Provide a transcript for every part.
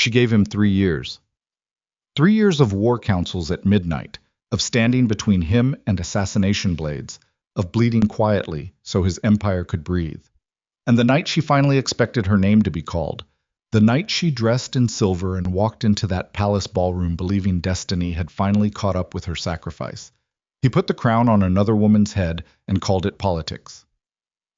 She gave him 3 years. 3 years of war councils at midnight, of standing between him and assassination blades, of bleeding quietly so his empire could breathe. And the night she finally expected her name to be called, the night she dressed in silver and walked into that palace ballroom believing destiny had finally caught up with her sacrifice, he put the crown on another woman's head and called it politics.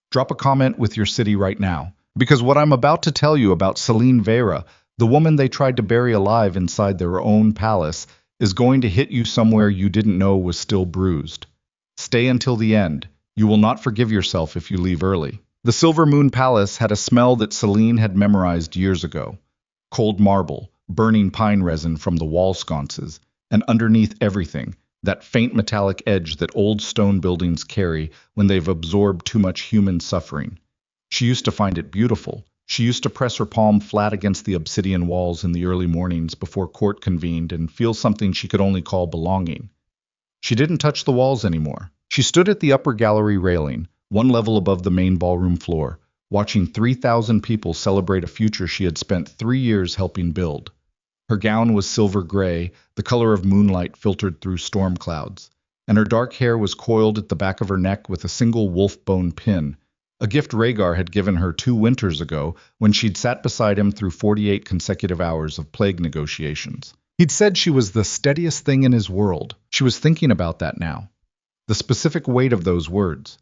Drop a comment with your city right now, because what I'm about to tell you about Selene Veyra, the woman they tried to bury alive inside their own palace, is going to hit you somewhere you didn't know was still bruised. Stay until the end. You will not forgive yourself if you leave early. The Silver Moon Palace had a smell that Selene had memorized years ago. Cold marble, burning pine resin from the wall sconces, and underneath everything, that faint metallic edge that old stone buildings carry when they've absorbed too much human suffering. She used to find it beautiful. She used to press her palm flat against the obsidian walls in the early mornings before court convened and feel something she could only call belonging. She didn't touch the walls anymore. She stood at the upper gallery railing, one level above the main ballroom floor, watching 3,000 people celebrate a future she had spent 3 years helping build. Her gown was silver gray, the color of moonlight filtered through storm clouds, and her dark hair was coiled at the back of her neck with a single wolf bone pin, a gift Rhaegar had given her 2 winters ago when she'd sat beside him through 48 consecutive hours of plague negotiations. He'd said she was the steadiest thing in his world. She was thinking about that now. The specific weight of those words,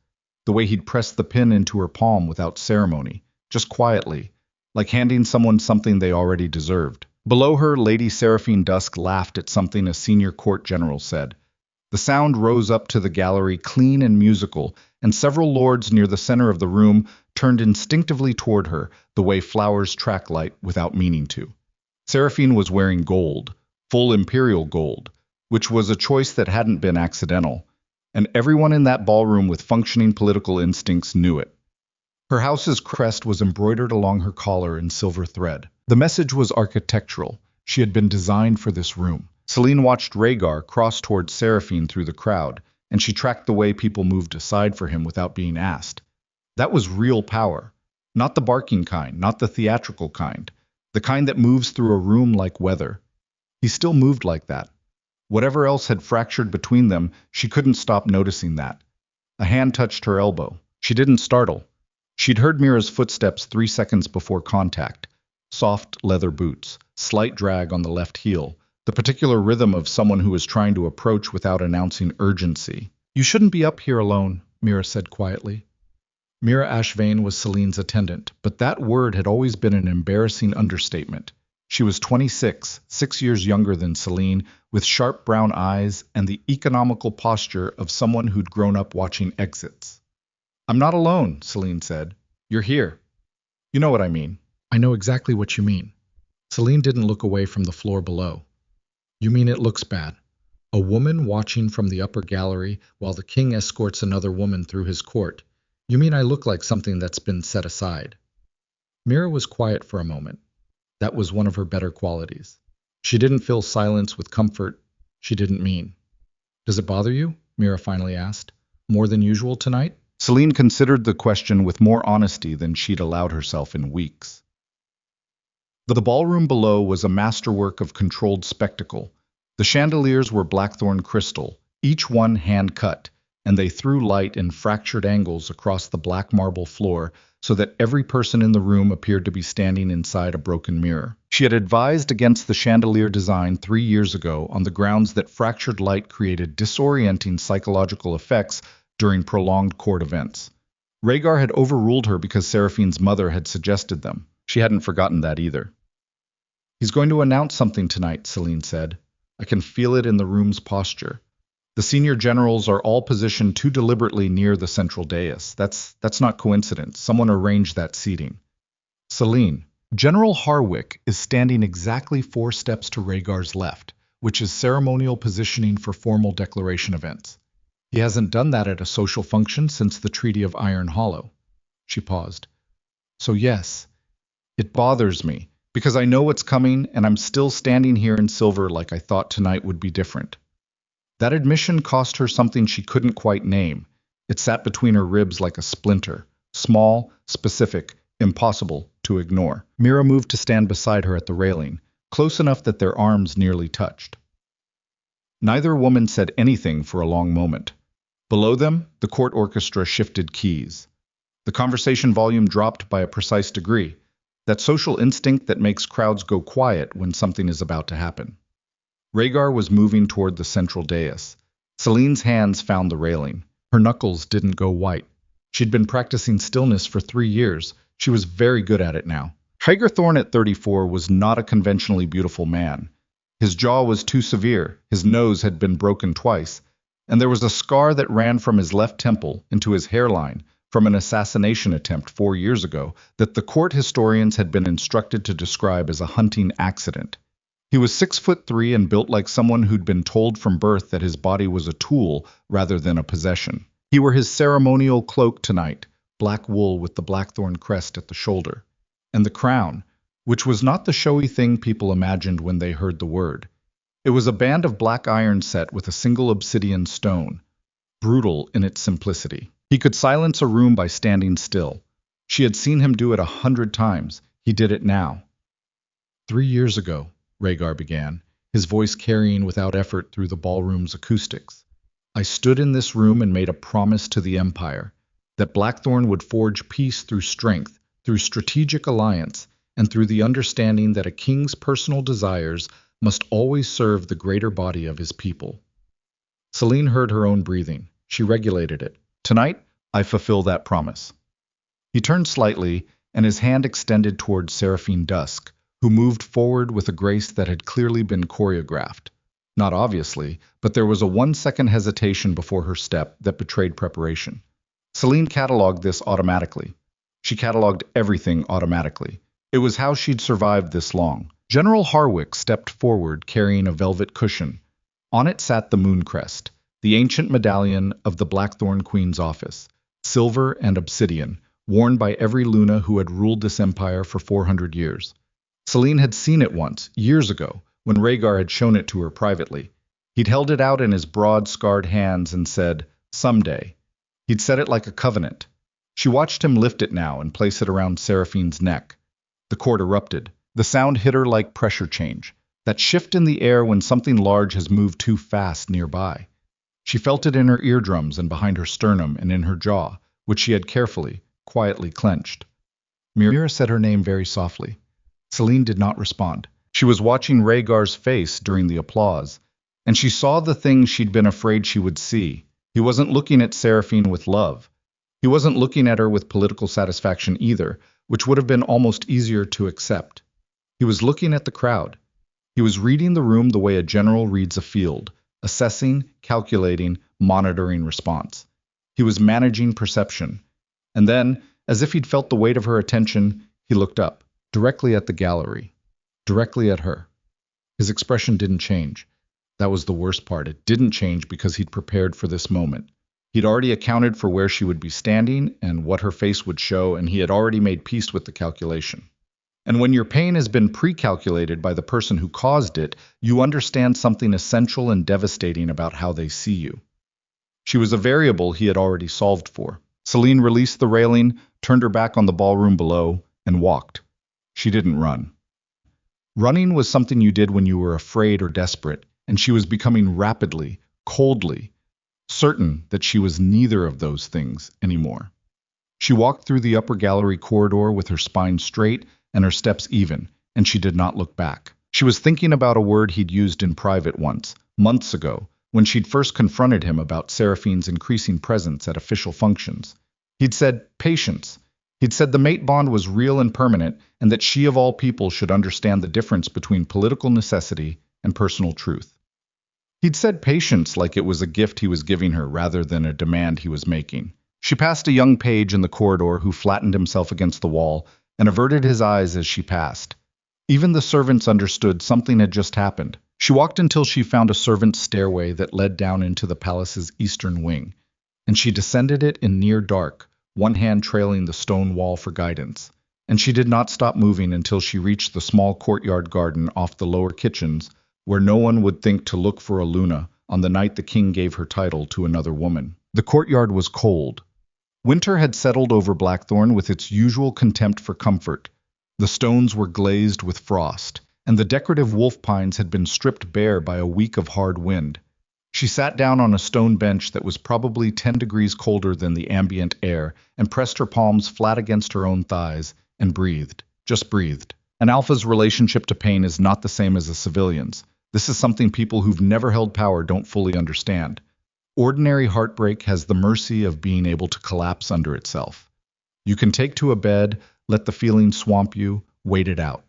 the way he'd pressed the pin into her palm without ceremony, just quietly, like handing someone something they already deserved. Below her, Lady Seraphine Dusk laughed at something a senior court general said. The sound rose up to the gallery, clean and musical, and several lords near the center of the room turned instinctively toward her, the way flowers track light without meaning to. Seraphine was wearing gold, full imperial gold, which was a choice that hadn't been accidental, and everyone in that ballroom with functioning political instincts knew it. Her house's crest was embroidered along her collar in silver thread. The message was architectural. She had been designed for this room. Selene watched Rhaegar cross towards Seraphine through the crowd, and she tracked the way people moved aside for him without being asked. That was real power. Not the barking kind, not the theatrical kind. The kind that moves through a room like weather. He still moved like that. Whatever else had fractured between them, she couldn't stop noticing that. A hand touched her elbow. She didn't startle. She'd heard Mira's footsteps 3 seconds before contact. Soft leather boots, slight drag on the left heel, the particular rhythm of someone who is trying to approach without announcing urgency. "You shouldn't be up here alone," Mira said quietly. Mira Ashvane was Selene's attendant, but that word had always been an embarrassing understatement. She was 26, 6 years younger than Selene, with sharp brown eyes and the economical posture of someone who'd grown up watching Exits. "I'm not alone," Selene said. "You're here." "You know what I mean." "I know exactly what you mean." Selene didn't look away from the floor below. "You mean it looks bad? A woman watching from the upper gallery while the king escorts another woman through his court. You mean I look like something that's been set aside?" Mira was quiet for a moment. That was one of her better qualities. She didn't fill silence with comfort. She didn't mean. "Does it bother you?" Mira finally asked. "More than usual tonight?" Selene considered the question with more honesty than she'd allowed herself in weeks. The ballroom below was a masterwork of controlled spectacle. The chandeliers were Blackthorn crystal, each one hand-cut, and they threw light in fractured angles across the black marble floor so that every person in the room appeared to be standing inside a broken mirror. She had advised against the chandelier design 3 years ago on the grounds that fractured light created disorienting psychological effects during prolonged court events. Rhaegar had overruled her because Seraphine's mother had suggested them. She hadn't forgotten that either. "He's going to announce something tonight," Selene said. "I can feel it in the room's posture. The senior generals are all positioned too deliberately near the central dais. That's not coincidence. Someone arranged that seating." "Selene, General Harwick is standing exactly 4 steps to Rhaegar's left, which is ceremonial positioning for formal declaration events. He hasn't done that at a social function since the Treaty of Iron Hollow." She paused. "So yes, it bothers me, because I know what's coming, and I'm still standing here in silver like I thought tonight would be different." That admission cost her something she couldn't quite name. It sat between her ribs like a splinter, small, specific, impossible to ignore. Mira moved to stand beside her at the railing, close enough that their arms nearly touched. Neither woman said anything for a long moment. Below them, the court orchestra shifted keys. The conversation volume dropped by a precise degree, that social instinct that makes crowds go quiet when something is about to happen. Rhaegar was moving toward the central dais. Selene's hands found the railing. Her knuckles didn't go white. She'd been practicing stillness for 3 years. She was very good at it now. Blackthorn at 34 was not a conventionally beautiful man. His jaw was too severe, his nose had been broken twice, and there was a scar that ran from his left temple into his hairline from an assassination attempt 4 years ago that the court historians had been instructed to describe as a hunting accident. He was 6'3" and built like someone who'd been told from birth that his body was a tool rather than a possession. He wore his ceremonial cloak tonight, black wool with the Blackthorn crest at the shoulder, and the crown, which was not the showy thing people imagined when they heard the word. It was a band of black iron set with a single obsidian stone, brutal in its simplicity. He could silence a room by standing still. She had seen him do it 100 times. He did it now. 3 years ago, Rhaegar began, his voice carrying without effort through the ballroom's acoustics. I stood in this room and made a promise to the Empire that Blackthorn would forge peace through strength, through strategic alliance, and through the understanding that a king's personal desires must always serve the greater body of his people. Selene heard her own breathing. She regulated it. Tonight, I fulfill that promise. He turned slightly, and his hand extended toward Seraphine Dusk, who moved forward with a grace that had clearly been choreographed. Not obviously, but there was a 1-second hesitation before her step that betrayed preparation. Selene cataloged this automatically. She cataloged everything automatically. It was how she'd survived this long. General Harwick stepped forward carrying a velvet cushion. On it sat the moon crest, the ancient medallion of the Blackthorn Queen's office, silver and obsidian, worn by every Luna who had ruled this empire for 400 years. Selene had seen it once, years ago, when Rhaegar had shown it to her privately. He'd held it out in his broad, scarred hands and said, "Someday." He'd said it like a covenant. She watched him lift it now and place it around Seraphine's neck. The court erupted. The sound hit her like pressure change, that shift in the air when something large has moved too fast nearby. She felt it in her eardrums and behind her sternum and in her jaw, which she had carefully, quietly clenched. Mira said her name very softly. Selene did not respond. She was watching Rhaegar's face during the applause, and she saw the thing she'd been afraid she would see. He wasn't looking at Seraphine with love. He wasn't looking at her with political satisfaction either, which would have been almost easier to accept. He was looking at the crowd. He was reading the room the way a general reads a field, assessing, calculating, monitoring response. He was managing perception. And then, as if he'd felt the weight of her attention, he looked up, directly at the gallery, directly at her. His expression didn't change. That was the worst part. It didn't change because he'd prepared for this moment. He'd already accounted for where she would be standing and what her face would show, and he had already made peace with the calculation. And when your pain has been pre-calculated by the person who caused it, you understand something essential and devastating about how they see you. She was a variable he had already solved for. Selene released the railing, turned her back on the ballroom below, and walked. She didn't run. Running was something you did when you were afraid or desperate, and she was becoming rapidly, coldly, certain that she was neither of those things anymore. She walked through the upper gallery corridor with her spine straight and her steps even, and she did not look back. She was thinking about a word he'd used in private once, months ago, when she'd first confronted him about Seraphine's increasing presence at official functions. He'd said, patience. He'd said the mate bond was real and permanent, and that she of all people should understand the difference between political necessity and personal truth. He'd said patience like it was a gift he was giving her rather than a demand he was making. She passed a young page in the corridor who flattened himself against the wall and averted his eyes as she passed. Even the servants understood something had just happened. She walked until she found a servant's stairway that led down into the palace's eastern wing, and she descended it in near dark, one hand trailing the stone wall for guidance. And she did not stop moving until she reached the small courtyard garden off the lower kitchens, where no one would think to look for a Luna on the night the king gave her title to another woman. The courtyard was cold. Winter had settled over Blackthorn with its usual contempt for comfort. The stones were glazed with frost, and the decorative wolf pines had been stripped bare by a week of hard wind. She sat down on a stone bench that was probably 10 degrees colder than the ambient air and pressed her palms flat against her own thighs and breathed, just breathed. An alpha's relationship to pain is not the same as a civilian's. This is something people who've never held power don't fully understand. Ordinary heartbreak has the mercy of being able to collapse under itself. You can take to a bed, let the feeling swamp you, wait it out.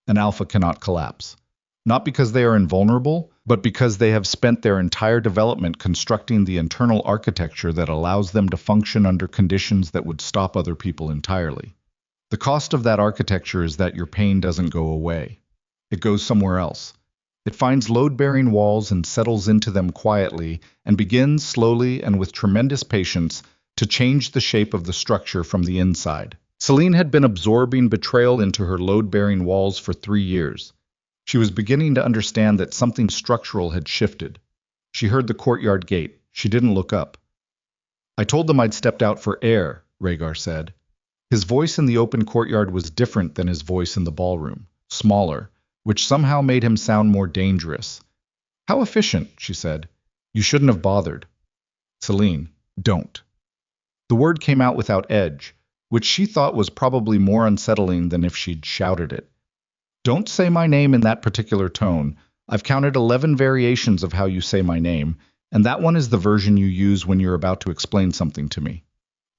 An alpha cannot collapse. Not because they are invulnerable, but because they have spent their entire development constructing the internal architecture that allows them to function under conditions that would stop other people entirely. The cost of that architecture is that your pain doesn't go away. It goes somewhere else. It finds load-bearing walls and settles into them quietly and begins slowly and with tremendous patience to change the shape of the structure from the inside. Selene had been absorbing betrayal into her load-bearing walls for 3 years. She was beginning to understand that something structural had shifted. She heard the courtyard gate. She didn't look up. "I told them I'd stepped out for air," Rhaegar said. His voice in the open courtyard was different than his voice in the ballroom, smaller, which somehow made him sound more dangerous. "How efficient," she said. "You shouldn't have bothered." "Selene, don't." The word came out without edge, which she thought was probably more unsettling than if she'd shouted it. "Don't say my name in that particular tone. I've counted 11 variations of how you say my name, and that one is the version you use when you're about to explain something to me."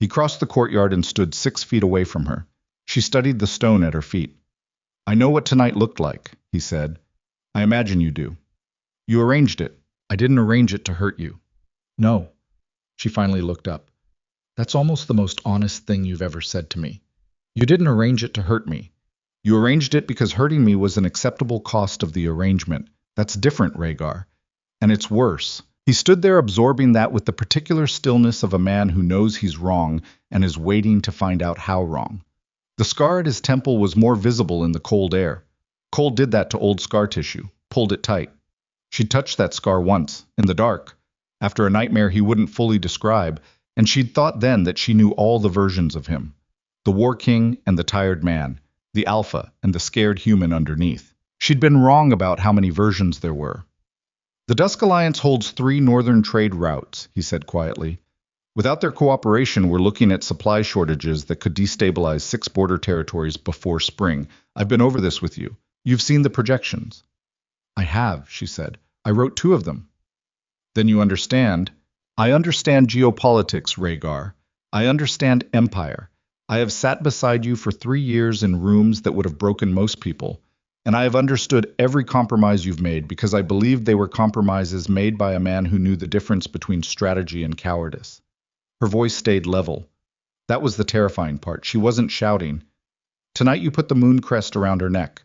He crossed the courtyard and stood 6 feet away from her. She studied the stone at her feet. "I know what tonight looked like," he said. "I imagine you do. You arranged it. I didn't arrange it to hurt you." "No." She finally looked up. "That's almost the most honest thing you've ever said to me. You didn't arrange it to hurt me. You arranged it because hurting me was an acceptable cost of the arrangement. That's different, Rhaegar. And it's worse." He stood there absorbing that with the particular stillness of a man who knows he's wrong and is waiting to find out how wrong. The scar at his temple was more visible in the cold air. Cold did that to old scar tissue, pulled it tight. She'd touched that scar once, in the dark, after a nightmare he wouldn't fully describe, and she'd thought then that she knew all the versions of him. The War King and the Tired Man, the Alpha and the scared human underneath. She'd been wrong about how many versions there were. "The Dusk Alliance holds 3 northern trade routes," he said quietly. "Without their cooperation, we're looking at supply shortages that could destabilize 6 border territories before spring. I've been over this with you. You've seen the projections." "I have," she said. "I wrote 2 of them." "Then you understand." "I understand geopolitics, Rhaegar. I understand empire. I have sat beside you for 3 years in rooms that would have broken most people. And I have understood every compromise you've made because I believed they were compromises made by a man who knew the difference between strategy and cowardice." Her voice stayed level. That was the terrifying part. She wasn't shouting. "Tonight you put the moon crest around her neck.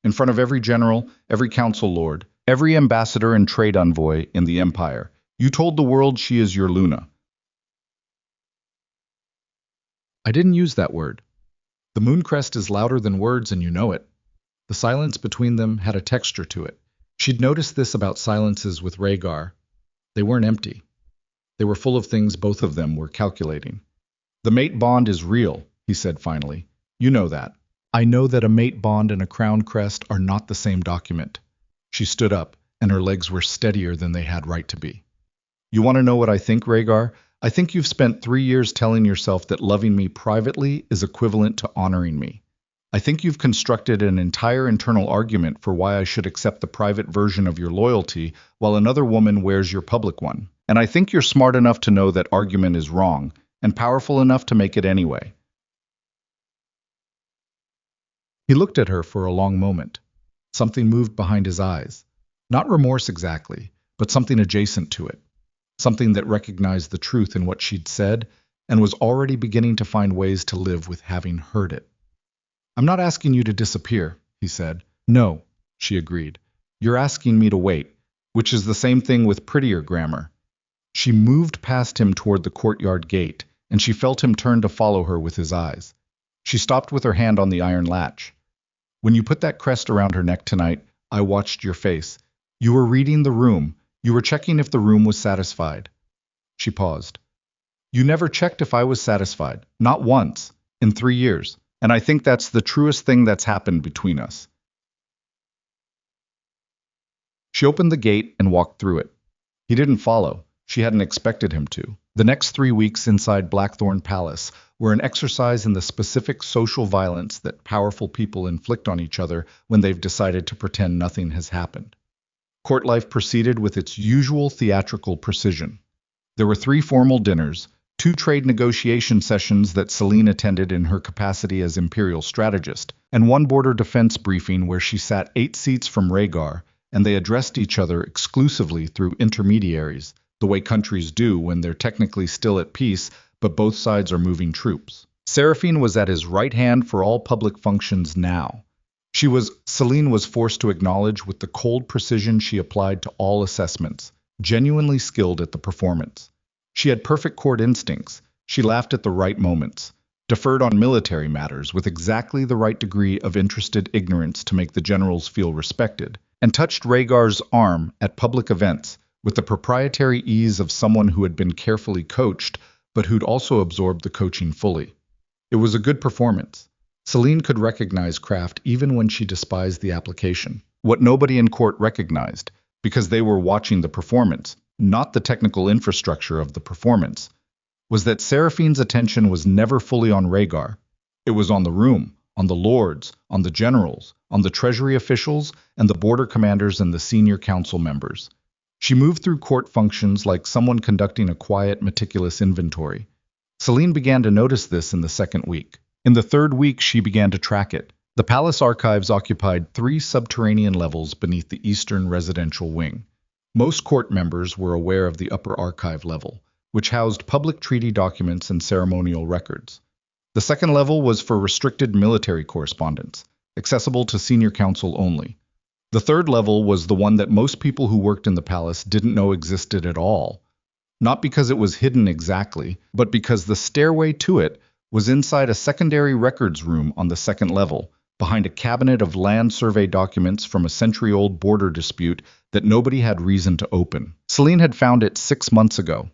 In front of every general, every council lord, every ambassador and trade envoy in the empire. You told the world she is your Luna." "I didn't use that word. The moon crest is louder than words and you know it." The silence between them had a texture to it. She'd noticed this about silences with Rhaegar. They weren't empty. They were full of things both of them were calculating. "The mate bond is real," he said finally. "You know that." "I know that a mate bond and a crown crest are not the same document." She stood up, and her legs were steadier than they had right to be. "You want to know what I think, Rhaegar? I think you've spent 3 years telling yourself that loving me privately is equivalent to honoring me. I think you've constructed an entire internal argument for why I should accept the private version of your loyalty while another woman wears your public one. And I think you're smart enough to know that argument is wrong, and powerful enough to make it anyway." He looked at her for a long moment. Something moved behind his eyes. Not remorse exactly, but something adjacent to it. Something that recognized the truth in what she'd said and was already beginning to find ways to live with having heard it. "I'm not asking you to disappear," he said. "No," she agreed. "You're asking me to wait," which is the same thing with prettier grammar. She moved past him toward the courtyard gate, and she felt him turn to follow her with his eyes. She stopped with her hand on the iron latch. "When you put that crest around her neck tonight, I watched your face. You were reading the room. You were checking if the room was satisfied." She paused. "You never checked if I was satisfied. Not once. In 3 years. And I think that's the truest thing that's happened between us." She opened the gate and walked through it. He didn't follow. She hadn't expected him to. The next 3 weeks inside Blackthorn Palace were an exercise in the specific social violence that powerful people inflict on each other when they've decided to pretend nothing has happened. Court life proceeded with its usual theatrical precision. There were 3 formal dinners, 2 trade negotiation sessions that Selene attended in her capacity as imperial strategist, and 1 border defense briefing where she sat 8 seats from Rhaegar, and they addressed each other exclusively through intermediaries, the way countries do when they're technically still at peace, but both sides are moving troops. Seraphine was at his right hand for all public functions now. Selene was forced to acknowledge with the cold precision she applied to all assessments, genuinely skilled at the performance. She had perfect court instincts. She laughed at the right moments, deferred on military matters with exactly the right degree of interested ignorance to make the generals feel respected, and touched Rhaegar's arm at public events with the proprietary ease of someone who had been carefully coached, but who'd also absorbed the coaching fully. It was a good performance. Selene could recognize craft even when she despised the application. What nobody in court recognized, because they were watching the performance, not the technical infrastructure of the performance, was that Seraphine's attention was never fully on Rhaegar. It was on the room, on the lords, on the generals, on the treasury officials, and the border commanders and the senior council members. She moved through court functions like someone conducting a quiet, meticulous inventory. Selene began to notice this in the 2nd week. In the 3rd week, she began to track it. The palace archives occupied 3 subterranean levels beneath the eastern residential wing. Most court members were aware of the upper archive level, which housed public treaty documents and ceremonial records. The 2nd level was for restricted military correspondence, accessible to senior council only. The 3rd level was the one that most people who worked in the palace didn't know existed at all. Not because it was hidden exactly, but because the stairway to it was inside a secondary records room on the 2nd level, behind a cabinet of land survey documents from a century-old border dispute that nobody had reason to open. Selene had found it 6 months ago.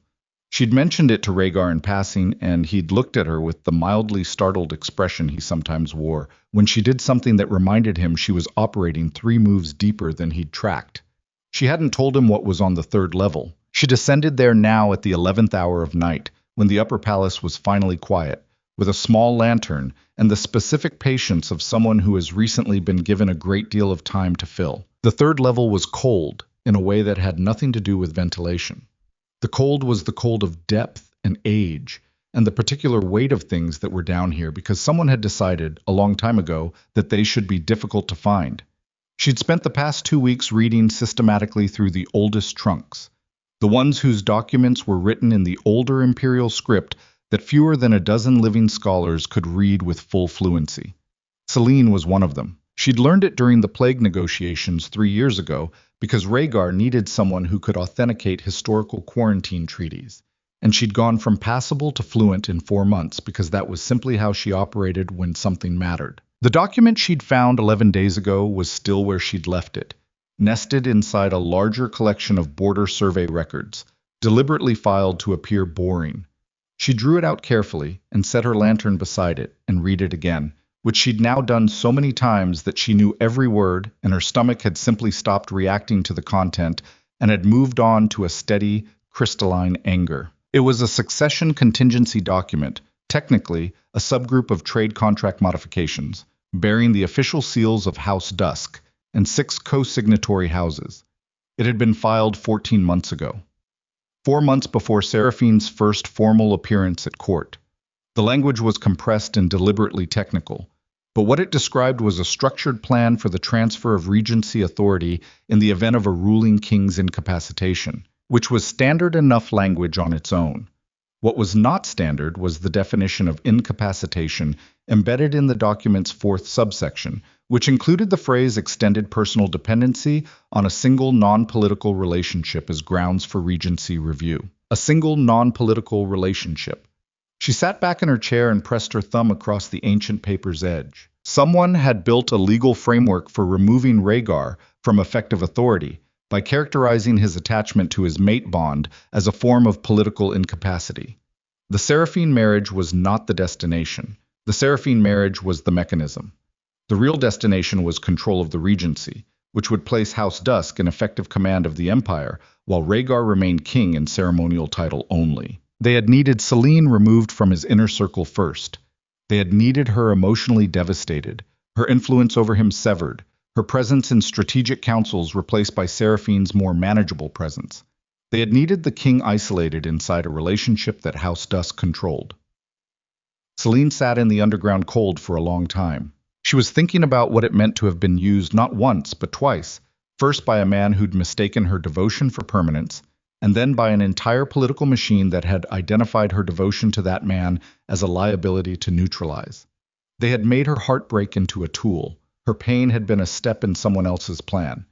She'd mentioned it to Rhaegar in passing, and he'd looked at her with the mildly startled expression he sometimes wore when she did something that reminded him she was operating 3 moves deeper than he'd tracked. She hadn't told him what was on the 3rd level. She descended there now at the 11th hour of night, when the upper palace was finally quiet, with a small lantern and the specific patience of someone who has recently been given a great deal of time to fill. The 3rd level was cold, in a way that had nothing to do with ventilation. The cold was the cold of depth and age, and the particular weight of things that were down here because someone had decided, a long time ago, that they should be difficult to find. She'd spent the past 2 weeks reading systematically through the oldest trunks, the ones whose documents were written in the older imperial script that fewer than a dozen living scholars could read with full fluency. Selene was one of them. She'd learned it during the plague negotiations 3 years ago because Rhaegar needed someone who could authenticate historical quarantine treaties, and she'd gone from passable to fluent in 4 months because that was simply how she operated when something mattered. The document she'd found 11 days ago was still where she'd left it, nested inside a larger collection of border survey records, deliberately filed to appear boring. She drew it out carefully and set her lantern beside it and read it again, which she'd now done so many times that she knew every word and her stomach had simply stopped reacting to the content and had moved on to a steady, crystalline anger. It was a succession contingency document, technically a subgroup of trade contract modifications, bearing the official seals of House Dusk and 6 co-signatory houses. It had been filed 14 months ago. 4 months before Seraphine's first formal appearance at court. The language was compressed and deliberately technical, but what it described was a structured plan for the transfer of regency authority in the event of a ruling king's incapacitation, which was standard enough language on its own. What was not standard was the definition of incapacitation embedded in the document's 4th subsection, which included the phrase extended personal dependency on a single non-political relationship as grounds for regency review. A single non-political relationship. She sat back in her chair and pressed her thumb across the ancient paper's edge. Someone had built a legal framework for removing Rhaegar from effective authority by characterizing his attachment to his mate bond as a form of political incapacity. The Seraphine marriage was not the destination. The Seraphine marriage was the mechanism. The real destination was control of the regency, which would place House Dusk in effective command of the Empire, while Rhaegar remained king in ceremonial title only. They had needed Selene removed from his inner circle first. They had needed her emotionally devastated, her influence over him severed, her presence in strategic councils replaced by Seraphine's more manageable presence. They had needed the king isolated inside a relationship that House Dusk controlled. Selene sat in the underground cold for a long time. She was thinking about what it meant to have been used not once, but twice, first by a man who'd mistaken her devotion for permanence, and then by an entire political machine that had identified her devotion to that man as a liability to neutralize. They had made her heartbreak into a tool. Her pain had been a step in someone else's plan.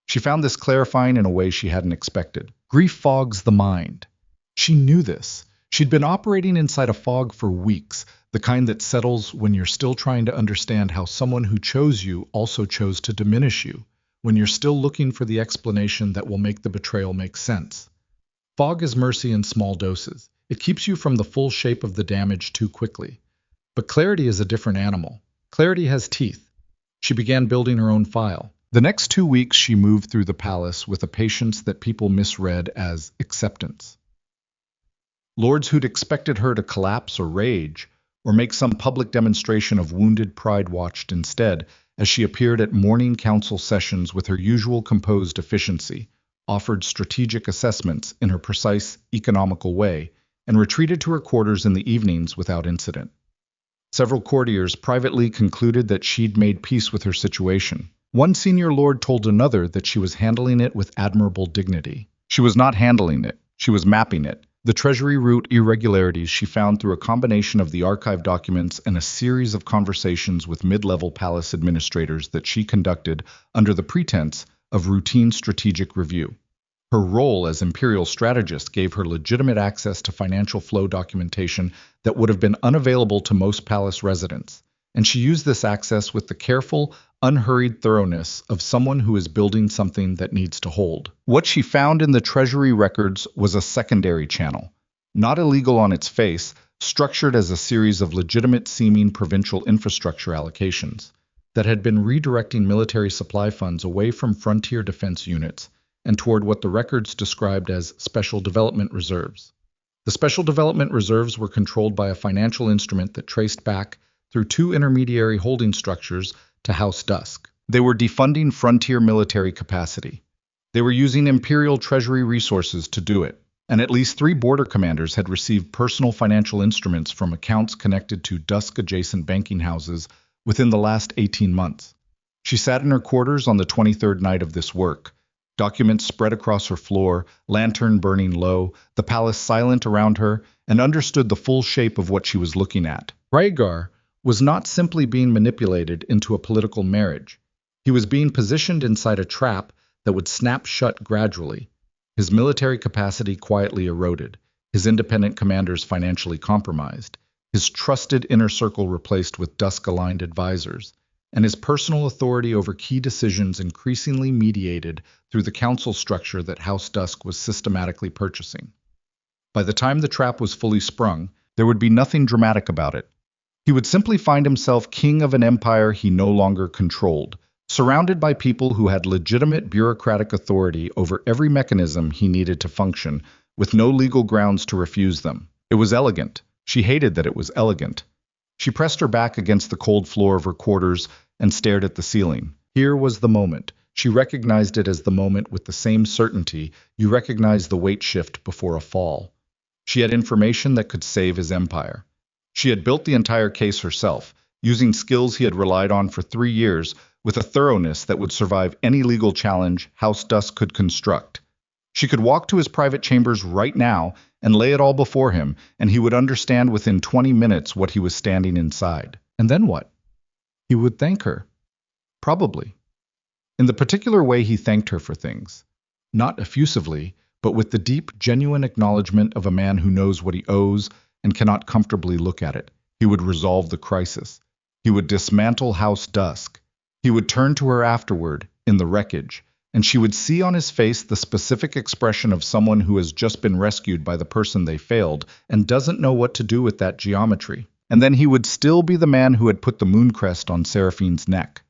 She found this clarifying in a way she hadn't expected. Grief fogs the mind. She knew this. She'd been operating inside a fog for weeks, the kind that settles when you're still trying to understand how someone who chose you also chose to diminish you, when you're still looking for the explanation that will make the betrayal make sense. Fog is mercy in small doses. It keeps you from the full shape of the damage too quickly. But clarity is a different animal. Clarity has teeth. She began building her own file. The next 2 weeks she moved through the palace with a patience that people misread as acceptance. Lords who'd expected her to collapse or rage, or make some public demonstration of wounded pride watched instead as she appeared at morning council sessions with her usual composed efficiency, offered strategic assessments in her precise, economical way, and retreated to her quarters in the evenings without incident. Several courtiers privately concluded that she'd made peace with her situation. One senior lord told another that she was handling it with admirable dignity. She was not handling it, she was mapping it. The treasury route irregularities she found through a combination of the archive documents and a series of conversations with mid-level palace administrators that she conducted under the pretense of routine strategic review. Her role as imperial strategist gave her legitimate access to financial flow documentation that would have been unavailable to most palace residents, and she used this access with the careful, unhurried thoroughness of someone who is building something that needs to hold. What she found in the treasury records was a secondary channel, not illegal on its face, structured as a series of legitimate-seeming provincial infrastructure allocations that had been redirecting military supply funds away from frontier defense units and toward what the records described as special development reserves. The special development reserves were controlled by a financial instrument that traced back through 2 intermediary holding structures to House Dusk. They were defunding frontier military capacity. They were using imperial treasury resources to do it, and at least 3 border commanders had received personal financial instruments from accounts connected to Dusk-adjacent banking houses within the last 18 months. She sat in her quarters on the 23rd night of this work, documents spread across her floor, lantern burning low, the palace silent around her, and understood the full shape of what she was looking at. Rhaegar was not simply being manipulated into a political marriage. He was being positioned inside a trap that would snap shut gradually. His military capacity quietly eroded, his independent commanders financially compromised, his trusted inner circle replaced with Dusk-aligned advisors, and his personal authority over key decisions increasingly mediated through the council structure that House Dusk was systematically purchasing. By the time the trap was fully sprung, there would be nothing dramatic about it. He would simply find himself king of an empire he no longer controlled, surrounded by people who had legitimate bureaucratic authority over every mechanism he needed to function, with no legal grounds to refuse them. It was elegant. She hated that it was elegant. She pressed her back against the cold floor of her quarters and stared at the ceiling. Here was the moment. She recognized it as the moment with the same certainty you recognize the weight shift before a fall. She had information that could save his empire. She had built the entire case herself, using skills he had relied on for 3 years with a thoroughness that would survive any legal challenge House Dusk could construct. She could walk to his private chambers right now and lay it all before him, and he would understand within 20 minutes what he was standing inside. And then what? He would thank her. Probably. In the particular way he thanked her for things. Not effusively, but with the deep, genuine acknowledgement of a man who knows what he owes and cannot comfortably look at it. He would resolve the crisis. He would dismantle House Dusk. He would turn to her afterward, in the wreckage, and she would see on his face the specific expression of someone who has just been rescued by the person they failed and doesn't know what to do with that geometry. And then he would still be the man who had put the mooncrest on Seraphine's neck.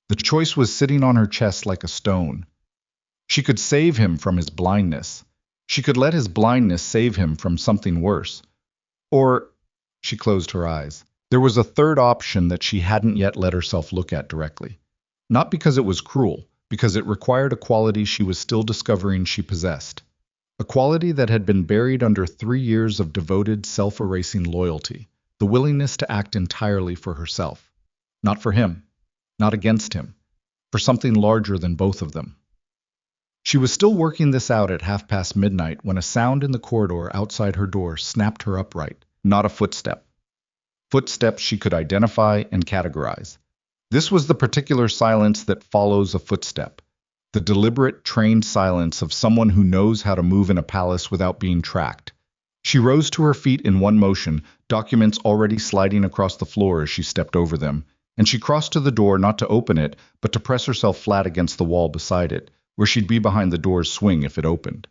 The choice was sitting on her chest like a stone. She could save him from his blindness. She could let his blindness save him from something worse. Or, she closed her eyes. There was a third option that she hadn't yet let herself look at directly. Not because it was cruel, because it required a quality she was still discovering she possessed. A quality that had been buried under 3 years of devoted, self-erasing loyalty. The willingness to act entirely for herself. Not for him. Not against him. For something larger than both of them. She was still working this out at midnight when a sound in the corridor outside her door snapped her upright. Not a footstep. Footsteps she could identify and categorize. This was the particular silence that follows a footstep. The deliberate, trained silence of someone who knows how to move in a palace without being tracked. She rose to her feet in one motion, documents already sliding across the floor as she stepped over them, and she crossed to the door not to open it, but to press herself flat against the wall beside it, where she'd be behind the door's swing if it opened.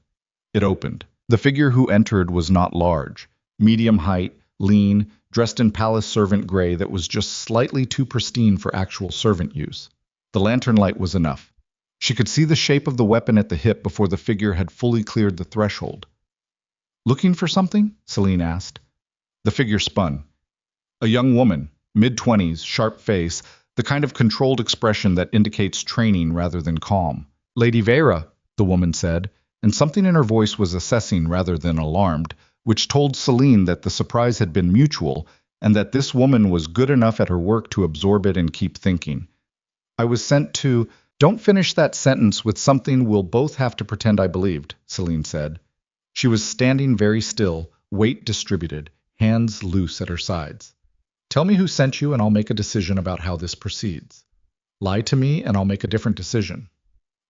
It opened. The figure who entered was not large. Medium height, lean, dressed in palace servant gray that was just slightly too pristine for actual servant use. The lantern light was enough. She could see the shape of the weapon at the hip before the figure had fully cleared the threshold. "Looking for something?" Selene asked. The figure spun. A young woman, mid-20s, sharp face, the kind of controlled expression that indicates training rather than calm. "Lady Veyra," the woman said, and something in her voice was assessing rather than alarmed, which told Selene that the surprise had been mutual and that this woman was good enough at her work to absorb it and keep thinking. "I was sent to—" "Don't finish that sentence with something we'll both have to pretend I believed," Selene said. She was standing very still, weight distributed, hands loose at her sides. "Tell me who sent you and I'll make a decision about how this proceeds. Lie to me and I'll make a different decision."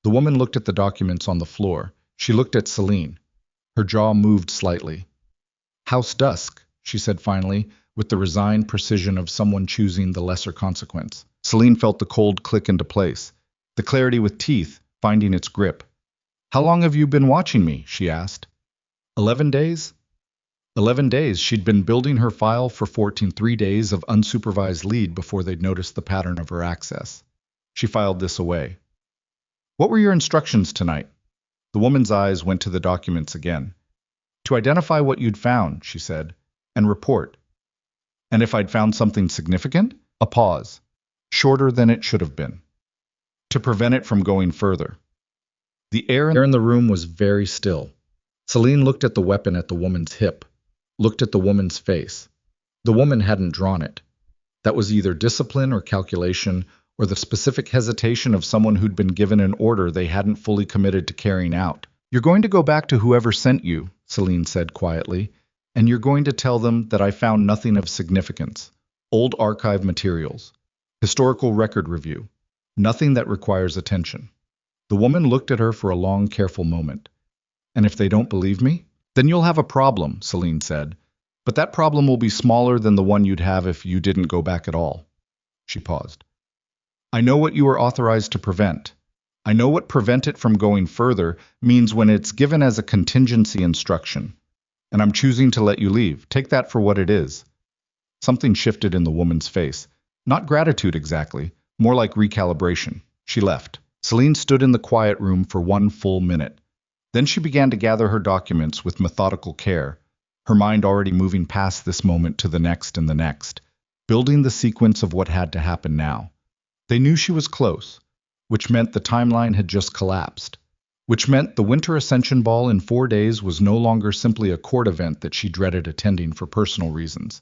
The woman looked at the documents on the floor. She looked at Selene. Her jaw moved slightly. "House Dusk," she said finally, with the resigned precision of someone choosing the lesser consequence. Selene felt the cold click into place, the clarity with teeth finding its grip. "How long have you been watching me?" she asked. 11 days? 11 days. She'd been building her file for 3 days of unsupervised lead before they'd noticed the pattern of her access. She filed this away. "What were your instructions tonight?" The woman's eyes went to the documents again. "To identify what you'd found," she said, "and report." "And if I'd found something significant?" A pause, shorter than it should have been. "To prevent it from going further." The air in the room was very still. Selene looked at the weapon at the woman's hip, looked at the woman's face. The woman hadn't drawn it. That was either discipline or calculation, or the specific hesitation of someone who'd been given an order they hadn't fully committed to carrying out. "You're going to go back to whoever sent you," Selene said quietly, "and you're going to tell them that I found nothing of significance. Old archive materials. Historical record review. Nothing that requires attention." The woman looked at her for a long, careful moment. "And if they don't believe me?" "Then you'll have a problem," Selene said. "But that problem will be smaller than the one you'd have if you didn't go back at all." She paused. "I know what you are authorized to prevent. I know what prevent it from going further means when it's given as a contingency instruction. And I'm choosing to let you leave. Take that for what it is." Something shifted in the woman's face. Not gratitude exactly, more like recalibration. She left. Selene stood in the quiet room for 1 full minute. Then she began to gather her documents with methodical care, her mind already moving past this moment to the next and the next, building the sequence of what had to happen now. They knew she was close, which meant the timeline had just collapsed, which meant the Winter Ascension Ball in 4 days was no longer simply a court event that she dreaded attending for personal reasons.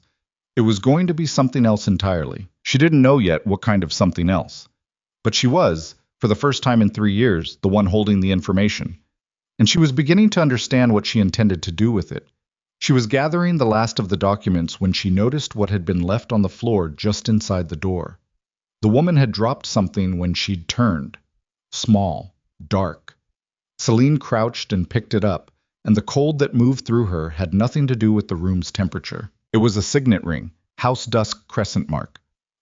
It was going to be something else entirely. She didn't know yet what kind of something else. But she was, for the first time in 3 years, the one holding the information. And she was beginning to understand what she intended to do with it. She was gathering the last of the documents when she noticed what had been left on the floor just inside the door. The woman had dropped something when she'd turned. Small, dark. Selene crouched and picked it up, and the cold that moved through her had nothing to do with the room's temperature. It was a signet ring, House Dusk crescent mark.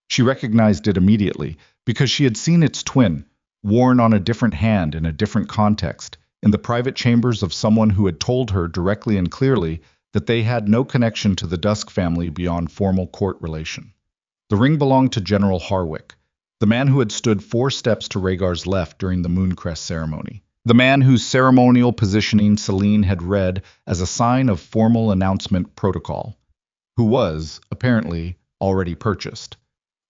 She recognized it immediately, because she had seen its twin, worn on a different hand in a different context, in the private chambers of someone who had told her directly and clearly that they had no connection to the Dusk family beyond formal court relation. The ring belonged to General Harwick, The man who had stood 4 steps to Rhaegar's left during the Mooncrest ceremony. The man whose ceremonial positioning Selene had read as a sign of formal announcement protocol, who was, apparently, already purchased.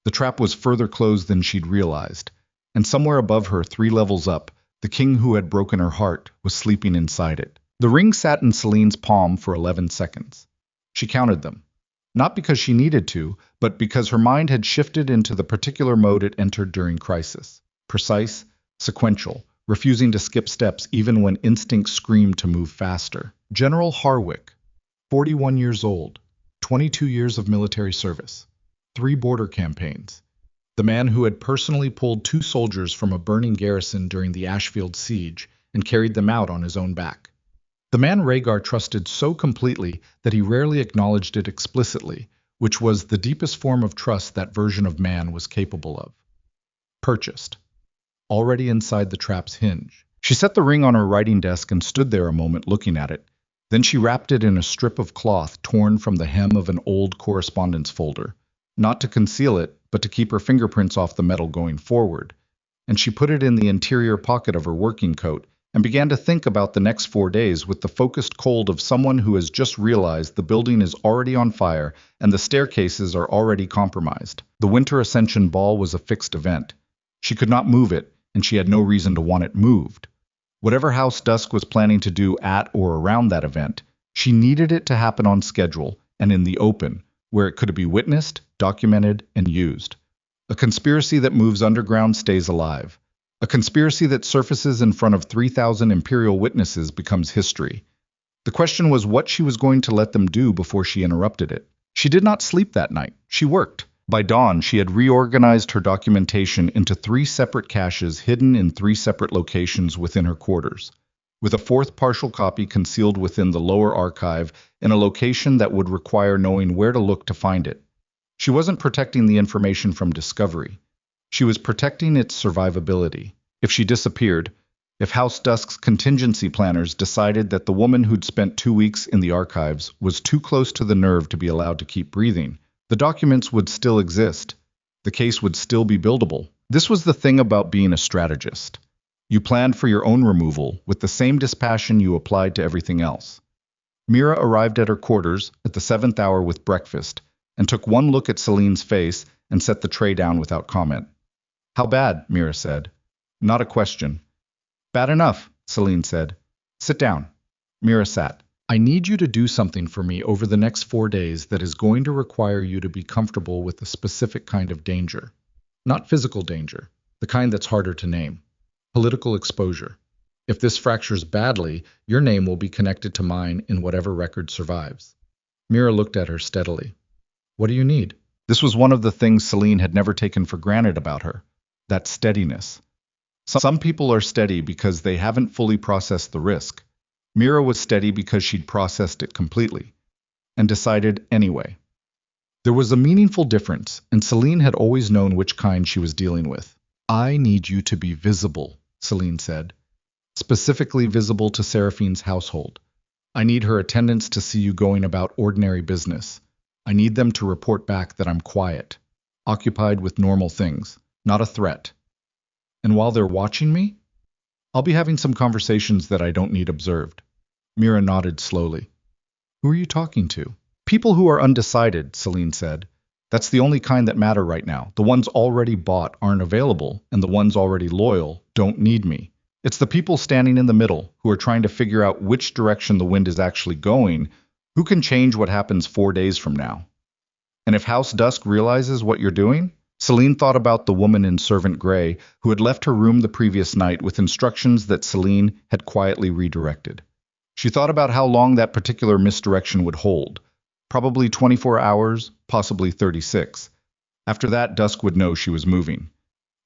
The trap was further closed than she'd realized, and somewhere above her, 3 levels up, the king who had broken her heart was sleeping inside it. The ring sat in Selene's palm for 11 seconds. She counted them. Not because she needed to, but because her mind had shifted into the particular mode it entered during crisis. Precise, sequential, refusing to skip steps even when instincts screamed to move faster. General Harwick, 41 years old, 22 years of military service, 3 border campaigns. The man who had personally pulled 2 soldiers from a burning garrison during the Ashfield siege and carried them out on his own back. The man Rhaegar trusted so completely that he rarely acknowledged it explicitly, which was the deepest form of trust that version of man was capable of. Purchased. Already inside the trap's hinge. She set the ring on her writing desk and stood there a moment looking at it. Then she wrapped it in a strip of cloth torn from the hem of an old correspondence folder, not to conceal it, but to keep her fingerprints off the metal going forward. And she put it in the interior pocket of her working coat, and began to think about the next 4 days with the focused cold of someone who has just realized the building is already on fire and the staircases are already compromised. The Winter Ascension Ball was a fixed event. She could not move it, and she had no reason to want it moved. Whatever House Dusk was planning to do at or around that event, she needed it to happen on schedule and in the open, where it could be witnessed, documented, and used. A conspiracy that moves underground stays alive. A conspiracy that surfaces in front of 3,000 imperial witnesses becomes history. The question was what she was going to let them do before she interrupted it. She did not sleep that night. She worked. By dawn, she had reorganized her documentation into 3 separate caches hidden in 3 separate locations within her quarters, with a 4th partial copy concealed within the lower archive in a location that would require knowing where to look to find it. She wasn't protecting the information from discovery. She was protecting its survivability. If she disappeared, if House Dusk's contingency planners decided that the woman who'd spent 2 weeks in the archives was too close to the nerve to be allowed to keep breathing, the documents would still exist. The case would still be buildable. This was the thing about being a strategist. You planned for your own removal with the same dispassion you applied to everything else. Mira arrived at her quarters at the 7th hour with breakfast and took one look at Selene's face and set the tray down without comment. "How bad?" Mira said. Not a question. "Bad enough," Selene said. "Sit down." Mira sat. "I need you to do something for me over the next 4 days that is going to require you to be comfortable with a specific kind of danger. Not physical danger, the kind that's harder to name. Political exposure. If this fractures badly, your name will be connected to mine in whatever record survives." Mira looked at her steadily. "What do you need?" This was one of the things Selene had never taken for granted about her. That steadiness. Some people are steady because they haven't fully processed the risk. Mira was steady because she'd processed it completely, and decided anyway. There was a meaningful difference, and Selene had always known which kind she was dealing with. "I need you to be visible," Selene said. "Specifically visible to Seraphine's household. I need her attendants to see you going about ordinary business. I need them to report back that I'm quiet, occupied with normal things, not a threat. And while they're watching me, I'll be having some conversations that I don't need observed." Mira nodded slowly. "Who are you talking to?" "People who are undecided," Selene said. "That's the only kind that matter right now. The ones already bought aren't available, and the ones already loyal don't need me. It's the people standing in the middle who are trying to figure out which direction the wind is actually going, who can change what happens 4 days from now. And if House Dusk realizes what you're doing..." Selene thought about the woman in servant gray who had left her room the previous night with instructions that Selene had quietly redirected. She thought about how long that particular misdirection would hold. Probably 24 hours, possibly 36. After that, Dusk would know she was moving.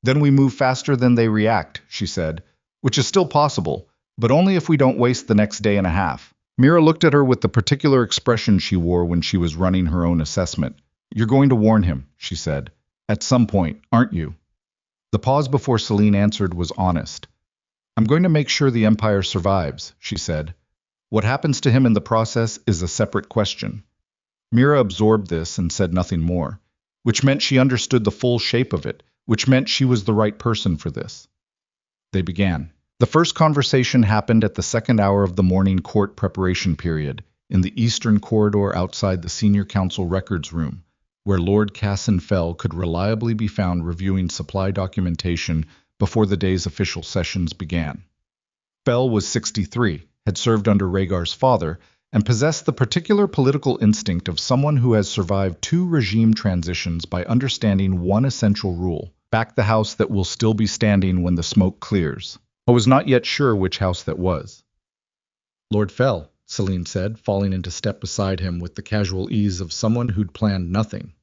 "Then we move faster than they react," she said, "which is still possible, but only if we don't waste the next day and a half." Mira looked at her with the particular expression she wore when she was running her own assessment. "You're going to warn him," she said. "At some point, aren't you?" The pause before Selene answered was honest. "I'm going to make sure the Empire survives," she said. "What happens to him in the process is a separate question." Mira absorbed this and said nothing more, which meant she understood the full shape of it, which meant she was the right person for this. They began. The first conversation happened at the second hour of the morning court preparation period, in the eastern corridor outside the senior counsel records room, where Lord Casson Fell could reliably be found reviewing supply documentation before the day's official sessions began. Fell was 63, had served under Rhaegar's father, and possessed the particular political instinct of someone who has survived 2 regime transitions by understanding one essential rule: back the house that will still be standing when the smoke clears. I was not yet sure which house that was. Lord Fell, Selene said, falling into step beside him with the casual ease of someone who'd planned nothing.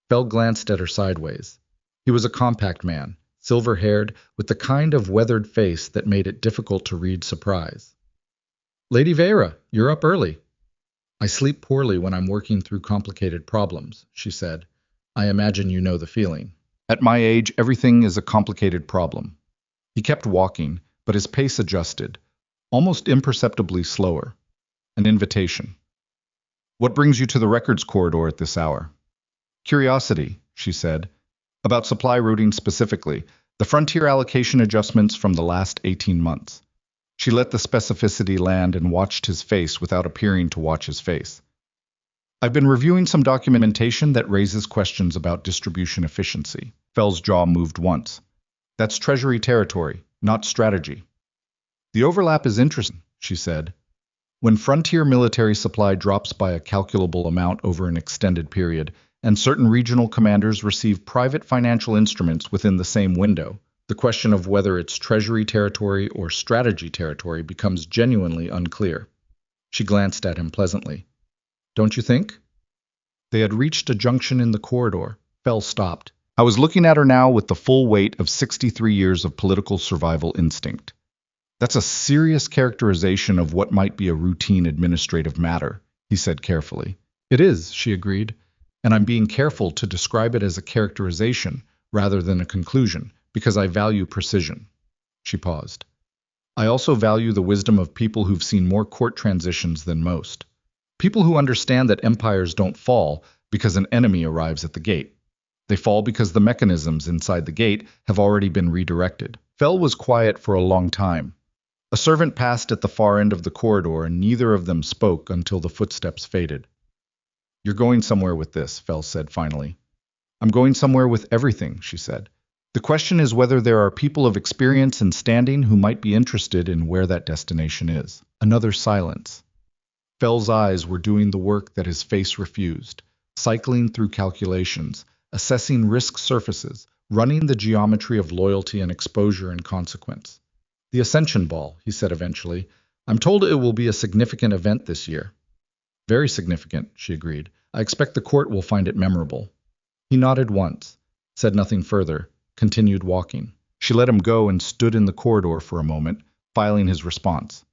Fell glanced at her sideways. He was a compact man, silver-haired, with the kind of weathered face that made it difficult to read surprise. "Lady Veyra, you're up early." "I sleep poorly when I'm working through complicated problems," she said. "I imagine you know the feeling." "At my age, everything is a complicated problem." He kept walking, but his pace adjusted, almost imperceptibly slower. An invitation. "What brings you to the records corridor at this hour?" "Curiosity," she said. "About supply routing specifically, the frontier allocation adjustments from the last 18 months. She let the specificity land and watched his face without appearing to watch his face. "I've been reviewing some documentation that raises questions about distribution efficiency." Fell's jaw moved once. "That's Treasury territory, not strategy." "The overlap is interesting," she said. "When frontier military supply drops by a calculable amount over an extended period, and certain regional commanders receive private financial instruments within the same window, the question of whether it's Treasury territory or strategy territory becomes genuinely unclear." She glanced at him pleasantly. "Don't you think?" They had reached a junction in the corridor. Fell stopped. I was looking at her now with the full weight of 63 years of political survival instinct. "That's a serious characterization of what might be a routine administrative matter," he said carefully. "It is," she agreed, "and I'm being careful to describe it as a characterization rather than a conclusion, because I value precision." She paused. "I also value the wisdom of people who've seen more court transitions than most. People who understand that empires don't fall because an enemy arrives at the gate. They fall because the mechanisms inside the gate have already been redirected." Fell was quiet for a long time. A servant passed at the far end of the corridor, and neither of them spoke until the footsteps faded. "You're going somewhere with this," Fell said finally. "I'm going somewhere with everything," she said. "The question is whether there are people of experience and standing who might be interested in where that destination is." Another silence. Fell's eyes were doing the work that his face refused, cycling through calculations, assessing risk surfaces, running the geometry of loyalty and exposure and consequence. "The Ascension Ball," he said eventually. "I'm told it will be a significant event this year." "Very significant," she agreed. "I expect the court will find it memorable." He nodded once, said nothing further, continued walking. She let him go and stood in the corridor for a moment, filing his response.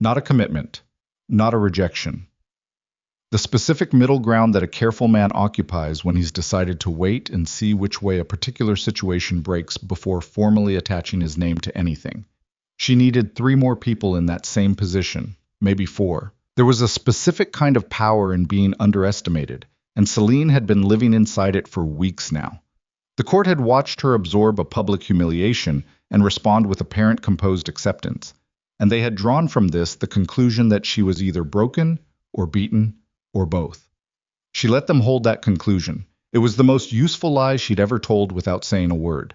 Not a commitment, not a rejection. The specific middle ground that a careful man occupies when he's decided to wait and see which way a particular situation breaks before formally attaching his name to anything. She needed 3 more people in that same position, maybe 4. There was a specific kind of power in being underestimated, and Selene had been living inside it for weeks now. The court had watched her absorb a public humiliation and respond with apparent composed acceptance, and they had drawn from this the conclusion that she was either broken or beaten or both. She let them hold that conclusion. It was the most useful lie she'd ever told without saying a word.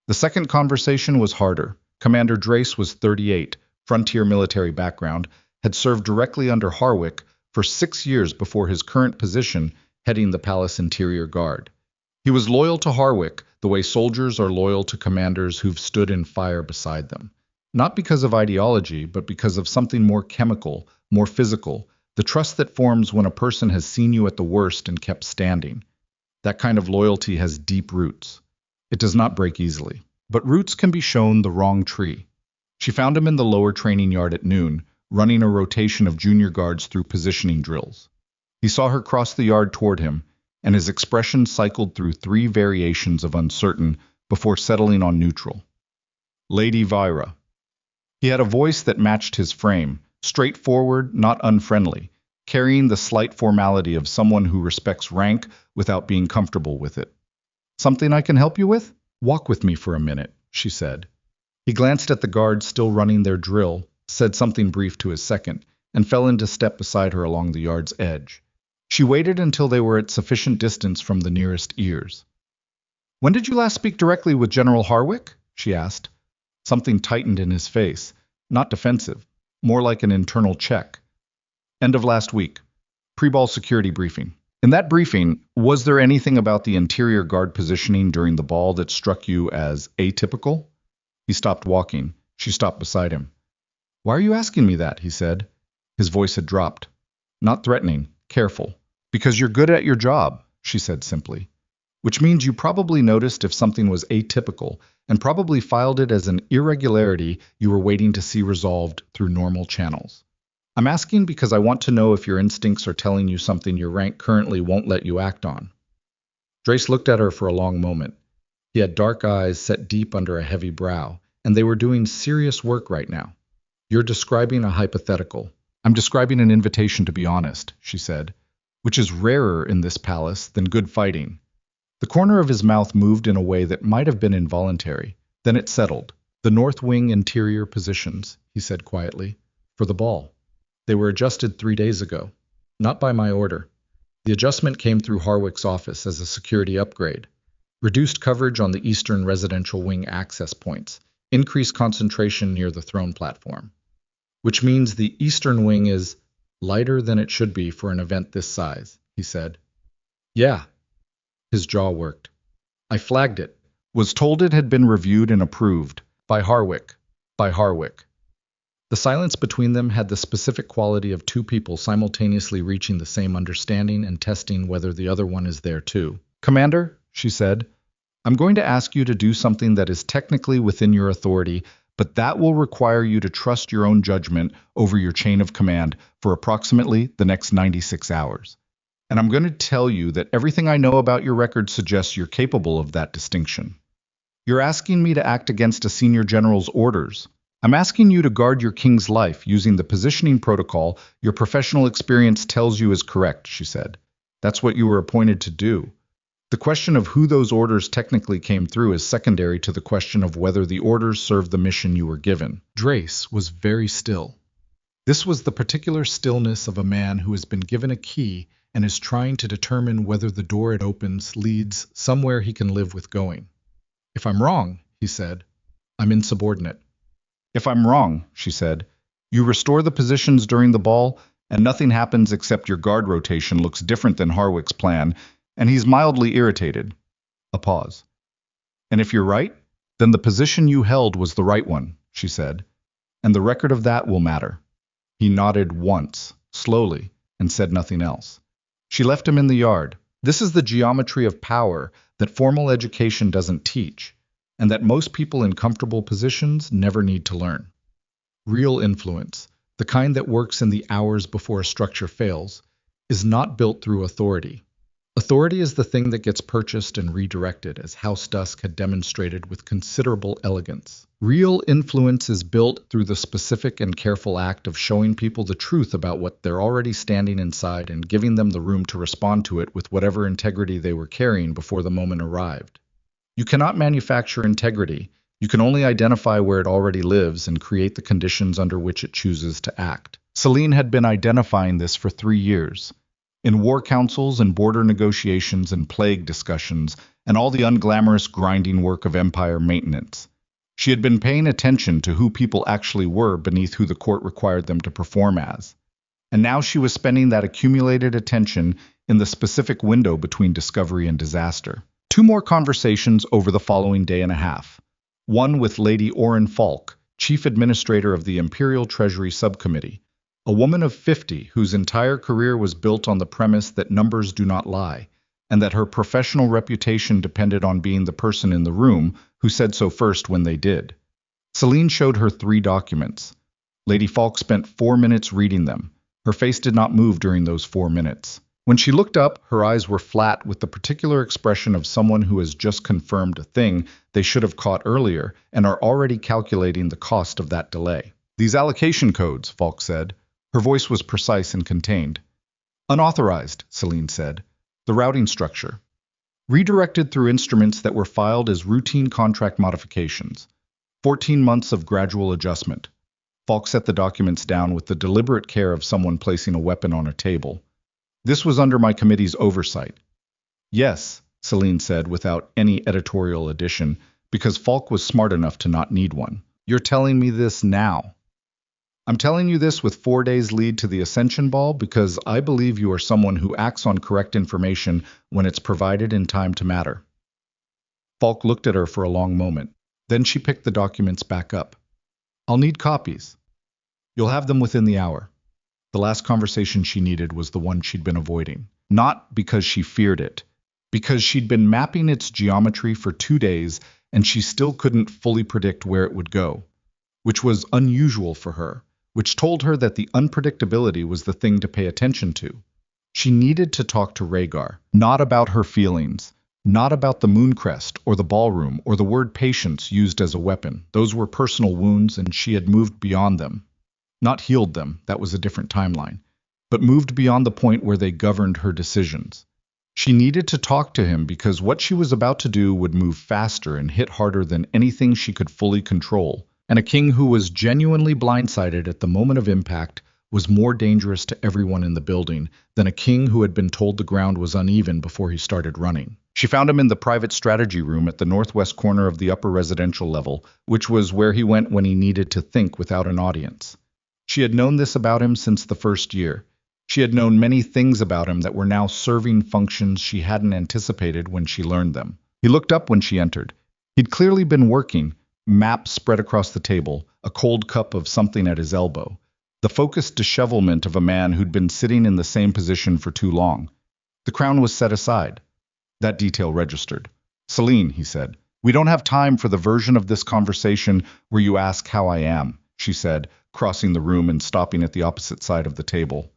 The second conversation was harder. Commander Drace was 38, frontier military background, had served directly under Harwick for 6 years before his current position heading the Palace Interior Guard. He was loyal to Harwick the way soldiers are loyal to commanders who've stood in fire beside them. Not because of ideology, but because of something more chemical, more physical, the trust that forms when a person has seen you at the worst and kept standing. That kind of loyalty has deep roots. It does not break easily. But roots can be shown the wrong tree. She found him in the lower training yard at noon, running a rotation of junior guards through positioning drills. He saw her cross the yard toward him, and his expression cycled through 3 variations of uncertain before settling on neutral. "Lady Veyra." He had a voice that matched his frame, straightforward, not unfriendly, carrying the slight formality of someone who respects rank without being comfortable with it. "Something I can help you with?" "Walk with me for a minute," she said. He glanced at the guards still running their drill, said something brief to his second, and fell into step beside her along the yard's edge. She waited until they were at sufficient distance from the nearest ears. "When did you last speak directly with General Harwick?" she asked. Something tightened in his face, not defensive, more like an internal check. "End of last week. Pre-ball security briefing." In that briefing, was there anything about the interior guard positioning during the ball that struck you as atypical? He stopped walking. She stopped beside him. "Why are you asking me that?" he said. His voice had dropped. Not threatening, careful. "Because you're good at your job," she said simply. "Which means you probably noticed if something was atypical and probably filed it as an irregularity you were waiting to see resolved through normal channels. I'm asking because I want to know if your instincts are telling you something your rank currently won't let you act on." Drace looked at her for a long moment. He had dark eyes set deep under a heavy brow, and they were doing serious work right now. "You're describing a hypothetical." "I'm describing an invitation to be honest," she said, "which is rarer in this palace than good fighting." The corner of his mouth moved in a way that might have been involuntary. Then it settled. "The north wing interior positions," he said quietly, "for the ball. They were adjusted 3 days ago. Not by my order. The adjustment came through Harwick's office as a security upgrade. Reduced coverage on the eastern residential wing access points. Increased concentration near the throne platform. Which means the eastern wing is lighter than it should be for an event this size," he said. "Yeah." His jaw worked. "I flagged it. Was told it had been reviewed and approved. By Harwick. By Harwick." The silence between them had the specific quality of two people simultaneously reaching the same understanding and testing whether the other one is there too. "Commander," she said, "I'm going to ask you to do something that is technically within your authority, but that will require you to trust your own judgment over your chain of command for approximately the next 96 hours. And I'm going to tell you that everything I know about your record suggests you're capable of that distinction. You're asking me to act against a senior general's orders. I'm asking you to guard your king's life using the positioning protocol your professional experience tells you is correct," she said. "That's what you were appointed to do. The question of who those orders technically came through is secondary to the question of whether the orders serve the mission you were given." Drace was very still. This was the particular stillness of a man who has been given a key and is trying to determine whether the door it opens leads somewhere he can live with going. "If I'm wrong," he said, "I'm insubordinate." "If I'm wrong," she said, "you restore the positions during the ball, and nothing happens except your guard rotation looks different than Harwick's plan, and he's mildly irritated." A pause. "And if you're right, then the position you held was the right one," she said, "and the record of that will matter." He nodded once, slowly, and said nothing else. She left him in the yard. This is the geometry of power that formal education doesn't teach, and that most people in comfortable positions never need to learn. Real influence, the kind that works in the hours before a structure fails, is not built through authority. Authority is the thing that gets purchased and redirected, as House Dusk had demonstrated with considerable elegance. Real influence is built through the specific and careful act of showing people the truth about what they're already standing inside and giving them the room to respond to it with whatever integrity they were carrying before the moment arrived. You cannot manufacture integrity. You can only identify where it already lives and create the conditions under which it chooses to act. Selene had been identifying this for 3 years. In war councils and border negotiations and plague discussions, and all the unglamorous grinding work of empire maintenance. She had been paying attention to who people actually were beneath who the court required them to perform as. And now she was spending that accumulated attention in the specific window between discovery and disaster. 2 more conversations over the following day and a half. One with Lady Oren Falk, Chief Administrator of the Imperial Treasury Subcommittee, a woman of 50 whose entire career was built on the premise that numbers do not lie, and that her professional reputation depended on being the person in the room who said so first when they did. Selene showed her 3 documents. Lady Falk spent 4 minutes reading them. Her face did not move during those 4 minutes. When she looked up, her eyes were flat with the particular expression of someone who has just confirmed a thing they should have caught earlier and are already calculating the cost of that delay. "These allocation codes," Falk said. Her voice was precise and contained. "Unauthorized," Selene said. "The routing structure." redirected through instruments that were filed as routine contract modifications. 14 months of gradual adjustment. Falk set the documents down with the deliberate care of someone placing a weapon on a table. This was under my committee's oversight. Yes, Selene said without any editorial addition, because Falk was smart enough to not need one. You're telling me this now. I'm telling you this with 4 days lead to the Ascension Ball because I believe you are someone who acts on correct information when it's provided in time to matter. Falk looked at her for a long moment. Then she picked the documents back up. I'll need copies. You'll have them within the hour. The last conversation she needed was the one she'd been avoiding. Not because she feared it, because she'd been mapping its geometry for 2 days and she still couldn't fully predict where it would go, which was unusual for her, which told her that the unpredictability was the thing to pay attention to. She needed to talk to Rhaegar, not about her feelings, not about the mooncrest or the ballroom or the word patience used as a weapon. Those were personal wounds and she had moved beyond them. Not healed them, that was a different timeline, but moved beyond the point where they governed her decisions. She needed to talk to him because what she was about to do would move faster and hit harder than anything she could fully control. And a king who was genuinely blindsided at the moment of impact was more dangerous to everyone in the building than a king who had been told the ground was uneven before he started running. She found him in the private strategy room at the northwest corner of the upper residential level, which was where he went when he needed to think without an audience. She had known this about him since the first year. She had known many things about him that were now serving functions she hadn't anticipated when she learned them. He looked up when she entered. He'd clearly been working, map spread across the table, a cold cup of something at his elbow. The focused dishevelment of a man who'd been sitting in the same position for too long. The crown was set aside. That detail registered. Selene, he said, we don't have time for the version of this conversation where you ask how I am, she said, crossing the room and stopping at the opposite side of the table.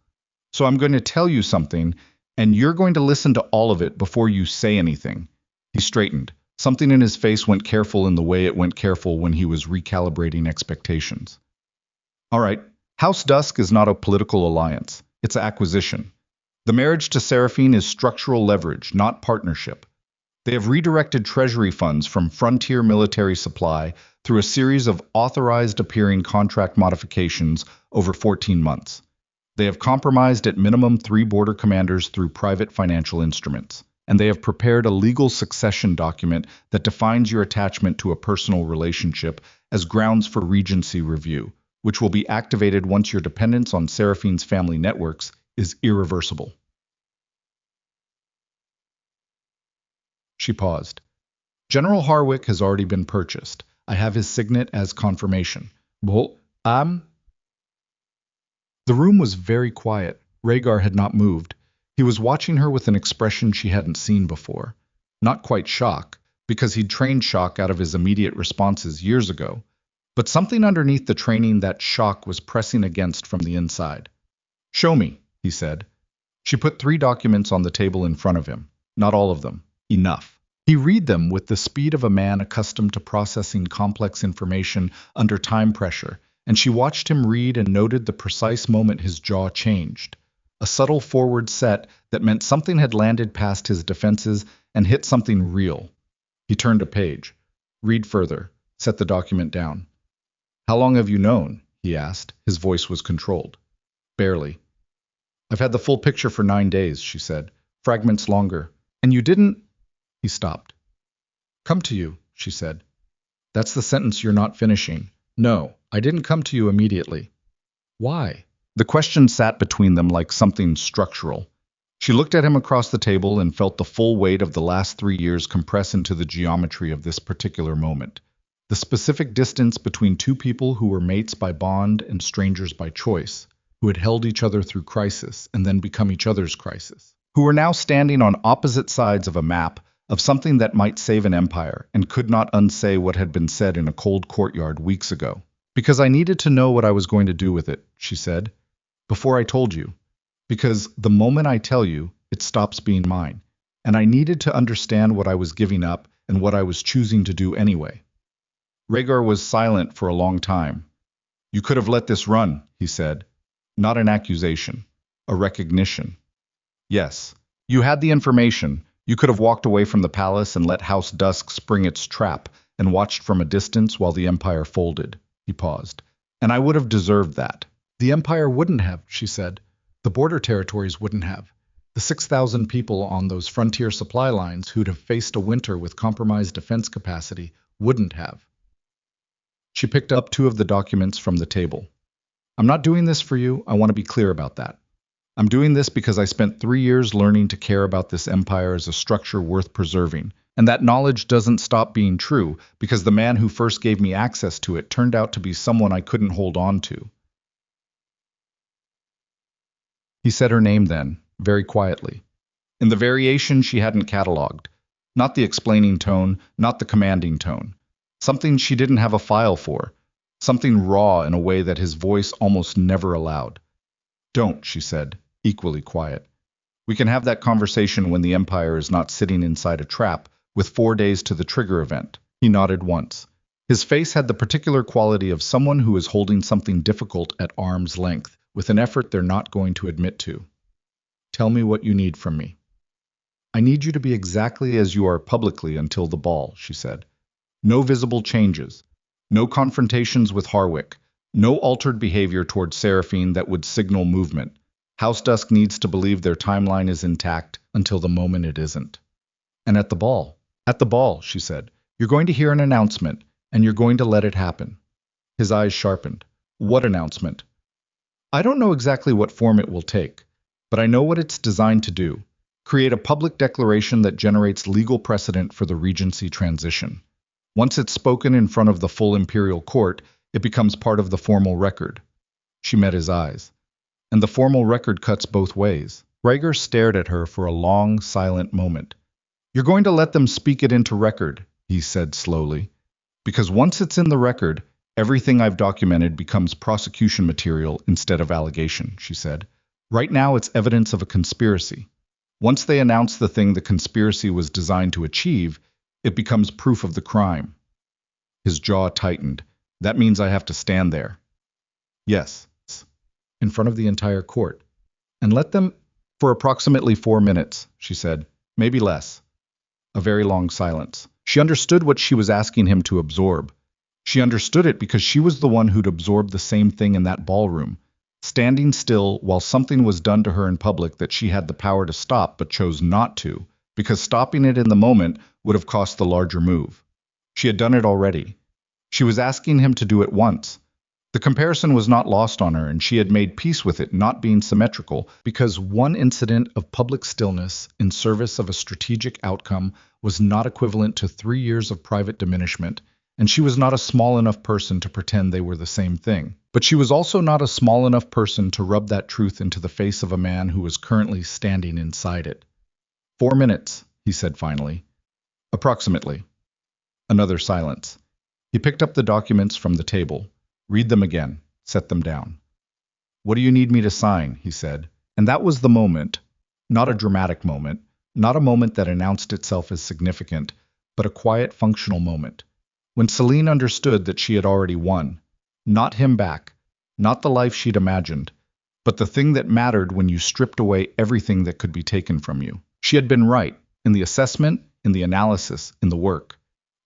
So I'm going to tell you something, and you're going to listen to all of it before you say anything. He straightened. Something in his face went careful in the way it went careful when he was recalibrating expectations. All right, House Dusk is not a political alliance. It's an acquisition. The marriage to Seraphine is structural leverage, not partnership. They have redirected treasury funds from frontier military supply through a series of authorized appearing contract modifications over 14 months. They have compromised at minimum 3 border commanders through private financial instruments. And they have prepared a legal succession document that defines your attachment to a personal relationship as grounds for regency review, which will be activated once your dependence on Seraphine's family networks is irreversible. She paused. General Harwick has already been purchased. I have his signet as confirmation. The room was very quiet. Rhaegar had not moved. He was watching her with an expression she hadn't seen before. Not quite shock, because he'd trained shock out of his immediate responses years ago. But something underneath the training that shock was pressing against from the inside. Show me, he said. She put 3 documents on the table in front of him. Not all of them. Enough. He read them with the speed of a man accustomed to processing complex information under time pressure, and she watched him read and noted the precise moment his jaw changed. A subtle forward set that meant something had landed past his defenses and hit something real. He turned a page. Read further. Set the document down. How long have you known? He asked. His voice was controlled. Barely. I've had the full picture for 9 days, she said. Fragments longer. And you didn't? He stopped. Come to you, she said. That's the sentence you're not finishing. No, I didn't come to you immediately. Why? The question sat between them like something structural. She looked at him across the table and felt the full weight of the last 3 years compress into the geometry of this particular moment. The specific distance between 2 people who were mates by bond and strangers by choice, who had held each other through crisis and then become each other's crisis, who were now standing on opposite sides of a map of something that might save an empire and could not unsay what had been said in a cold courtyard weeks ago. Because I needed to know what I was going to do with it, she said. Before I told you, because the moment I tell you, it stops being mine, and I needed to understand what I was giving up and what I was choosing to do anyway. Rhaegar was silent for a long time. You could have let this run, he said. Not an accusation, a recognition. Yes, you had the information, You could have walked away from the palace and let House Dusk spring its trap and watched from a distance while the Empire folded. He paused. And I would have deserved that. The Empire wouldn't have, she said. The border territories wouldn't have. The 6,000 people on those frontier supply lines who'd have faced a winter with compromised defense capacity wouldn't have. She picked up two of the documents from the table. I'm not doing this for you. I want to be clear about that. I'm doing this because I spent 3 years learning to care about this empire as a structure worth preserving. And that knowledge doesn't stop being true because the man who first gave me access to it turned out to be someone I couldn't hold on to. He said her name then, very quietly. In the variation she hadn't catalogued. Not the explaining tone, not the commanding tone. Something she didn't have a file for. Something raw in a way that his voice almost never allowed. Don't, she said, equally quiet. We can have that conversation when the Empire is not sitting inside a trap with 4 days to the trigger event. He nodded once. His face had the particular quality of someone who is holding something difficult at arm's length, with an effort they're not going to admit to. Tell me what you need from me. I need you to be exactly as you are publicly until the ball, she said. No visible changes. No confrontations with Harwick. No altered behavior towards Seraphine that would signal movement. House Dusk needs to believe their timeline is intact until the moment it isn't. And at the ball. At the ball, she said. You're going to hear an announcement, and you're going to let it happen. His eyes sharpened. What announcement? I don't know exactly what form it will take, but I know what it's designed to do. Create a public declaration that generates legal precedent for the Regency transition. Once it's spoken in front of the full imperial court, it becomes part of the formal record. She met his eyes. And the formal record cuts both ways. Rhaegar stared at her for a long, silent moment. You're going to let them speak it into record, he said slowly. Because once it's in the record, everything I've documented becomes prosecution material instead of allegation, she said. Right now it's evidence of a conspiracy. Once they announce the thing the conspiracy was designed to achieve, it becomes proof of the crime. His jaw tightened. That means I have to stand there. Yes, in front of the entire court. And let them, for approximately 4 minutes, she said, maybe less. A very long silence. She understood what she was asking him to absorb. She understood it because she was the one who'd absorbed the same thing in that ballroom, standing still while something was done to her in public that she had the power to stop but chose not to, because stopping it in the moment would have cost the larger move. She had done it already. She was asking him to do it once. The comparison was not lost on her, and she had made peace with it not being symmetrical, because one incident of public stillness in service of a strategic outcome was not equivalent to 3 years of private diminishment, and she was not a small enough person to pretend they were the same thing. But she was also not a small enough person to rub that truth into the face of a man who was currently standing inside it. 4 minutes, he said finally. Approximately. Another silence. He picked up the documents from the table. Read them again. Set them down. What do you need me to sign? He said. And that was the moment. Not a dramatic moment. Not a moment that announced itself as significant, but a quiet, functional moment. When Selene understood that she had already won. Not him back. Not the life she'd imagined. But the thing that mattered when you stripped away everything that could be taken from you. She had been right. In the assessment, in the analysis, in the work.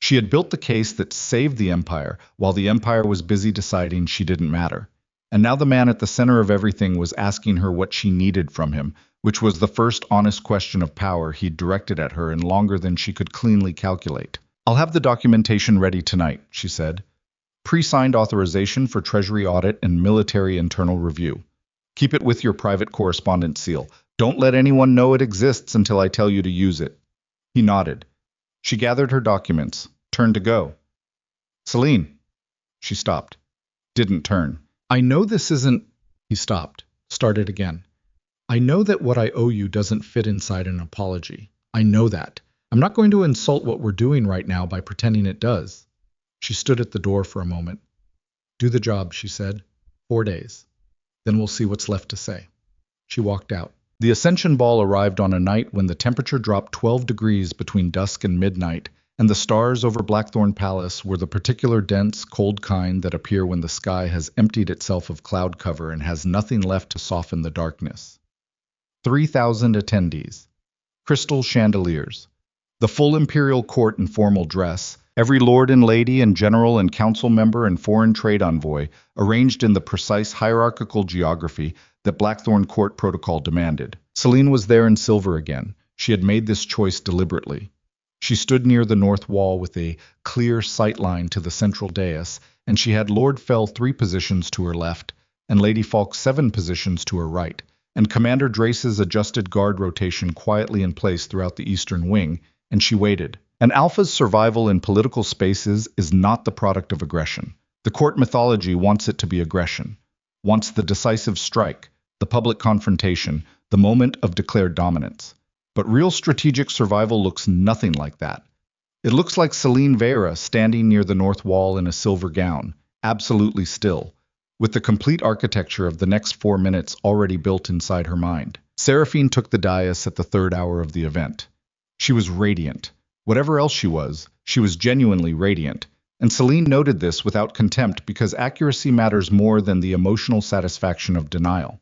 She had built the case that saved the Empire, while the Empire was busy deciding she didn't matter. And now the man at the center of everything was asking her what she needed from him, which was the first honest question of power he'd directed at her in longer than she could cleanly calculate. I'll have the documentation ready tonight, she said. Pre-signed authorization for Treasury audit and military internal review. Keep it with your private correspondence seal. Don't let anyone know it exists until I tell you to use it. He nodded. She gathered her documents, turned to go. Selene. She stopped. Didn't turn. I know this isn't... He stopped. Started again. I know that what I owe you doesn't fit inside an apology. I know that. I'm not going to insult what we're doing right now by pretending it does. She stood at the door for a moment. Do the job, she said. 4 days. Then we'll see what's left to say. She walked out. The Ascension Ball arrived on a night when the temperature dropped 12 degrees between dusk and midnight, and the stars over Blackthorn Palace were the particular dense, cold kind that appear when the sky has emptied itself of cloud cover and has nothing left to soften the darkness. 3,000 attendees. crystal chandeliers. The full imperial court in formal dress, every lord and lady and general and council member and foreign trade envoy arranged in the precise hierarchical geography that Blackthorn court protocol demanded. Selene was there in silver again. She had made this choice deliberately. She stood near the north wall with a clear sightline to the central dais, and she had Lord Fell 3 positions to her left, and Lady Falk 7 positions to her right, and Commander Drace's adjusted guard rotation quietly in place throughout the eastern wing, and she waited. An alpha's survival in political spaces is not the product of aggression. The court mythology wants it to be aggression, wants the decisive strike, the public confrontation, the moment of declared dominance. But real strategic survival looks nothing like that. It looks like Selene Veyra standing near the north wall in a silver gown, absolutely still, with the complete architecture of the next 4 minutes already built inside her mind. Seraphine took the dais at the 3rd hour of the event. She was radiant. Whatever else she was genuinely radiant. And Selene noted this without contempt because accuracy matters more than the emotional satisfaction of denial.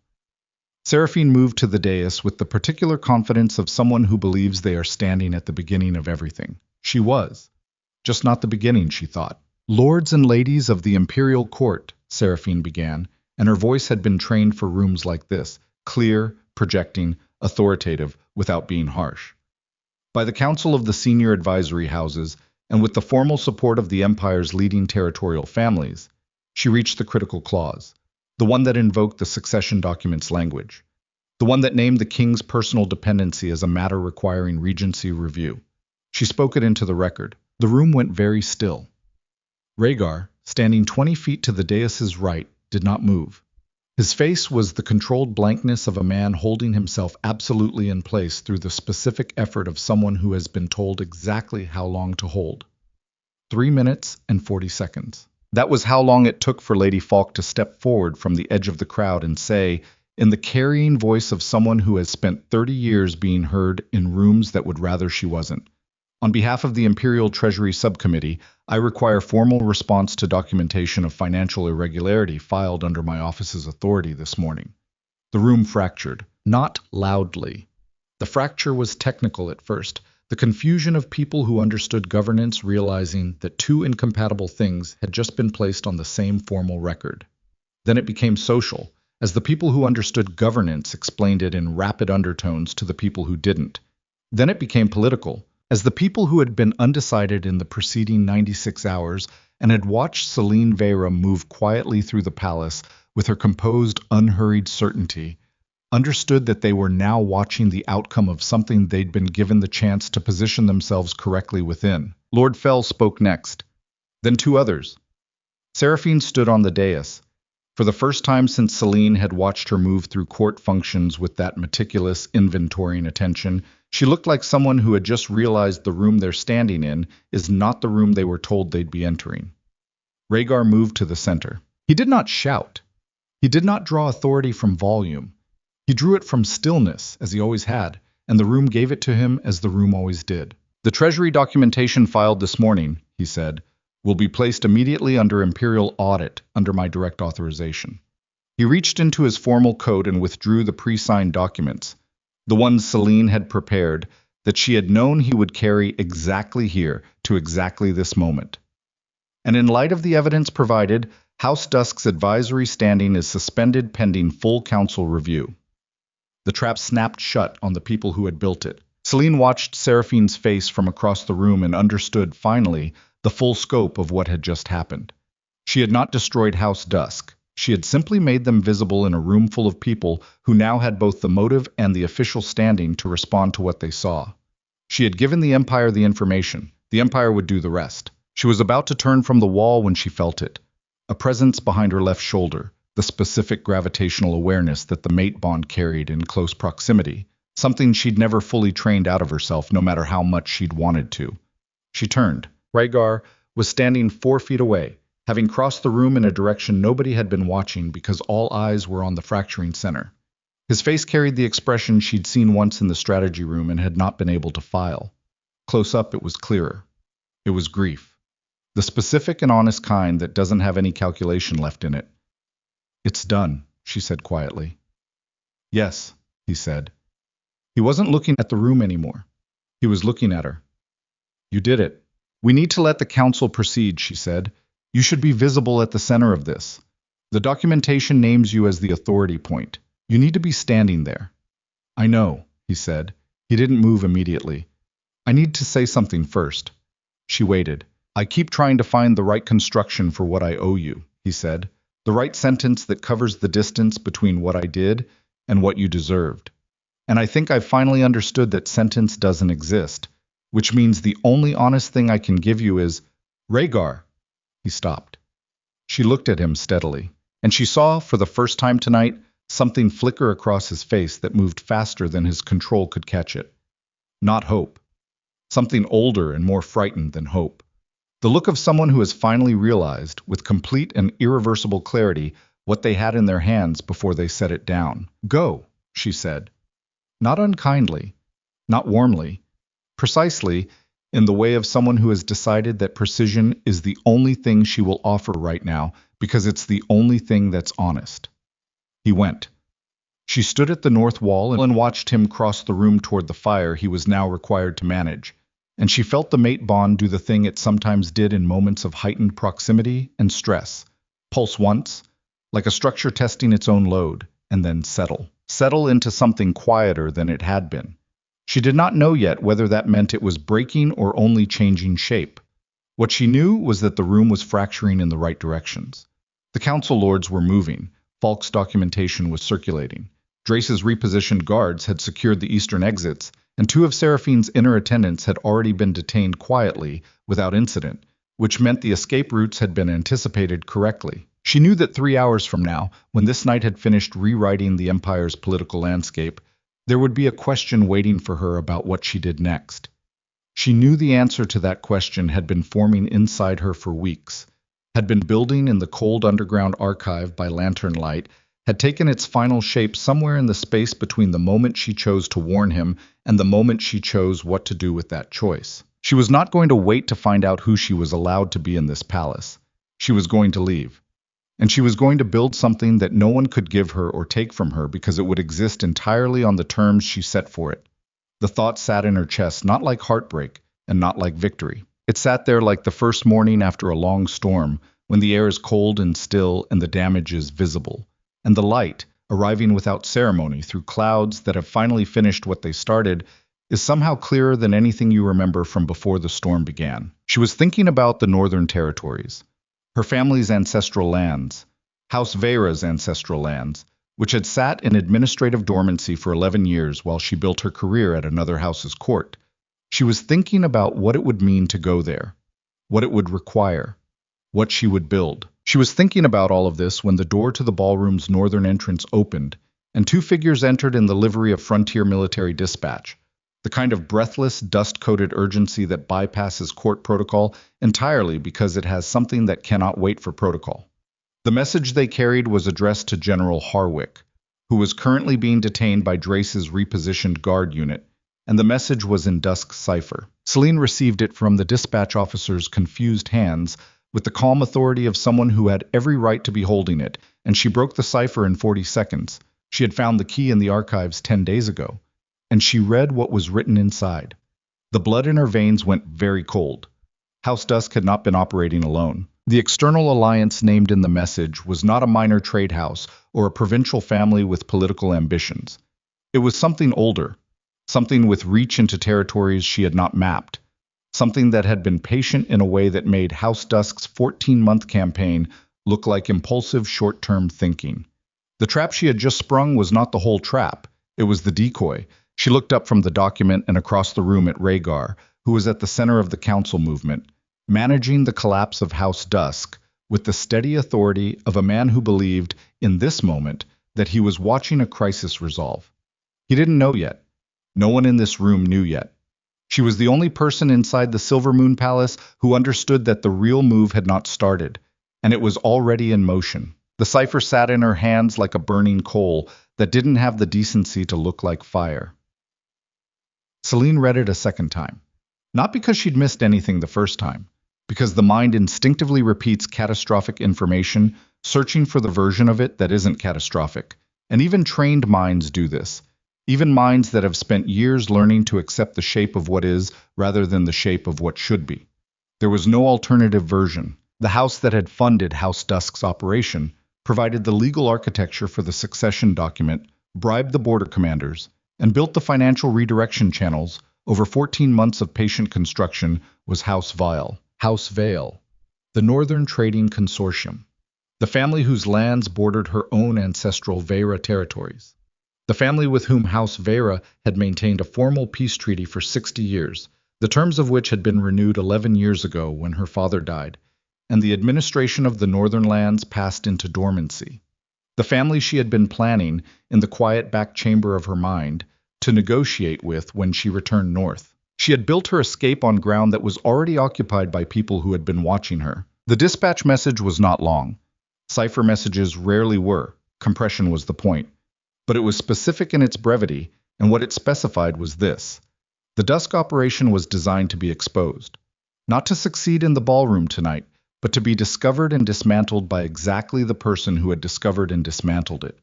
Seraphine moved to the dais with the particular confidence of someone who believes they are standing at the beginning of everything. She was. Just not the beginning, she thought. Lords and ladies of the imperial court, Seraphine began, and her voice had been trained for rooms like this, clear, projecting, authoritative, without being harsh. By the council of the senior advisory houses, and with the formal support of the Empire's leading territorial families, she reached the critical clause, the one that invoked the succession documents language, the one that named the king's personal dependency as a matter requiring regency review. She spoke it into the record. The room went very still. Rhaegar, standing 20 feet to the dais's right, did not move. His face was the controlled blankness of a man holding himself absolutely in place through the specific effort of someone who has been told exactly how long to hold. 3 minutes and 40 seconds. That was how long it took for Lady Falk to step forward from the edge of the crowd and say, in the carrying voice of someone who has spent 30 years being heard in rooms that would rather she wasn't, on behalf of the Imperial Treasury Subcommittee, I require formal response to documentation of financial irregularity filed under my office's authority this morning. The room fractured, not loudly. The fracture was technical at first, the confusion of people who understood governance realizing that 2 incompatible things had just been placed on the same formal record. Then it became social, as the people who understood governance explained it in rapid undertones to the people who didn't. Then it became political, as the people who had been undecided in the preceding 96 hours and had watched Selene Veyra move quietly through the palace with her composed, unhurried certainty, understood that they were now watching the outcome of something they'd been given the chance to position themselves correctly within. Lord Fell spoke next. Then 2 others. Seraphine stood on the dais. For the first time since Selene had watched her move through court functions with that meticulous, inventorying attention, she looked like someone who had just realized the room they're standing in is not the room they were told they'd be entering. Rhaegar moved to the center. He did not shout. He did not draw authority from volume. He drew it from stillness, as he always had, and the room gave it to him as the room always did. The Treasury documentation filed this morning, he said, will be placed immediately under Imperial audit under my direct authorization. He reached into his formal coat and withdrew the pre-signed documents, the ones Selene had prepared, that she had known he would carry exactly here to exactly this moment. And in light of the evidence provided, House Dusk's advisory standing is suspended pending full council review. The trap snapped shut on the people who had built it. Selene watched Seraphine's face from across the room and understood, finally, the full scope of what had just happened. She had not destroyed House Dusk. She had simply made them visible in a room full of people who now had both the motive and the official standing to respond to what they saw. She had given the Empire the information. The Empire would do the rest. She was about to turn from the wall when she felt it. A presence behind her left shoulder, the specific gravitational awareness that the mate bond carried in close proximity, something she'd never fully trained out of herself no matter how much she'd wanted to. She turned. Rhaegar was standing 4 feet away, having crossed the room in a direction nobody had been watching because all eyes were on the fracturing center. His face carried the expression she'd seen once in the strategy room and had not been able to file. Close up, it was clearer. It was grief. The specific and honest kind that doesn't have any calculation left in it. It's done, she said quietly. Yes, he said. He wasn't looking at the room anymore. He was looking at her. You did it. We need to let the council proceed, she said. You should be visible at the center of this. The documentation names you as the authority point. You need to be standing there. I know, he said. He didn't move immediately. I need to say something first. She waited. I keep trying to find the right construction for what I owe you, he said. The right sentence that covers the distance between what I did and what you deserved. And I think I've finally understood that sentence doesn't exist, which means the only honest thing I can give you is, Rhaegar. He stopped. She looked at him steadily, and she saw, for the first time tonight, something flicker across his face that moved faster than his control could catch it. Not hope. Something older and more frightened than hope. The look of someone who has finally realized, with complete and irreversible clarity, what they had in their hands before they set it down. Go, she said. Not unkindly, not warmly, precisely in the way of someone who has decided that precision is the only thing she will offer right now because it's the only thing that's honest. He went. She stood at the north wall and watched him cross the room toward the fire he was now required to manage, and she felt the mate bond do the thing it sometimes did in moments of heightened proximity and stress. Pulse once, like a structure testing its own load, and then settle into something quieter than it had been. She did not know yet whether that meant it was breaking or only changing shape. What she knew was that the room was fracturing in the right directions. The council lords were moving. Falk's documentation was circulating. Drace's repositioned guards had secured the eastern exits, and 2 of Seraphine's inner attendants had already been detained quietly, without incident, which meant the escape routes had been anticipated correctly. She knew that 3 hours from now, when this night had finished rewriting the Empire's political landscape, there would be a question waiting for her about what she did next. She knew the answer to that question had been forming inside her for weeks, had been building in the cold underground archive by lantern light, had taken its final shape somewhere in the space between the moment she chose to warn him and the moment she chose what to do with that choice. She was not going to wait to find out who she was allowed to be in this palace. She was going to leave. And she was going to build something that no one could give her or take from her because it would exist entirely on the terms she set for it. The thought sat in her chest, not like heartbreak and not like victory. It sat there like the first morning after a long storm, when the air is cold and still and the damage is visible. And the light, arriving without ceremony through clouds that have finally finished what they started, is somehow clearer than anything you remember from before the storm began. She was thinking about the northern territories. Her family's ancestral lands, House Veyra's ancestral lands, which had sat in administrative dormancy for 11 years while she built her career at another house's court. She was thinking about what it would mean to go there, what it would require, what she would build. She was thinking about all of this when the door to the ballroom's northern entrance opened, and 2 figures entered in the livery of Frontier Military Dispatch, the kind of breathless, dust-coated urgency that bypasses court protocol entirely because it has something that cannot wait for protocol. The message they carried was addressed to General Harwick, who was currently being detained by Drace's repositioned guard unit, and the message was in Dusk's cipher. Selene received it from the dispatch officer's confused hands with the calm authority of someone who had every right to be holding it, and she broke the cipher in 40 seconds. She had found the key in the archives 10 days ago. And she read what was written inside. The blood in her veins went very cold. House Dusk had not been operating alone. The external alliance named in the message was not a minor trade house or a provincial family with political ambitions. It was something older, something with reach into territories she had not mapped, something that had been patient in a way that made House Dusk's 14-month campaign look like impulsive short-term thinking. The trap she had just sprung was not the whole trap. It was the decoy. She looked up from the document and across the room at Rhaegar, who was at the center of the council movement, managing the collapse of House Dusk with the steady authority of a man who believed, in this moment, that he was watching a crisis resolve. He didn't know yet. No one in this room knew yet. She was the only person inside the Silver Moon Palace who understood that the real move had not started, and it was already in motion. The cipher sat in her hands like a burning coal that didn't have the decency to look like fire. Selene read it a second time. Not because she'd missed anything the first time, because the mind instinctively repeats catastrophic information, searching for the version of it that isn't catastrophic. And even trained minds do this. even minds that have spent years learning to accept the shape of what is rather than the shape of what should be. There was no alternative version. The house that had funded House Dusk's operation provided the legal architecture for the succession document, bribed the border commanders, and built the financial redirection channels. Over 14 months of patient construction was House Vale, the Northern Trading Consortium, the family whose lands bordered her own ancestral Veyra territories. The family with whom House Veyra had maintained a formal peace treaty for 60 years, the terms of which had been renewed 11 years ago when her father died, and the administration of the northern lands passed into dormancy. The family she had been planning, in the quiet back chamber of her mind, to negotiate with when she returned north. She had built her escape on ground that was already occupied by people who had been watching her. The dispatch message was not long. Cipher messages rarely were. Compression was the point. But it was specific in its brevity, and what it specified was this. The Dusk operation was designed to be exposed. Not to succeed in the ballroom tonight, but to be discovered and dismantled by exactly the person who had discovered and dismantled it.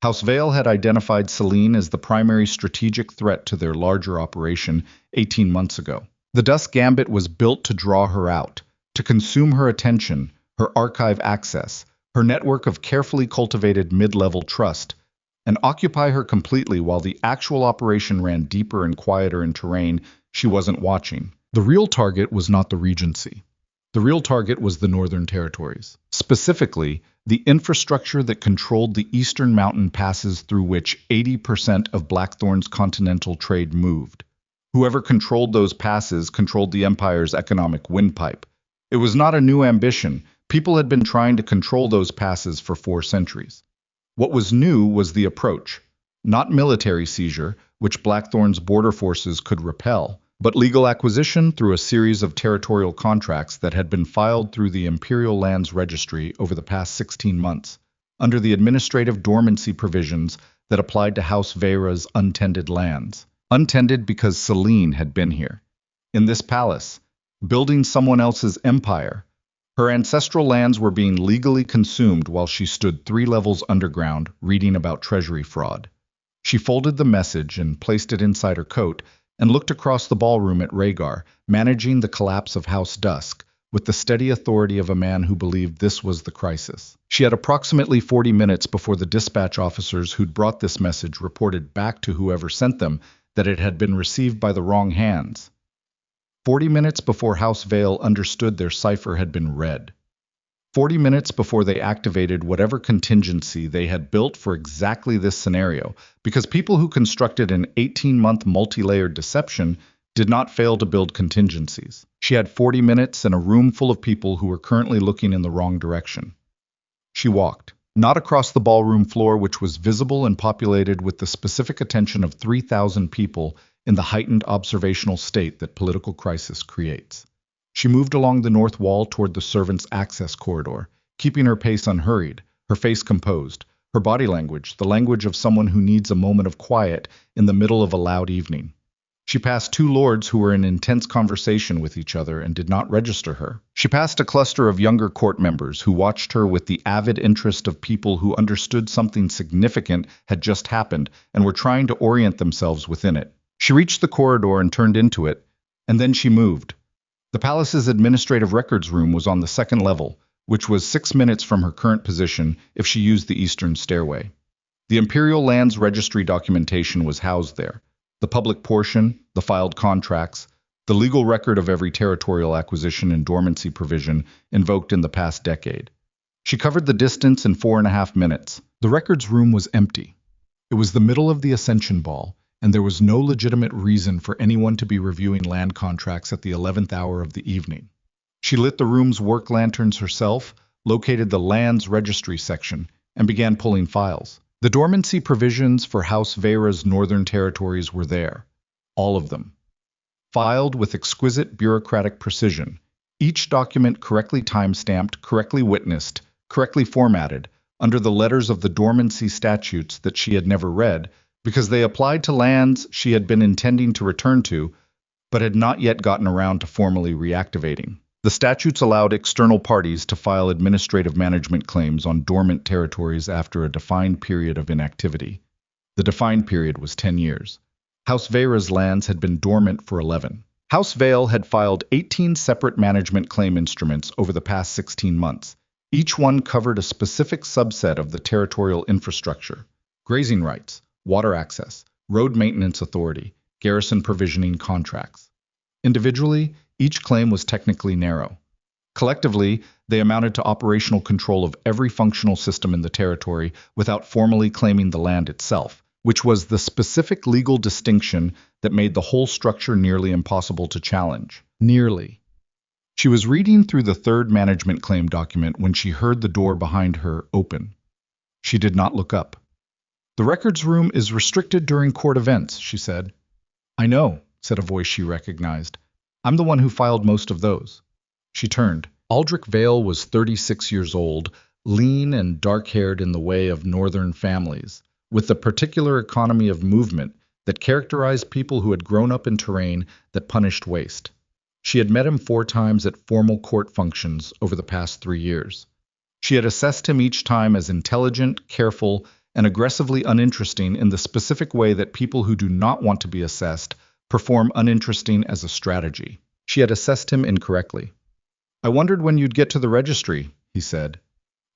House Vale had identified Selene as the primary strategic threat to their larger operation 18 months ago. The Dusk Gambit was built to draw her out, to consume her attention, her archive access, her network of carefully cultivated mid-level trust, and occupy her completely while the actual operation ran deeper and quieter in terrain she wasn't watching. The real target was not the Regency. The real target was the Northern Territories. Specifically, the infrastructure that controlled the eastern mountain passes through which 80% of Blackthorn's continental trade moved. Whoever controlled those passes controlled the Empire's economic windpipe. It was not a new ambition. People had been trying to control those passes for 4 centuries. What was new was the approach. Not military seizure, which Blackthorn's border forces could repel, but legal acquisition through a series of territorial contracts that had been filed through the Imperial Lands Registry over the past 16 months, under the administrative dormancy provisions that applied to House Veyra's untended lands. Untended because Selene had been here, in this palace, building someone else's empire. Her ancestral lands were being legally consumed while she stood 3 levels underground reading about treasury fraud. She folded the message and placed it inside her coat and looked across the ballroom at Rhaegar, managing the collapse of House Dusk, with the steady authority of a man who believed this was the crisis. She had approximately 40 minutes before the dispatch officers who'd brought this message reported back to whoever sent them that it had been received by the wrong hands. 40 minutes before House Vale understood their cipher had been read. 40 minutes before they activated whatever contingency they had built for exactly this scenario, because people who constructed an 18-month multi-layered deception did not fail to build contingencies. She had 40 minutes and a room full of people who were currently looking in the wrong direction. She walked, not across the ballroom floor, which was visible and populated with the specific attention of 3,000 people in the heightened observational state that political crisis creates. She moved along the north wall toward the servants' access corridor, keeping her pace unhurried, her face composed, her body language the language of someone who needs a moment of quiet in the middle of a loud evening. She passed 2 lords who were in intense conversation with each other and did not register her. She passed a cluster of younger court members who watched her with the avid interest of people who understood something significant had just happened and were trying to orient themselves within it. She reached the corridor and turned into it, and then she moved. The palace's administrative records room was on the 2nd level, which was 6 minutes from her current position if she used the eastern stairway. The Imperial Lands Registry documentation was housed there. The public portion, the filed contracts, the legal record of every territorial acquisition and dormancy provision invoked in the past decade. She covered the distance in 4.5 minutes. The records room was empty. It was the middle of the Ascension Ball, and there was no legitimate reason for anyone to be reviewing land contracts at the 11th hour of the evening. She lit the room's work lanterns herself, located the Lands Registry section, and began pulling files. The dormancy provisions for House Veyra's northern territories were there, all of them, filed with exquisite bureaucratic precision, each document correctly time-stamped, correctly witnessed, correctly formatted, under the letters of the dormancy statutes that she had never read, because they applied to lands she had been intending to return to, but had not yet gotten around to formally reactivating. The statutes allowed external parties to file administrative management claims on dormant territories after a defined period of inactivity. The defined period was 10 years. House Veyra's lands had been dormant for 11. House Vale had filed 18 separate management claim instruments over the past 16 months. Each one covered a specific subset of the territorial infrastructure: grazing rights, water access, road maintenance authority, garrison provisioning contracts. Individually, each claim was technically narrow. Collectively, they amounted to operational control of every functional system in the territory without formally claiming the land itself, which was the specific legal distinction that made the whole structure nearly impossible to challenge. Nearly. She was reading through the third management claim document when she heard the door behind her open. She did not look up. "The records room is restricted during court events," she said. "I know," said a voice she recognized. "I'm the one who filed most of those." She turned. Aldrich Vale was 36 years old, lean and dark-haired in the way of northern families, with the particular economy of movement that characterized people who had grown up in terrain that punished waste. She had met him 4 times at formal court functions over the past 3 years. She had assessed him each time as intelligent, careful, and aggressively uninteresting in the specific way that people who do not want to be assessed perform uninteresting as a strategy. She had assessed him incorrectly. "I wondered when you'd get to the registry," he said.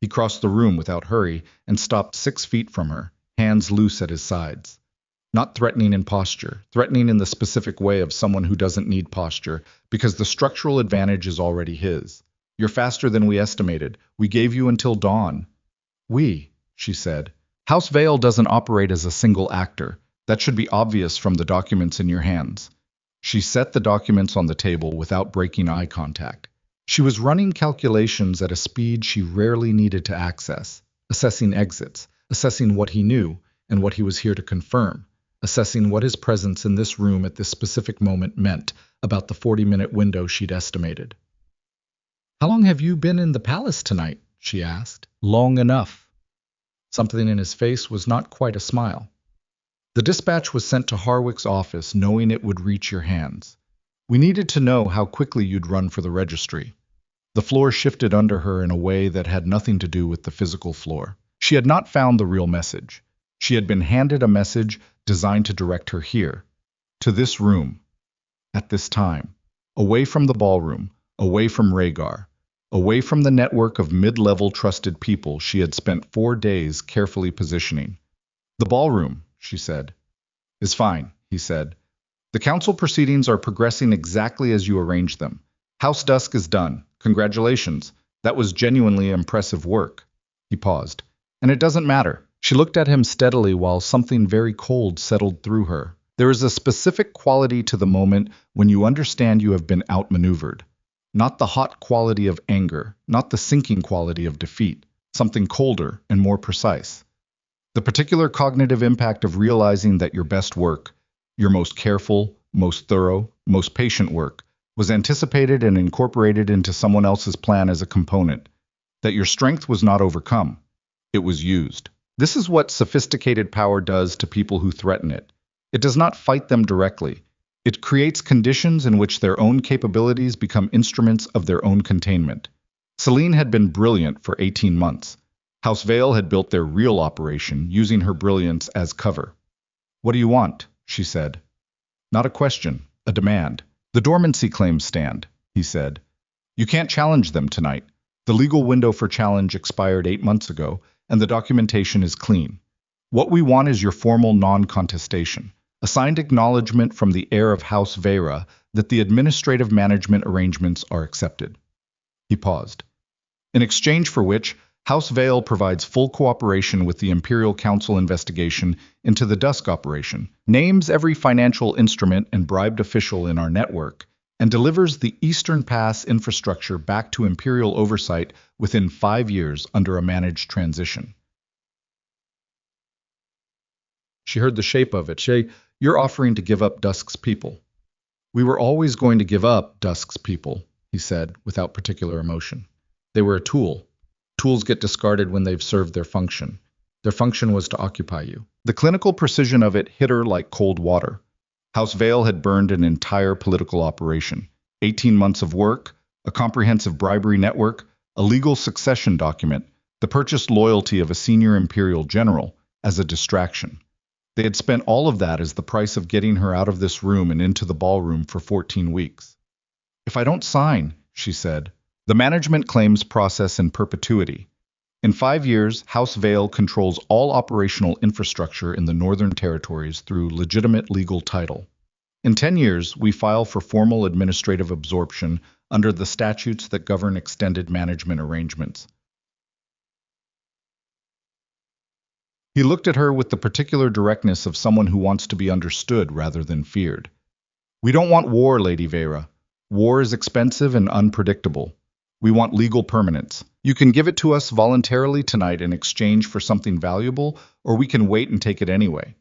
He crossed the room without hurry and stopped 6 feet from her, hands loose at his sides. Not threatening in posture, threatening in the specific way of someone who doesn't need posture, because the structural advantage is already his. "You're faster than we estimated. We gave you until dawn." "We," she said. "House Vale doesn't operate as a single actor. That should be obvious from the documents in your hands." She set the documents on the table without breaking eye contact. She was running calculations at a speed she rarely needed to access, assessing exits, assessing what he knew and what he was here to confirm, assessing what his presence in this room at this specific moment meant about the 40-minute window she'd estimated. "How long have you been in the palace tonight?" she asked. "Long enough." Something in his face was not quite a smile. "The dispatch was sent to Harwick's office knowing it would reach your hands. We needed to know how quickly you'd run for the registry." The floor shifted under her in a way that had nothing to do with the physical floor. She had not found the real message. She had been handed a message designed to direct her here, to this room, at this time, away from the ballroom, away from Rhaegar, away from the network of mid-level trusted people she had spent 4 days carefully positioning. "The ballroom," she said. "Is fine," he said. "The council proceedings are progressing exactly as you arranged them. House Dusk is done. Congratulations. That was genuinely impressive work." He paused. "And it doesn't matter." She looked at him steadily while something very cold settled through her. There is a specific quality to the moment when you understand you have been outmaneuvered. Not the hot quality of anger, not the sinking quality of defeat, something colder and more precise. The particular cognitive impact of realizing that your best work, your most careful, most thorough, most patient work, was anticipated and incorporated into someone else's plan as a component, that your strength was not overcome, it was used. This is what sophisticated power does to people who threaten it. It does not fight them directly. It creates conditions in which their own capabilities become instruments of their own containment. Selene had been brilliant for 18 months. House Vale had built their real operation using her brilliance as cover. "What do you want?" she said. Not a question, a demand. "The dormancy claims stand," he said. "You can't challenge them tonight. The legal window for challenge expired 8 months ago, and the documentation is clean. What we want is your formal non-contestation, a signed acknowledgement from the heir of House Veyra that the administrative management arrangements are accepted." He paused. "In exchange for which, House Vale provides full cooperation with the Imperial Council investigation into the Dusk operation, names every financial instrument and bribed official in our network, and delivers the Eastern Pass infrastructure back to Imperial oversight within 5 years under a managed transition." She heard the shape of it. "You're offering to give up Dusk's people." "We were always going to give up Dusk's people," he said, without particular emotion. "They were a tool. Tools get discarded when they've served their function. Their function was to occupy you." The clinical precision of it hit her like cold water. House Vale had burned an entire political operation. 18 months of work, a comprehensive bribery network, a legal succession document, the purchased loyalty of a senior imperial general as a distraction. They had spent all of that as the price of getting her out of this room and into the ballroom for 14 weeks. If I don't sign, she said, the management claims process in perpetuity. In 5 years, House Vale controls all operational infrastructure in the Northern Territories through legitimate legal title. In 10 years, we file for formal administrative absorption under the statutes that govern extended management arrangements. He looked at her with the particular directness of someone who wants to be understood rather than feared. We don't want war, Lady Veyra. War is expensive and unpredictable. We want legal permanence. You can give it to us voluntarily tonight in exchange for something valuable, or we can wait and take it anyway.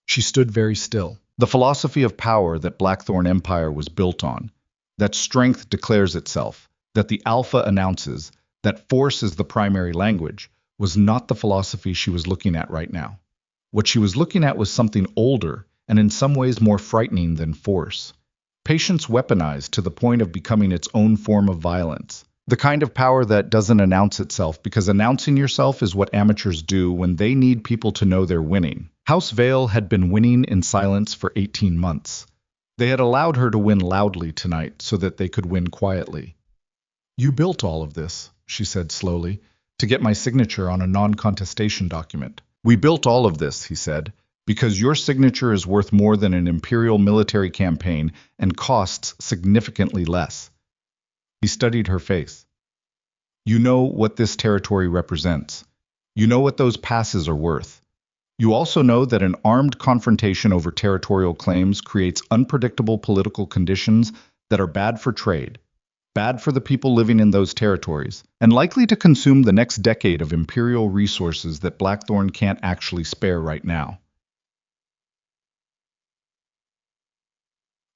She stood very still. The philosophy of power that Blackthorn Empire was built on, that strength declares itself, that the Alpha announces, that force is the primary language, was not the philosophy she was looking at right now. What she was looking at was something older and in some ways more frightening than force. Patience weaponized to the point of becoming its own form of violence. The kind of power that doesn't announce itself, because announcing yourself is what amateurs do when they need people to know they're winning. House Vale had been winning in silence for 18 months. They had allowed her to win loudly tonight so that they could win quietly. You built all of this, she said slowly, to get my signature on a non-contestation document. We built all of this, he said, because your signature is worth more than an imperial military campaign and costs significantly less. He studied her face. You know what this territory represents. You know what those passes are worth. You also know that an armed confrontation over territorial claims creates unpredictable political conditions that are bad for trade, bad for the people living in those territories, and likely to consume the next decade of imperial resources that Blackthorn can't actually spare right now.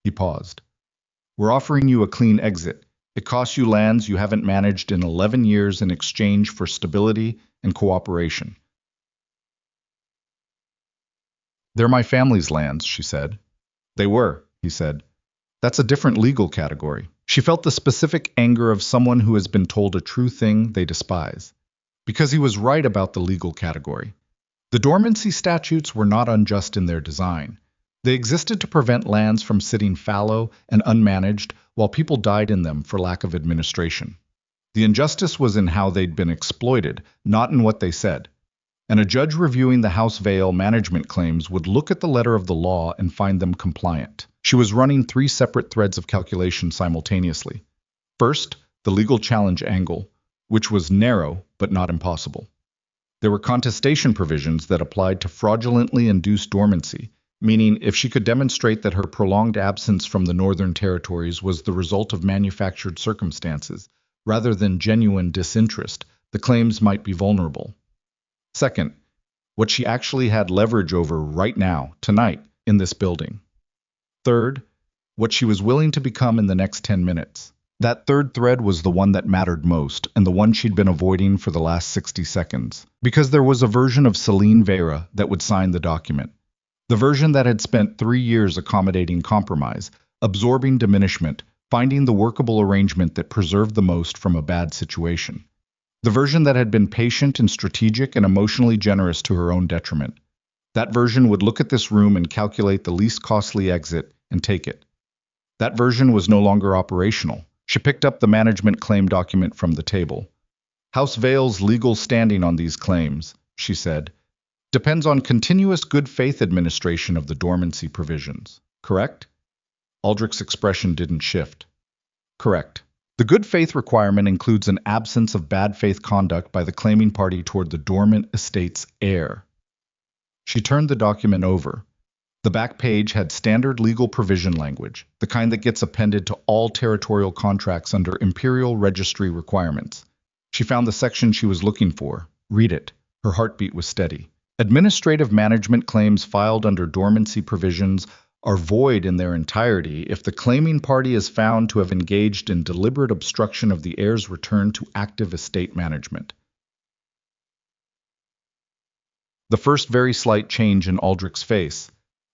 He paused. We're offering you a clean exit. It costs you lands you haven't managed in 11 years in exchange for stability and cooperation. They're my family's lands, she said. They were, he said. That's a different legal category. She felt the specific anger of someone who has been told a true thing they despise. Because he was right about the legal category. The dormancy statutes were not unjust in their design. They existed to prevent lands from sitting fallow and unmanaged while people died in them for lack of administration. The injustice was in how they'd been exploited, not in what they said. And a judge reviewing the House Vale management claims would look at the letter of the law and find them compliant. She was running 3 separate threads of calculation simultaneously. First, the legal challenge angle, which was narrow but not impossible. There were contestation provisions that applied to fraudulently induced dormancy, meaning if she could demonstrate that her prolonged absence from the Northern Territories was the result of manufactured circumstances, rather than genuine disinterest, the claims might be vulnerable. Second, what she actually had leverage over right now, tonight, in this building. Third, what she was willing to become in the next 10 minutes. That third thread was the one that mattered most, and the one she'd been avoiding for the last 60 seconds. Because there was a version of Selene Veyra that would sign the document. The version that had spent 3 years accommodating compromise, absorbing diminishment, finding the workable arrangement that preserved the most from a bad situation. The version that had been patient and strategic and emotionally generous to her own detriment. That version would look at this room and calculate the least costly exit and take it. That version was no longer operational. She picked up the management claim document from the table. House Vale's legal standing on these claims, she said, depends on continuous good faith administration of the dormancy provisions. Correct? Aldrich's expression didn't shift. Correct. The good faith requirement includes an absence of bad faith conduct by the claiming party toward the dormant estate's heir. She turned the document over. The back page had standard legal provision language, the kind that gets appended to all territorial contracts under imperial registry requirements. She found the section she was looking for. Read it. Her heartbeat was steady. Administrative management claims filed under dormancy provisions are void in their entirety if the claiming party is found to have engaged in deliberate obstruction of the heir's return to active estate management. The first very slight change in Aldrich's face.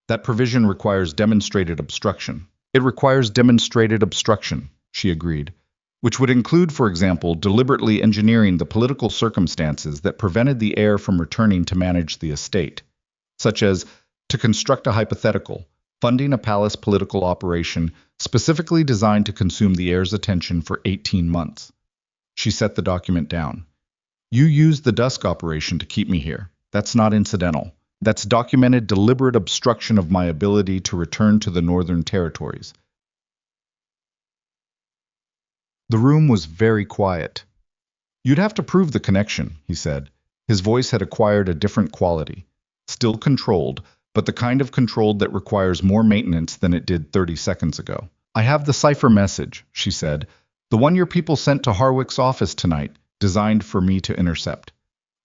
That provision requires demonstrated obstruction. It requires demonstrated obstruction, she agreed. which would include, for example, deliberately engineering the political circumstances that prevented the heir from returning to manage the estate, such as to construct a hypothetical, funding a palace political operation specifically designed to consume the heir's attention for 18 months. She set the document down. You used the dusk operation to keep me here. That's not incidental. That's documented deliberate obstruction of my ability to return to the Northern Territories. The room was very quiet. You'd have to prove the connection, he said. His voice had acquired a different quality. Still controlled, but the kind of controlled that requires more maintenance than it did 30 seconds ago. I have the cipher message, she said. The one your people sent to Harwick's office tonight, designed for me to intercept.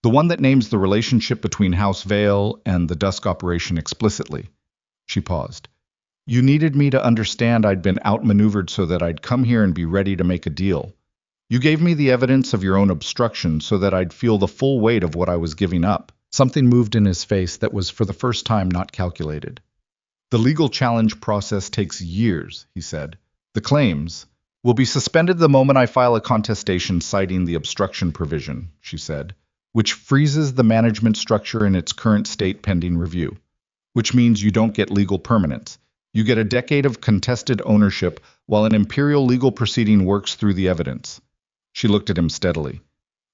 The one that names the relationship between House Vale and the Dusk operation explicitly. She paused. You needed me to understand I'd been outmaneuvered so that I'd come here and be ready to make a deal. You gave me the evidence of your own obstruction so that I'd feel the full weight of what I was giving up. Something moved in his face that was for the first time not calculated. The legal challenge process takes years, he said. The claims will be suspended the moment I file a contestation citing the obstruction provision, she said, which freezes the management structure in its current state pending review, which means you don't get legal permanence. You get a decade of contested ownership while an imperial legal proceeding works through the evidence. She looked at him steadily.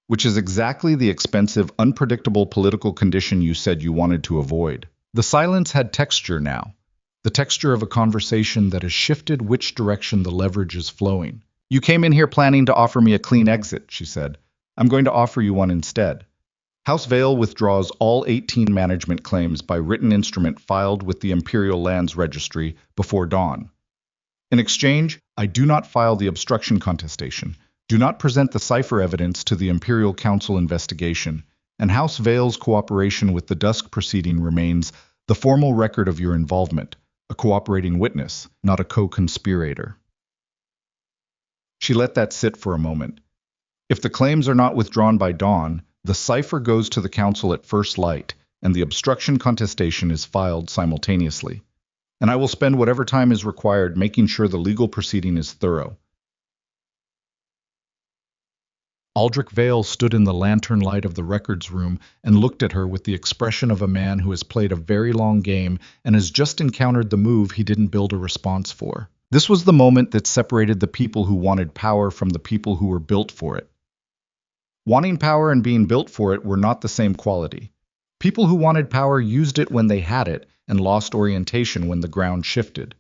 Which is exactly the expensive, unpredictable political condition you said you wanted to avoid. The silence had texture now, the texture of a conversation that has shifted which direction the leverage is flowing. You came in here planning to offer me a clean exit, she said. I'm going to offer you one instead. House Vale withdraws all 18 management claims by written instrument filed with the Imperial Lands Registry before dawn. In exchange, I do not file the obstruction contestation, do not present the cipher evidence to the Imperial Council investigation, and House Vale's cooperation with the Dusk proceeding remains the formal record of your involvement, a cooperating witness, not a co-conspirator. She let that sit for a moment. If the claims are not withdrawn by dawn, the cipher goes to the Council at first light, and the obstruction contestation is filed simultaneously. And I will spend whatever time is required making sure the legal proceeding is thorough. Aldrich Vale stood in the lantern light of the records room and looked at her with the expression of a man who has played a very long game and has just encountered the move he didn't build a response for. This was the moment that separated the people who wanted power from the people who were built for it. Wanting power and being built for it were not the same quality. People who wanted power used it when they had it and lost orientation when the ground shifted.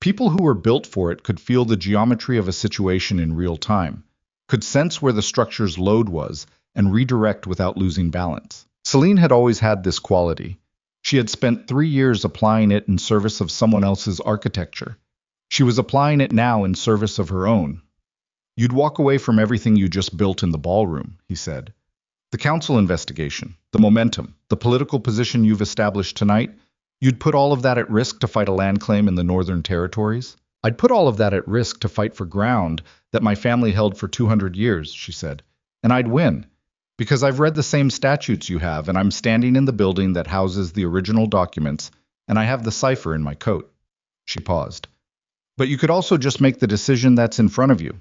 People who were built for it could feel the geometry of a situation in real time, could sense where the structure's load was, and redirect without losing balance. Selene had always had this quality. She had spent 3 years applying it in service of someone else's architecture. She was applying it now in service of her own. You'd walk away from everything you just built in the ballroom, he said. The council investigation, the momentum, the political position you've established tonight, you'd put all of that at risk to fight a land claim in the Northern Territories? I'd put all of that at risk to fight for ground that my family held for 200 years, she said. And I'd win, because I've read the same statutes you have, and I'm standing in the building that houses the original documents, and I have the cipher in my coat. She paused. But you could also just make the decision that's in front of you.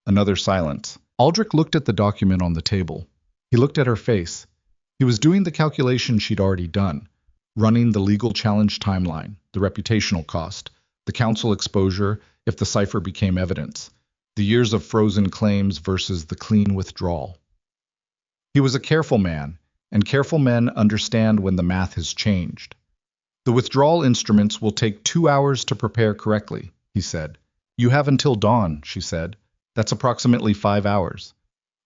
Another silence. Aldrich looked at the document on the table. He looked at her face. He was doing the calculation she'd already done, running the legal challenge timeline, the reputational cost, the council exposure if the cipher became evidence, the years of frozen claims versus the clean withdrawal. He was a careful man, and careful men understand when the math has changed. The withdrawal instruments will take 2 hours to prepare correctly, he said. You have until dawn, she said. That's approximately 5 hours.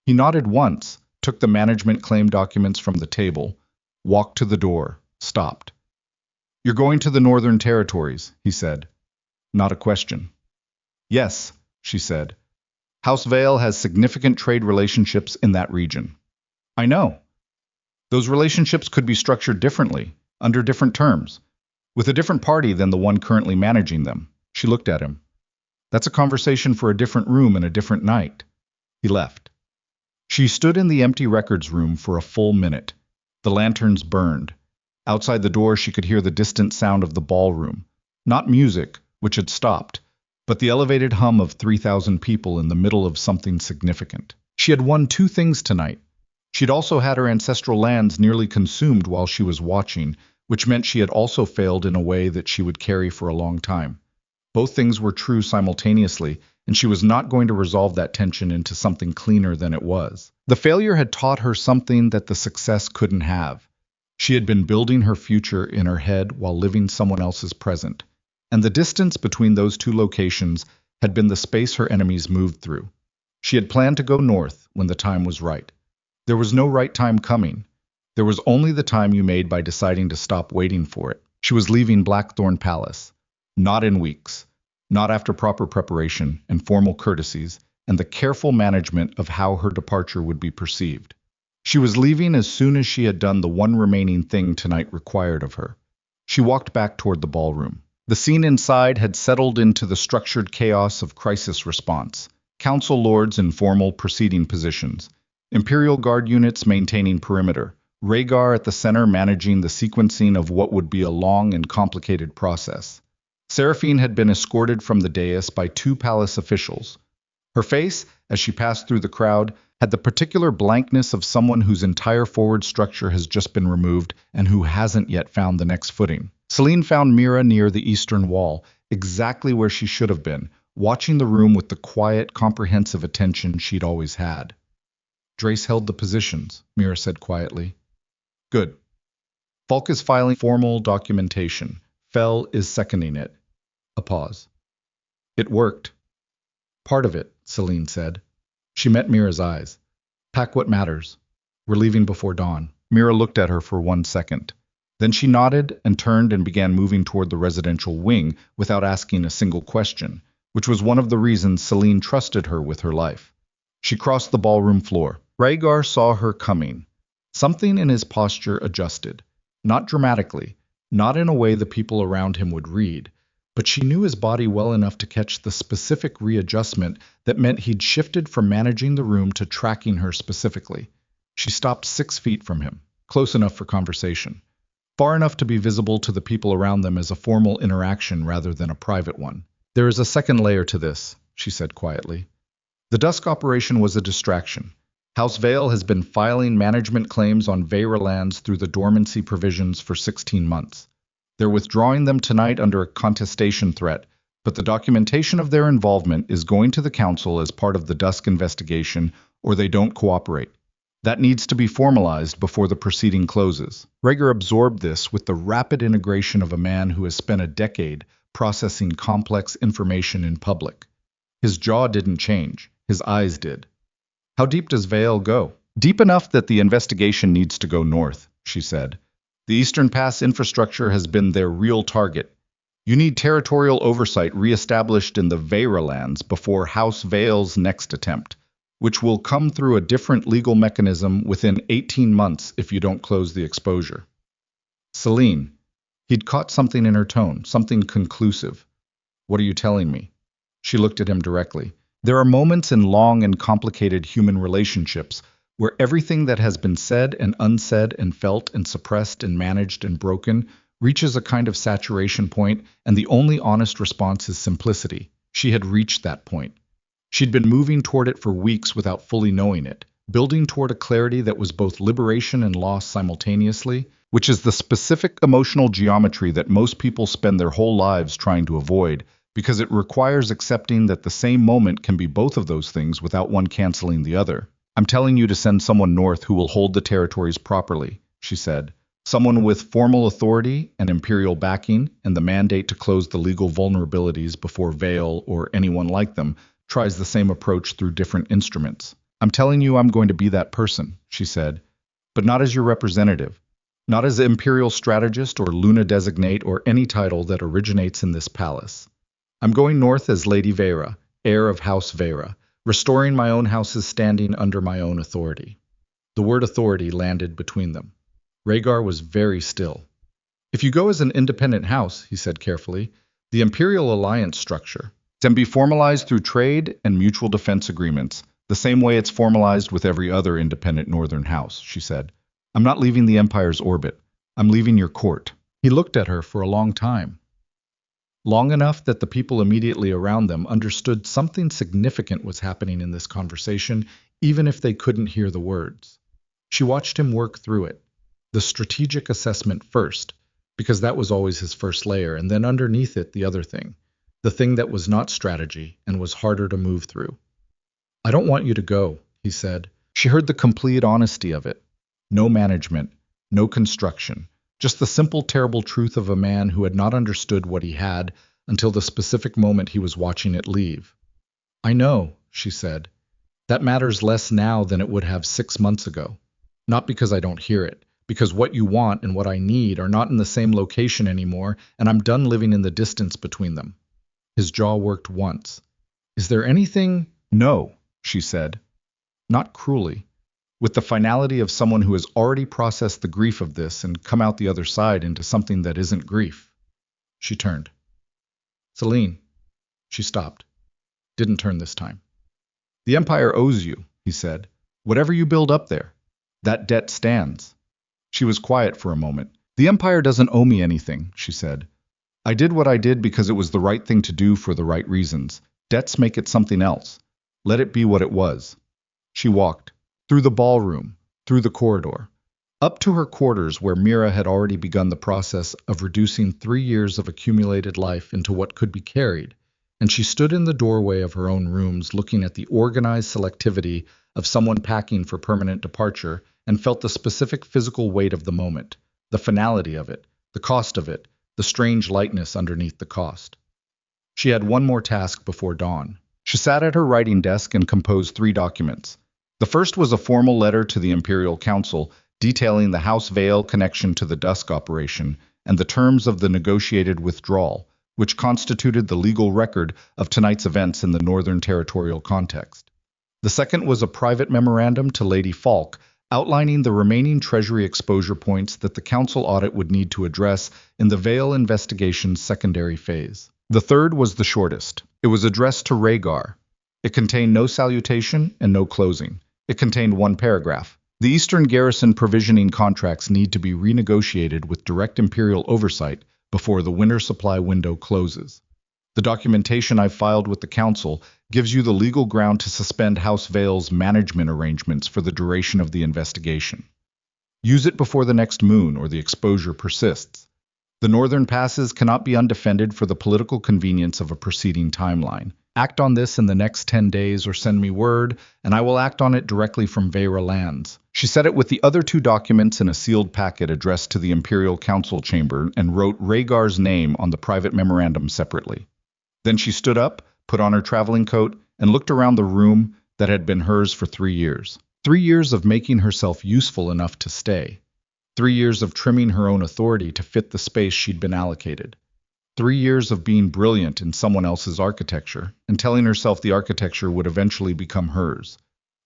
He nodded once, took the management claim documents from the table, walked to the door, stopped. You're going to the Northern Territories, he said. Not a question. Yes, she said. House Vale has significant trade relationships in that region. I know. Those relationships could be structured differently, under different terms, with a different party than the one currently managing them. She looked at him. That's a conversation for a different room and a different night. He left. She stood in the empty records room for a full minute. The lanterns burned. Outside the door she could hear the distant sound of the ballroom. Not music, which had stopped, but the elevated hum of 3,000 people in the middle of something significant. She had won two things tonight. She'd also had her ancestral lands nearly consumed while she was watching, which meant she had also failed in a way that she would carry for a long time. Both things were true simultaneously, and she was not going to resolve that tension into something cleaner than it was. The failure had taught her something that the success couldn't have. She had been building her future in her head while living someone else's present, and the distance between those two locations had been the space her enemies moved through. She had planned to go north when the time was right. There was no right time coming. There was only the time you made by deciding to stop waiting for it. She was leaving Blackthorn Palace. Not in weeks. Not after proper preparation and formal courtesies and the careful management of how her departure would be perceived. She was leaving as soon as she had done the one remaining thing tonight required of her. She walked back toward the ballroom. The scene inside had settled into the structured chaos of crisis response. Council lords in formal proceeding positions. Imperial Guard units maintaining perimeter. Rhaegar at the center managing the sequencing of what would be a long and complicated process. Seraphine had been escorted from the dais by two palace officials. Her face, as she passed through the crowd, had the particular blankness of someone whose entire forward structure has just been removed and who hasn't yet found the next footing. Selene found Mira near the eastern wall, exactly where she should have been, watching the room with the quiet, comprehensive attention she'd always had. Drace held the positions, Mira said quietly. Good. Falk is filing formal documentation. Fel is seconding it. A pause. It worked. Part of it, Selene said. She met Mira's eyes. Pack what matters. We're leaving before dawn. Mira looked at her for 1 second. Then she nodded and turned and began moving toward the residential wing without asking a single question, which was one of the reasons Selene trusted her with her life. She crossed the ballroom floor. Rhaegar saw her coming. Something in his posture adjusted. Not dramatically, not in a way the people around him would read, but she knew his body well enough to catch the specific readjustment that meant he'd shifted from managing the room to tracking her specifically. She stopped 6 feet from him, close enough for conversation, far enough to be visible to the people around them as a formal interaction rather than a private one. There is a second layer to this, she said quietly. The Dusk operation was a distraction. House Vale has been filing management claims on Veyra lands through the dormancy provisions for 16 months. They're withdrawing them tonight under a contestation threat, but the documentation of their involvement is going to the council as part of the Dusk investigation, or they don't cooperate. That needs to be formalized before the proceeding closes. Rhaegar absorbed this with the rapid integration of a man who has spent a decade processing complex information in public. His jaw didn't change, his eyes did. How deep does Vale go? Deep enough that the investigation needs to go north, she said. The Eastern Pass infrastructure has been their real target. You need territorial oversight reestablished in the Veyra lands before House Vale's next attempt, which will come through a different legal mechanism within 18 months if you don't close the exposure. Selene. He'd caught something in her tone, something conclusive. What are you telling me? She looked at him directly. There are moments in long and complicated human relationships where everything that has been said and unsaid and felt and suppressed and managed and broken reaches a kind of saturation point, and the only honest response is simplicity. She had reached that point. She'd been moving toward it for weeks without fully knowing it, building toward a clarity that was both liberation and loss simultaneously, which is the specific emotional geometry that most people spend their whole lives trying to avoid, because it requires accepting that the same moment can be both of those things without one canceling the other. I'm telling you to send someone north who will hold the territories properly, she said. Someone with formal authority and imperial backing and the mandate to close the legal vulnerabilities before Vale or anyone like them tries the same approach through different instruments. I'm telling you I'm going to be that person, she said, but not as your representative, not as imperial strategist or Luna designate or any title that originates in this palace. I'm going north as Lady Veyra, heir of House Veyra, restoring my own house's standing under my own authority. The word authority landed between them. Rhaegar was very still. If you go as an independent house, he said carefully, the imperial alliance structure can be formalized through trade and mutual defense agreements, the same way it's formalized with every other independent northern house, she said. I'm not leaving the Empire's orbit. I'm leaving your court. He looked at her for a long time. long enough that the people immediately around them understood something significant was happening in this conversation, even if they couldn't hear the words. She watched him work through it. The strategic assessment first, because that was always his first layer, and then underneath it the other thing, the thing that was not strategy and was harder to move through. "I don't want you to go," he said. She heard the complete honesty of it. No management, no construction, just the simple, terrible truth of a man who had not understood what he had until the specific moment he was watching it leave. "I know," she said. "That matters less now than it would have 6 months ago. Not because I don't hear it, because what you want and what I need are not in the same location anymore, and I'm done living in the distance between them." His jaw worked once. "Is there anything—" "No," she said. Not cruelly, with the finality of someone who has already processed the grief of this and come out the other side into something that isn't grief. She turned. "Selene." She stopped. Didn't turn this time. "The Empire owes you," he said. "Whatever you build up there, that debt stands." She was quiet for a moment. "The Empire doesn't owe me anything," she said. "I did what I did because it was the right thing to do for the right reasons. Debts make it something else. Let it be what it was." She walked, through the ballroom, through the corridor, up to her quarters where Mira had already begun the process of reducing 3 years of accumulated life into what could be carried, and she stood in the doorway of her own rooms looking at the organized selectivity of someone packing for permanent departure and felt the specific physical weight of the moment, the finality of it, the cost of it, the strange lightness underneath the cost. She had one more task before dawn. She sat at her writing desk and composed 3 documents. The first was a formal letter to the Imperial Council detailing the House Vale connection to the Dusk operation and the terms of the negotiated withdrawal, which constituted the legal record of tonight's events in the Northern Territorial context. The second was a private memorandum to Lady Falk outlining the remaining Treasury exposure points that the Council audit would need to address in the Vale investigation's secondary phase. The third was the shortest. It was addressed to Rhaegar. It contained no salutation and no closing. It contained one paragraph. "The Eastern Garrison provisioning contracts need to be renegotiated with direct Imperial oversight before the winter supply window closes. The documentation I've filed with the Council gives you the legal ground to suspend House Vale's management arrangements for the duration of the investigation. Use it before the next moon or the exposure persists. The northern passes cannot be undefended for the political convenience of a preceding timeline. Act on this in the next 10 days or send me word, and I will act on it directly from Veyra lands." She set it with the other 2 documents in a sealed packet addressed to the Imperial Council chamber and wrote Rhaegar's name on the private memorandum separately. Then she stood up, put on her traveling coat, and looked around the room that had been hers for 3 years. 3 years of making herself useful enough to stay. 3 years of trimming her own authority to fit the space she'd been allocated. 3 years of being brilliant in someone else's architecture and telling herself the architecture would eventually become hers.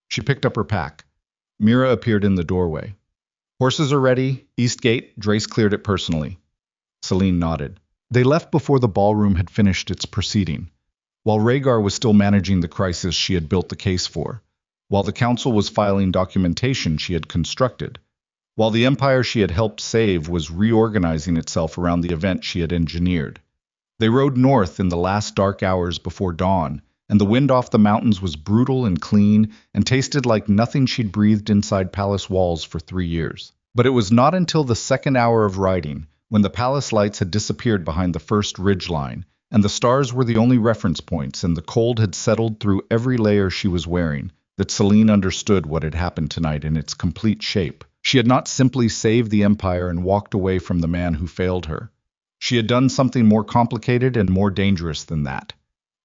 She picked up her pack. Mira appeared in the doorway. "Horses are ready. East Gate." Drace cleared it personally. Selene nodded. They left before the ballroom had finished its proceeding, while Rhaegar was still managing the crisis she had built the case for, while the Council was filing documentation she had constructed, while the Empire she had helped save was reorganizing itself around the event she had engineered. They rode north in the last dark hours before dawn, and the wind off the mountains was brutal and clean and tasted like nothing she'd breathed inside palace walls for 3 years. But it was not until the second hour of riding, when the palace lights had disappeared behind the first ridgeline, and the stars were the only reference points and the cold had settled through every layer she was wearing, that Selene understood what had happened tonight in its complete shape. She had not simply saved the Empire and walked away from the man who failed her. She had done something more complicated and more dangerous than that.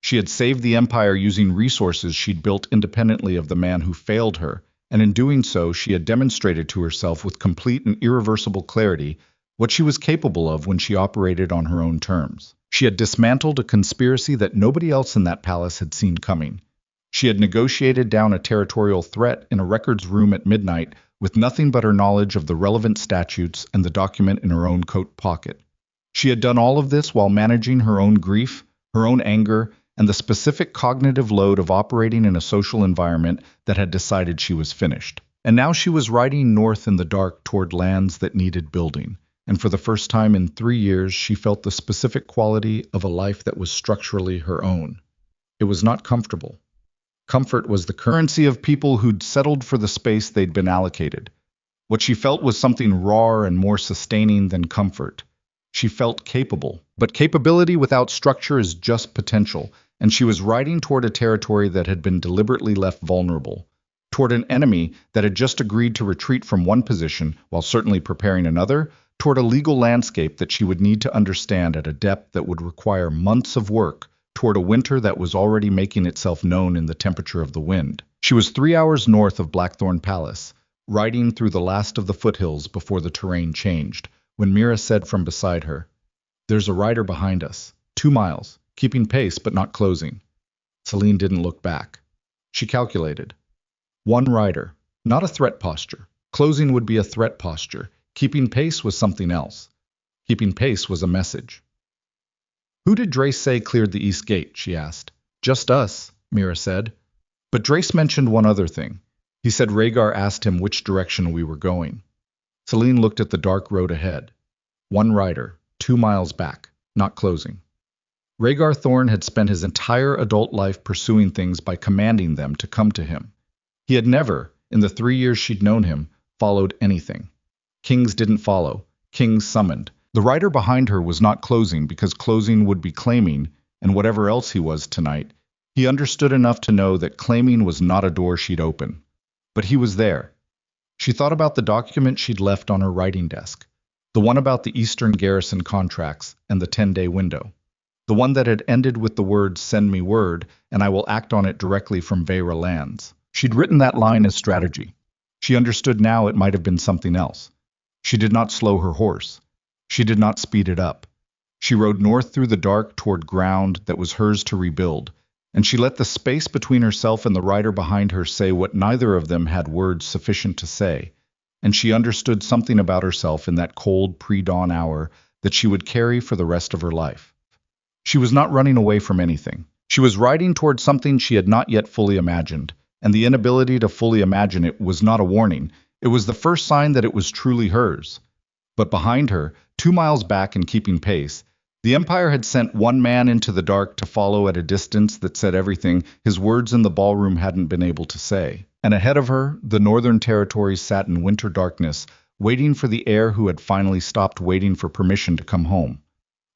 She had saved the Empire using resources she'd built independently of the man who failed her, and in doing so she had demonstrated to herself with complete and irreversible clarity what she was capable of when she operated on her own terms. She had dismantled a conspiracy that nobody else in that palace had seen coming. She had negotiated down a territorial threat in a records room at midnight with nothing but her knowledge of the relevant statutes and the document in her own coat pocket. She had done all of this while managing her own grief, her own anger, and the specific cognitive load of operating in a social environment that had decided she was finished. And now she was riding north in the dark toward lands that needed building, and for the first time in 3 years she felt the specific quality of a life that was structurally her own. It was not comfortable. Comfort was the currency of people who'd settled for the space they'd been allocated. What she felt was something rawer and more sustaining than comfort. She felt capable, but capability without structure is just potential, and she was riding toward a territory that had been deliberately left vulnerable, toward an enemy that had just agreed to retreat from one position while certainly preparing another, toward a legal landscape that she would need to understand at a depth that would require months of work, toward a winter that was already making itself known in the temperature of the wind. She was 3 hours north of Blackthorn Palace, riding through the last of the foothills before the terrain changed, when Mira said from beside her, "There's a rider behind us, 2 miles, keeping pace but not closing." Selene didn't look back. She calculated. One rider, not a threat posture. Closing would be a threat posture. Keeping pace was something else. Keeping pace was a message. "Who did Drace say cleared the east gate?" she asked. "Just us," Mira said. But Drace mentioned one other thing. He said Rhaegar asked him which direction we were going. Selene looked at the dark road ahead. One rider, 2 miles back, not closing. Rhaegar Thorne had spent his entire adult life pursuing things by commanding them to come to him. He had never, in the 3 years she'd known him, followed anything. Kings didn't follow. Kings summoned. The rider behind her was not closing because closing would be claiming, and whatever else he was tonight, he understood enough to know that claiming was not a door she'd open. But he was there. She thought about the document she'd left on her writing desk, the one about the Eastern Garrison contracts and the 10-day window, the one that had ended with the words, "Send me word, and I will act on it directly from Veyra lands." She'd written that line as strategy. She understood now it might have been something else. She did not slow her horse. She did not speed it up. She rode north through the dark toward ground that was hers to rebuild, and she let the space between herself and the rider behind her say what neither of them had words sufficient to say, and she understood something about herself in that cold pre-dawn hour that she would carry for the rest of her life. She was not running away from anything. She was riding toward something she had not yet fully imagined, and the inability to fully imagine it was not a warning. It was the first sign that it was truly hers. But behind her, 2 miles back and keeping pace, the Empire had sent one man into the dark to follow at a distance that said everything his words in the ballroom hadn't been able to say. And ahead of her, the Northern Territories sat in winter darkness, waiting for the heir who had finally stopped waiting for permission to come home.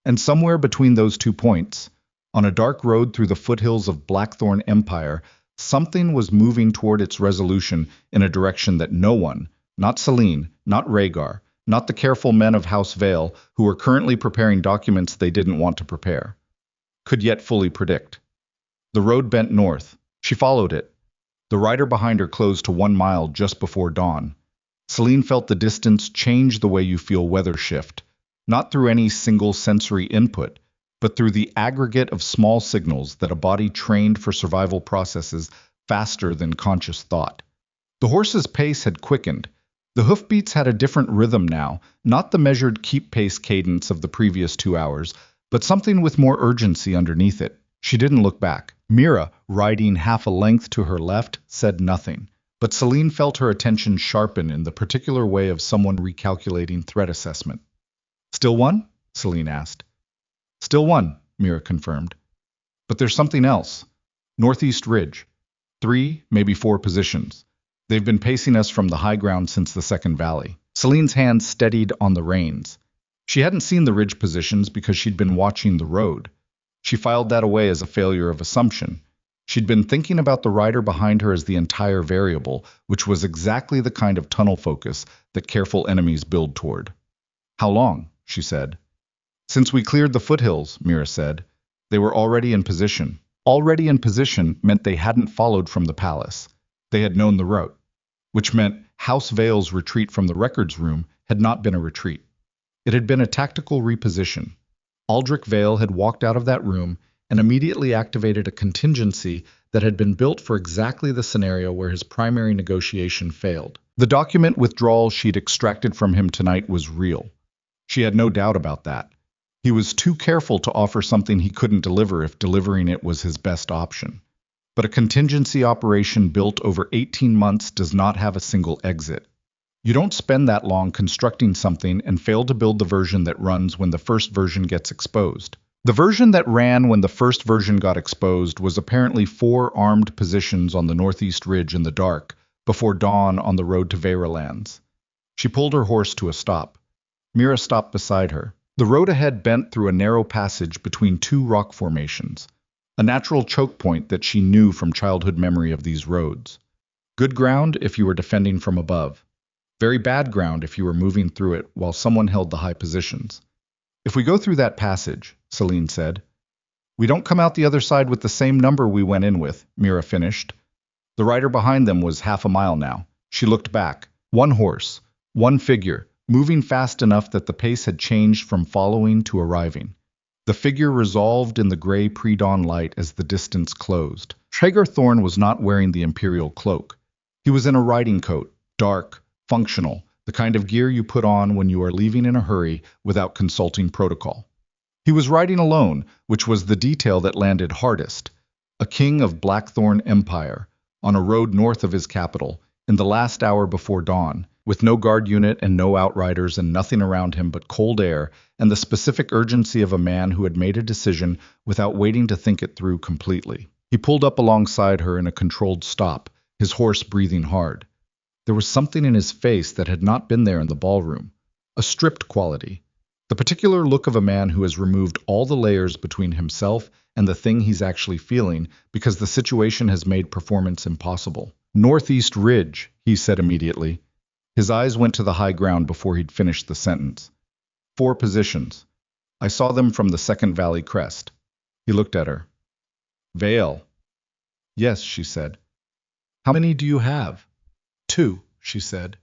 And somewhere between those 2 points, on a dark road through the foothills of Blackthorn Empire, something was moving toward its resolution in a direction that no one, not Selene, not Rhaegar, not the careful men of House Vale, who were currently preparing documents they didn't want to prepare, could yet fully predict. The road bent north. She followed it. The rider behind her closed to 1 mile just before dawn. Selene felt the distance change the way you feel weather shift, not through any single sensory input, but through the aggregate of small signals that a body trained for survival processes faster than conscious thought. The horse's pace had quickened. The hoofbeats had a different rhythm now, not the measured keep-pace cadence of the previous 2 hours, but something with more urgency underneath it. She didn't look back. Mira, riding half a length to her left, said nothing, but Selene felt her attention sharpen in the particular way of someone recalculating threat assessment. "Still one?" Selene asked. "Still one," Mira confirmed. "But there's something else. Northeast Ridge. 3, maybe 4 positions. They've been pacing us from the high ground since the second valley." Selene's hand steadied on the reins. She hadn't seen the ridge positions because she'd been watching the road. She filed that away as a failure of assumption. She'd been thinking about the rider behind her as the entire variable, which was exactly the kind of tunnel focus that careful enemies build toward. "How long?" she said. "Since we cleared the foothills," Mira said. They were already in position. Already in position meant they hadn't followed from the palace. They had known the route, which meant House Vale's retreat from the records room had not been a retreat. It had been a tactical reposition. Aldrich Vale had walked out of that room and immediately activated a contingency that had been built for exactly the scenario where his primary negotiation failed. The document withdrawal she'd extracted from him tonight was real. She had no doubt about that. He was too careful to offer something he couldn't deliver if delivering it was his best option. But a contingency operation built over 18 months does not have a single exit. You don't spend that long constructing something and fail to build the version that runs when the first version gets exposed. The version that ran when the first version got exposed was apparently 4 armed positions on the northeast ridge in the dark, before dawn on the road to Veyra lands. She pulled her horse to a stop. Mira stopped beside her. The road ahead bent through a narrow passage between 2 rock formations, a natural choke point that she knew from childhood memory of these roads. Good ground if you were defending from above. Very bad ground if you were moving through it while someone held the high positions. If we go through that passage, Selene said. We don't come out the other side with the same number we went in with, Mira finished. The rider behind them was half a mile now. She looked back. 1 horse, 1 figure, moving fast enough that the pace had changed from following to arriving. The figure resolved in the gray pre-dawn light as the distance closed. Traeger Thorn was not wearing the imperial cloak. He was in a riding coat, dark, functional, the kind of gear you put on when you are leaving in a hurry without consulting protocol. He was riding alone, which was the detail that landed hardest. A king of Blackthorn Empire, on a road north of his capital, in the last hour before dawn, with no guard unit and no outriders and nothing around him but cold air and the specific urgency of a man who had made a decision without waiting to think it through completely. He pulled up alongside her in a controlled stop, his horse breathing hard. There was something in his face that had not been there in the ballroom, a stripped quality, the particular look of a man who has removed all the layers between himself and the thing he's actually feeling because the situation has made performance impossible. Northeast Ridge, he said immediately. His eyes went to the high ground before he'd finished the sentence. 4 positions. I saw them from the second valley crest. He looked at her. Vale. Yes, she said. How many do you have? 2, she said.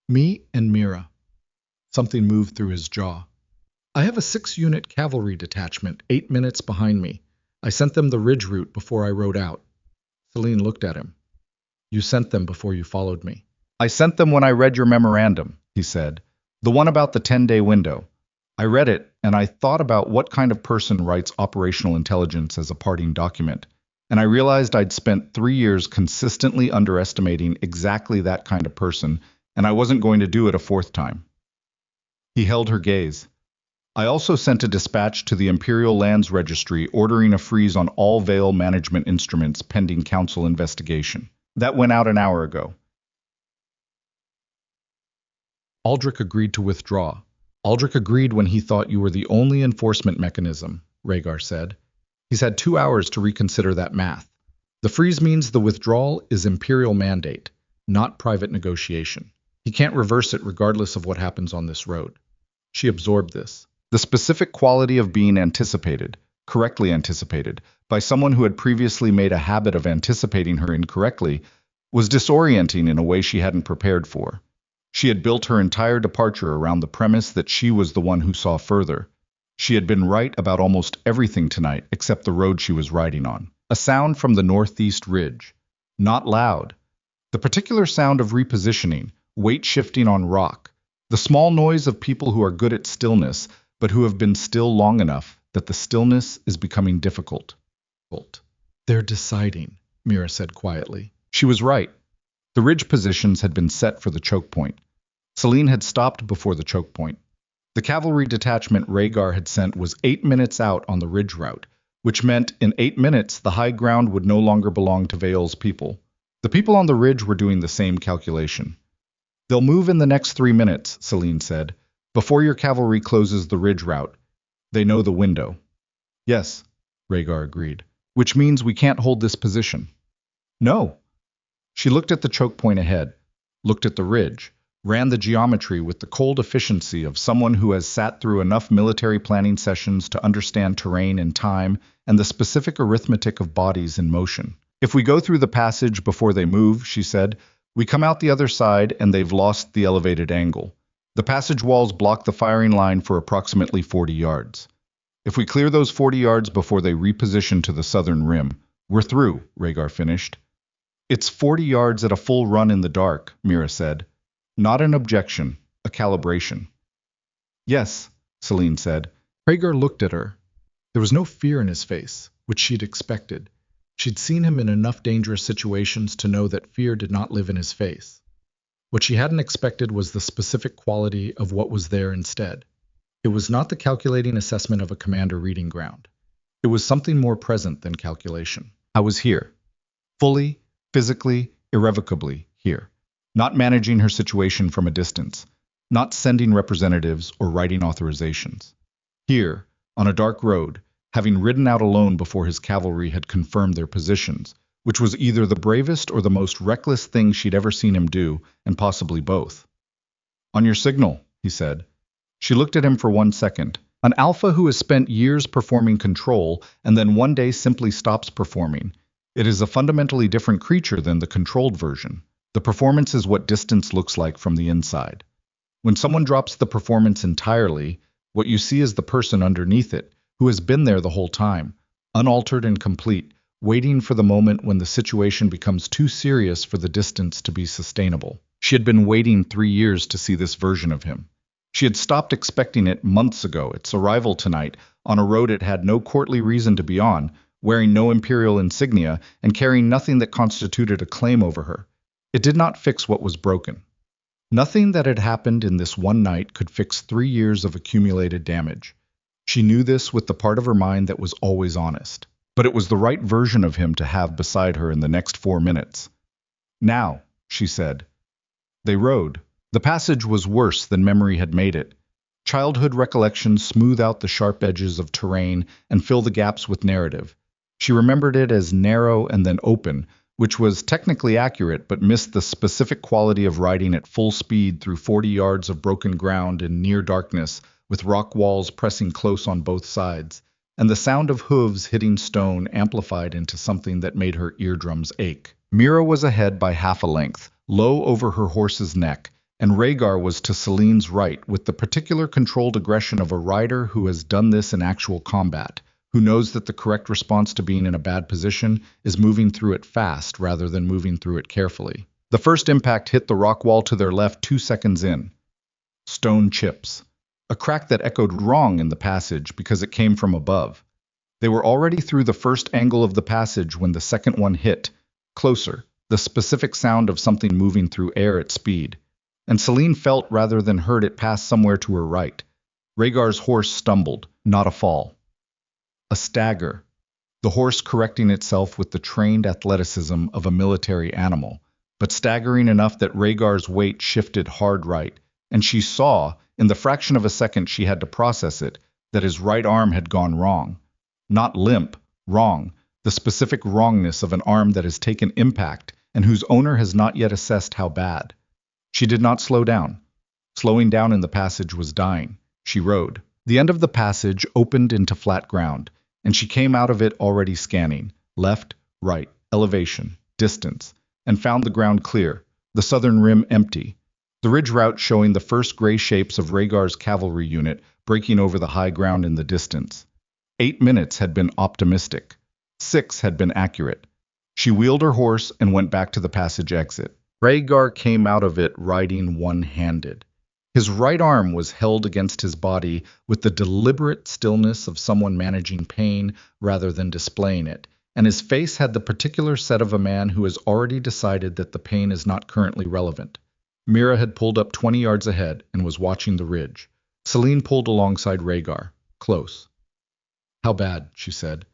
Me and Mira. Something moved through his jaw. I have a 6-unit cavalry detachment 8 minutes behind me. I sent them the ridge route before I rode out. Selene looked at him. You sent them before you followed me. I sent them when I read your memorandum, he said. The one about the 10-day window. I read it, and I thought about what kind of person writes operational intelligence as a parting document. And I realized I'd spent 3 years consistently underestimating exactly that kind of person, and I wasn't going to do it a 4th time. He held her gaze. I also sent a dispatch to the Imperial Lands Registry ordering a freeze on all Vale management instruments pending council investigation. That went out an hour ago. Aldrich agreed to withdraw. Aldrich agreed when he thought you were the only enforcement mechanism, Rhaegar said. He's had 2 hours to reconsider that math. The freeze means the withdrawal is Imperial mandate, not private negotiation. He can't reverse it regardless of what happens on this road. She absorbed this. The specific quality of being anticipated, correctly anticipated, by someone who had previously made a habit of anticipating her incorrectly, was disorienting in a way she hadn't prepared for. She had built her entire departure around the premise that she was the one who saw further. She had been right about almost everything tonight except the road she was riding on. A sound from the northeast ridge. Not loud. The particular sound of repositioning, weight shifting on rock. The small noise of people who are good at stillness, but who have been still long enough that the stillness is becoming difficult. They're deciding, Mira said quietly. She was right. The ridge positions had been set for the choke point. Selene had stopped before the choke point. The cavalry detachment Rhaegar had sent was 8 minutes out on the ridge route, which meant in 8 minutes the high ground would no longer belong to Vale's people. The people on the ridge were doing the same calculation. They'll move in the next 3 minutes, Selene said, before your cavalry closes the ridge route. They know the window. Yes, Rhaegar agreed, which means we can't hold this position. No. She looked at the choke point ahead, looked at the ridge, ran the geometry with the cold efficiency of someone who has sat through enough military planning sessions to understand terrain and time and the specific arithmetic of bodies in motion. If we go through the passage before they move, she said, we come out the other side and they've lost the elevated angle. The passage walls block the firing line for approximately 40 yards. If we clear those 40 yards before they reposition to the southern rim, we're through, Rhaegar finished. It's 40 yards at a full run in the dark, Mira said. Not an objection, a calibration. Yes, Selene said. Rhaegar looked at her. There was no fear in his face, which she'd expected. She'd seen him in enough dangerous situations to know that fear did not live in his face. What she hadn't expected was the specific quality of what was there instead. It was not the calculating assessment of a commander reading ground. It was something more present than calculation. I was here. Fully, physically, irrevocably here. Not managing her situation from a distance. Not sending representatives or writing authorizations. Here, on a dark road, having ridden out alone before his cavalry had confirmed their positions, which was either the bravest or the most reckless thing she'd ever seen him do, and possibly both. "On your signal," he said. She looked at him for 1 second. An alpha who has spent years performing control and then one day simply stops performing. It is a fundamentally different creature than the controlled version. The performance is what distance looks like from the inside. When someone drops the performance entirely, what you see is the person underneath it, who has been there the whole time, unaltered and complete, waiting for the moment when the situation becomes too serious for the distance to be sustainable. She had been waiting 3 years to see this version of him. She had stopped expecting it months ago, its arrival tonight, on a road it had no courtly reason to be on, wearing no imperial insignia, and carrying nothing that constituted a claim over her. It did not fix what was broken. Nothing that had happened in this one night could fix 3 years of accumulated damage. She knew this with the part of her mind that was always honest. But it was the right version of him to have beside her in the next 4 minutes. "Now," she said. They rode. The passage was worse than memory had made it. Childhood recollections smooth out the sharp edges of terrain and fill the gaps with narrative. She remembered it as narrow and then open, which was technically accurate but missed the specific quality of riding at full speed through 40 yards of broken ground in near darkness, with rock walls pressing close on both sides, and the sound of hooves hitting stone amplified into something that made her eardrums ache. Mira was ahead by half a length, low over her horse's neck, and Rhaegar was to Selene's right with the particular controlled aggression of a rider who has done this in actual combat, who knows that the correct response to being in a bad position is moving through it fast rather than moving through it carefully. The first impact hit the rock wall to their left 2 seconds in. Stone chips. A crack that echoed wrong in the passage because it came from above. They were already through the first angle of the passage when the second one hit, closer, the specific sound of something moving through air at speed. And Selene felt rather than heard it pass somewhere to her right. Rhaegar's horse stumbled, not a fall. A stagger. The horse correcting itself with the trained athleticism of a military animal, but staggering enough that Rhaegar's weight shifted hard right, and she saw, in the fraction of a second she had to process it, that his right arm had gone wrong. Not limp, wrong, the specific wrongness of an arm that has taken impact and whose owner has not yet assessed how bad. She did not slow down. Slowing down in the passage was dying. She rode. The end of the passage opened into flat ground, and she came out of it already scanning, left, right, elevation, distance, and found the ground clear, the southern rim empty, the ridge route showing the first gray shapes of Rhaegar's cavalry unit breaking over the high ground in the distance. 8 minutes had been optimistic. 6 had been accurate. She wheeled her horse and went back to the passage exit. Rhaegar came out of it riding one-handed. His right arm was held against his body with the deliberate stillness of someone managing pain rather than displaying it, and his face had the particular set of a man who has already decided that the pain is not currently relevant. Mira had pulled up 20 yards ahead and was watching the ridge. Selene pulled alongside Rhaegar, close. "How bad?" she said.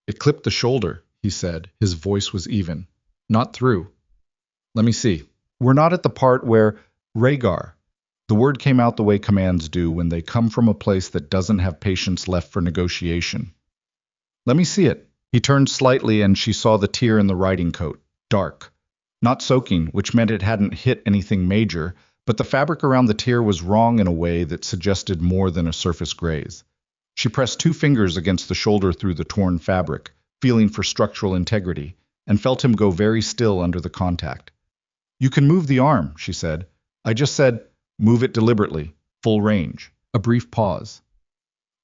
"It clipped the shoulder," he said. His voice was even. "Not through." "Let me see. We're not at the part where—" "Rhaegar." The word came out the way commands do when they come from a place that doesn't have patience left for negotiation. "Let me see it." He turned slightly and she saw the tear in the riding coat. Dark. Not soaking, which meant it hadn't hit anything major, but the fabric around the tear was wrong in a way that suggested more than a surface graze. She pressed 2 fingers against the shoulder through the torn fabric, feeling for structural integrity, and felt him go very still under the contact. "You can move the arm," she said. "I just said, move it deliberately, full range." A brief pause.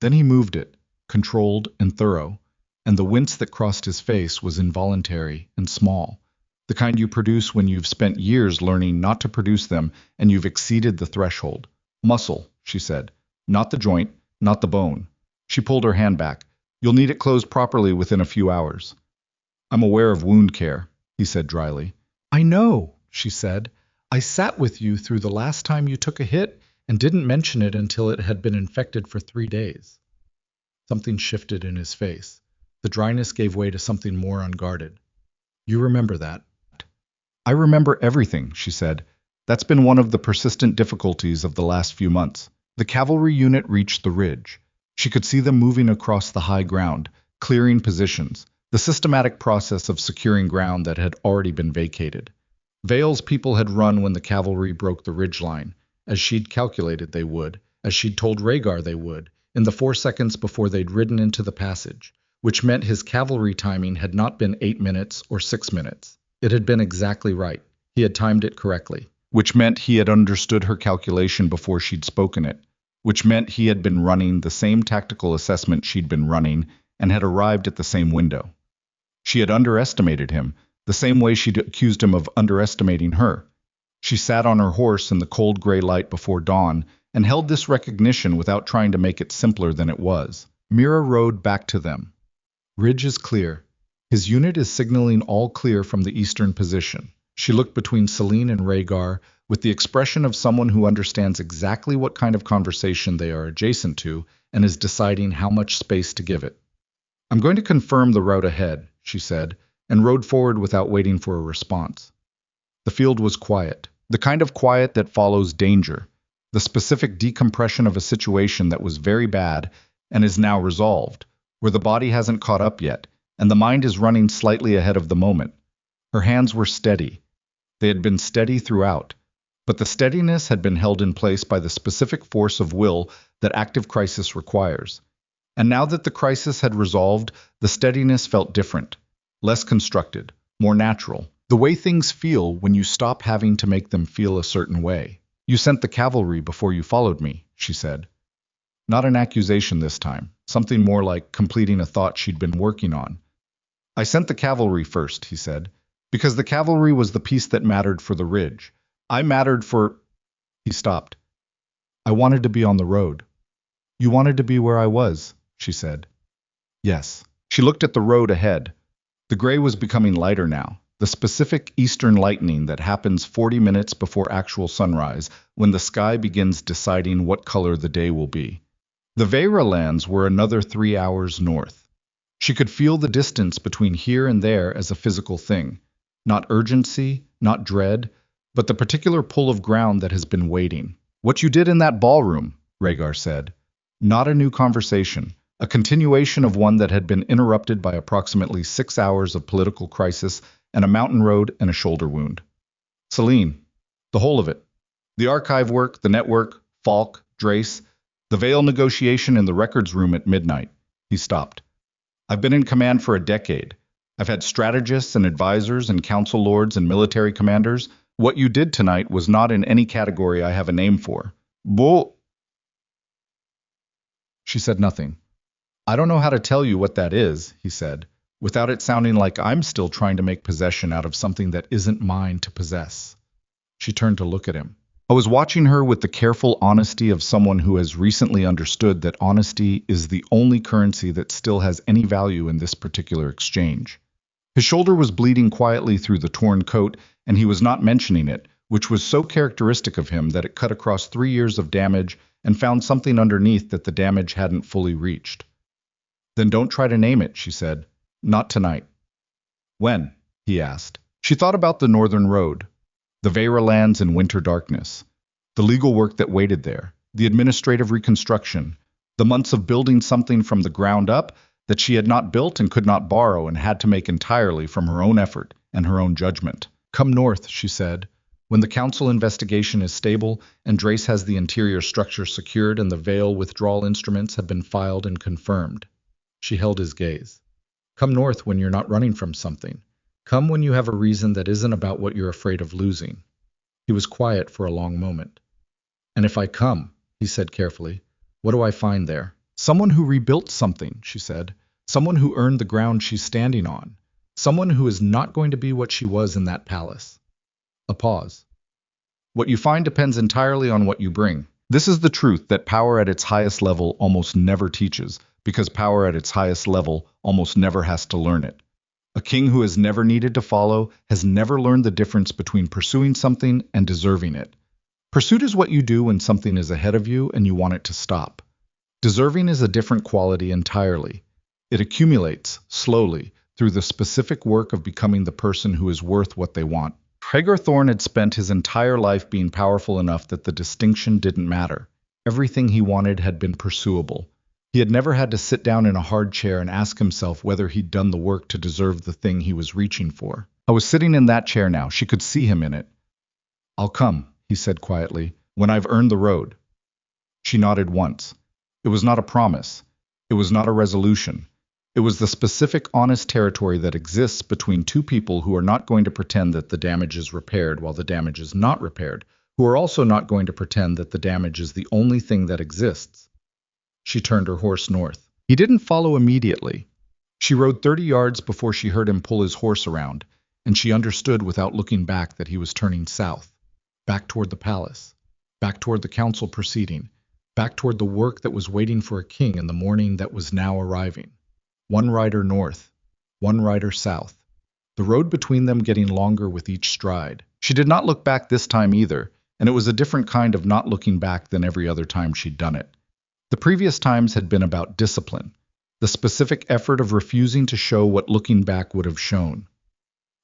Then he moved it, controlled and thorough, and the wince that crossed his face was involuntary and small, the kind you produce when you've spent years learning not to produce them and you've exceeded the threshold. "Muscle," she said. "Not the joint, not the bone." She pulled her hand back. "You'll need it closed properly within a few hours." "I'm aware of wound care," he said dryly. "I know," she said. I sat with you through the last time you took a hit and didn't mention it until it had been infected for 3 days. Something shifted in his face. The dryness gave way to something more unguarded. You remember that? I remember everything, she said. That's been one of the persistent difficulties of the last few months. The cavalry unit reached the ridge. She could see them moving across the high ground, clearing positions, the systematic process of securing ground that had already been vacated. Vale's people had run when the cavalry broke the ridgeline, as she'd calculated they would, as she'd told Rhaegar they would, in the 4 seconds before they'd ridden into the passage, which meant his cavalry timing had not been 8 minutes or 6 minutes. It had been exactly right. He had timed it correctly, which meant he had understood her calculation before she'd spoken it, which meant he had been running the same tactical assessment she'd been running and had arrived at the same window. She had underestimated him, the same way she'd accused him of underestimating her. She sat on her horse in the cold gray light before dawn and held this recognition without trying to make it simpler than it was. Mira rode back to them. Ridge is clear. His unit is signaling all clear from the eastern position. She looked between Selene and Rhaegar with the expression of someone who understands exactly what kind of conversation they are adjacent to and is deciding how much space to give it. I'm going to confirm the route ahead, she said, and rode forward without waiting for a response. The field was quiet, the kind of quiet that follows danger, the specific decompression of a situation that was very bad and is now resolved, where the body hasn't caught up yet, and the mind is running slightly ahead of the moment. Her hands were steady. They had been steady throughout, but the steadiness had been held in place by the specific force of will that active crisis requires. And now that the crisis had resolved, the steadiness felt different, less constructed, more natural, the way things feel when you stop having to make them feel a certain way. You sent the cavalry before you followed me, she said. Not an accusation this time, something more like completing a thought she'd been working on. I sent the cavalry first, he said, because the cavalry was the piece that mattered for the ridge. I mattered for... He stopped. I wanted to be on the road. You wanted to be where I was, she said. Yes. She looked at the road ahead. The gray was becoming lighter now, the specific eastern lightning that happens 40 minutes before actual sunrise, when the sky begins deciding what color the day will be. The Veyra lands were another 3 hours north. She could feel the distance between here and there as a physical thing. Not urgency, not dread, but the particular pull of ground that has been waiting. What you did in that ballroom, Rhaegar said. Not a new conversation, a continuation of one that had been interrupted by approximately 6 hours of political crisis and a mountain road and a shoulder wound. Selene, the whole of it. The archive work, the network, Falk, Drace, the Vale negotiation in the records room at midnight. He stopped. I've been in command for a decade. I've had strategists and advisors and council lords and military commanders. What you did tonight was not in any category I have a name for. Bull. She said nothing. I don't know how to tell you what that is, he said, without it sounding like I'm still trying to make possession out of something that isn't mine to possess. She turned to look at him. I was watching her with the careful honesty of someone who has recently understood that honesty is the only currency that still has any value in this particular exchange. His shoulder was bleeding quietly through the torn coat, and he was not mentioning it, which was so characteristic of him that it cut across 3 years of damage and found something underneath that the damage hadn't fully reached. Then don't try to name it, she said. Not tonight. When? He asked. She thought about the northern road, the Veyra lands in winter darkness, the legal work that waited there, the administrative reconstruction, the months of building something from the ground up that she had not built and could not borrow and had to make entirely from her own effort and her own judgment. Come north, she said, when the council investigation is stable and Drace has the interior structure secured and the Vale withdrawal instruments have been filed and confirmed. She held his gaze. Come north when you're not running from something. Come when you have a reason that isn't about what you're afraid of losing. He was quiet for a long moment. And if I come, he said carefully, what do I find there? Someone who rebuilt something, she said. Someone who earned the ground she's standing on. Someone who is not going to be what she was in that palace. A pause. What you find depends entirely on what you bring. This is the truth that power at its highest level almost never teaches, because power at its highest level almost never has to learn it. A king who has never needed to follow has never learned the difference between pursuing something and deserving it. Pursuit is what you do when something is ahead of you and you want it to stop. Deserving is a different quality entirely. It accumulates, slowly, through the specific work of becoming the person who is worth what they want. Hagar Thorne had spent his entire life being powerful enough that the distinction didn't matter. Everything he wanted had been pursuable. He had never had to sit down in a hard chair and ask himself whether he'd done the work to deserve the thing he was reaching for. I was sitting in that chair now. She could see him in it. "I'll come," he said quietly, "when I've earned the road." She nodded once. It was not a promise. It was not a resolution. It was the specific, honest territory that exists between two people who are not going to pretend that the damage is repaired while the damage is not repaired, who are also not going to pretend that the damage is the only thing that exists. She turned her horse north. He didn't follow immediately. She rode 30 yards before she heard him pull his horse around, and she understood without looking back that he was turning south, back toward the palace, back toward the council proceeding, back toward the work that was waiting for a king in the morning that was now arriving. One rider north, one rider south, the road between them getting longer with each stride. She did not look back this time either, and it was a different kind of not looking back than every other time she'd done it. The previous times had been about discipline, the specific effort of refusing to show what looking back would have shown.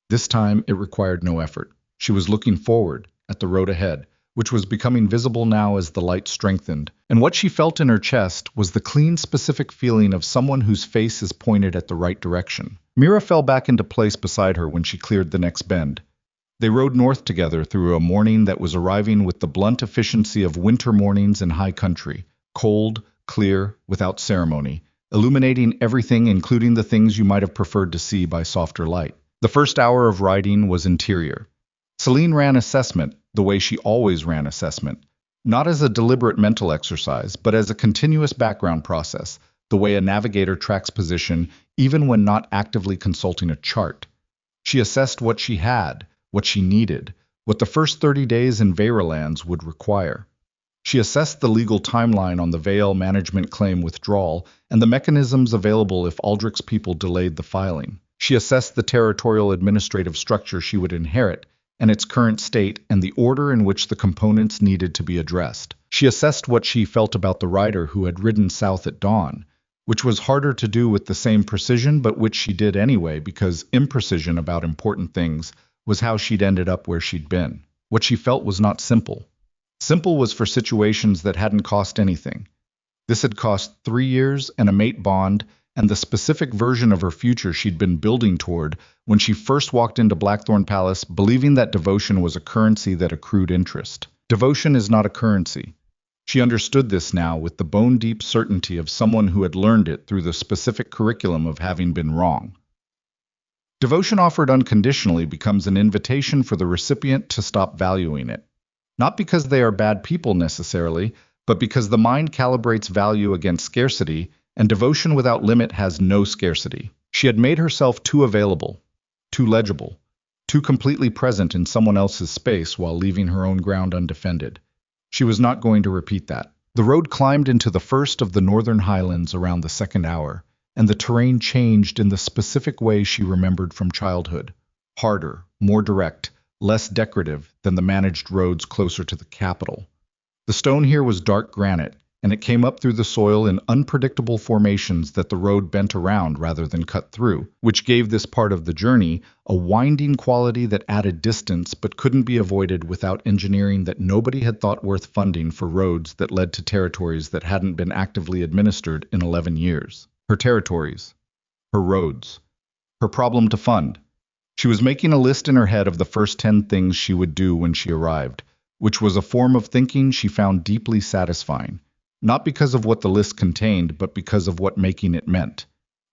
This time it required no effort. She was looking forward, at the road ahead, which was becoming visible now as the light strengthened, and what she felt in her chest was the clean, specific feeling of someone whose face is pointed at the right direction. Mira fell back into place beside her when she cleared the next bend. They rode north together through a morning that was arriving with the blunt efficiency of winter mornings in high country, cold, clear, without ceremony, illuminating everything, including the things you might have preferred to see by softer light. The first hour of riding was interior. Selene ran assessment the way she always ran assessment, not as a deliberate mental exercise, but as a continuous background process, the way a navigator tracks position even when not actively consulting a chart. She assessed what she had, what she needed, what the first 30 days in Veyra lands would require. She assessed the legal timeline on the Vale management claim withdrawal and the mechanisms available if Aldrich's people delayed the filing. She assessed the territorial administrative structure she would inherit and its current state and the order in which the components needed to be addressed. She assessed what she felt about the rider who had ridden south at dawn, which was harder to do with the same precision but which she did anyway because imprecision about important things was how she'd ended up where she'd been. What she felt was not simple. Simple was for situations that hadn't cost anything. This had cost 3 years and a mate bond and the specific version of her future she'd been building toward when she first walked into Blackthorn Palace, believing that devotion was a currency that accrued interest. Devotion is not a currency. She understood this now with the bone-deep certainty of someone who had learned it through the specific curriculum of having been wrong. Devotion offered unconditionally becomes an invitation for the recipient to stop valuing it. Not because they are bad people necessarily, but because the mind calibrates value against scarcity, and devotion without limit has no scarcity. She had made herself too available, too legible, too completely present in someone else's space while leaving her own ground undefended. She was not going to repeat that. The road climbed into the first of the northern highlands around the second hour, and the terrain changed in the specific way she remembered from childhood. Harder, more direct, less decorative than the managed roads closer to the capital. The stone here was dark granite, and it came up through the soil in unpredictable formations that the road bent around rather than cut through, which gave this part of the journey a winding quality that added distance but couldn't be avoided without engineering that nobody had thought worth funding for roads that led to territories that hadn't been actively administered in 11 years. Her territories. Her roads. Her problem to fund. She was making a list in her head of the first 10 things she would do when she arrived, which was a form of thinking she found deeply satisfying. Not because of what the list contained, but because of what making it meant.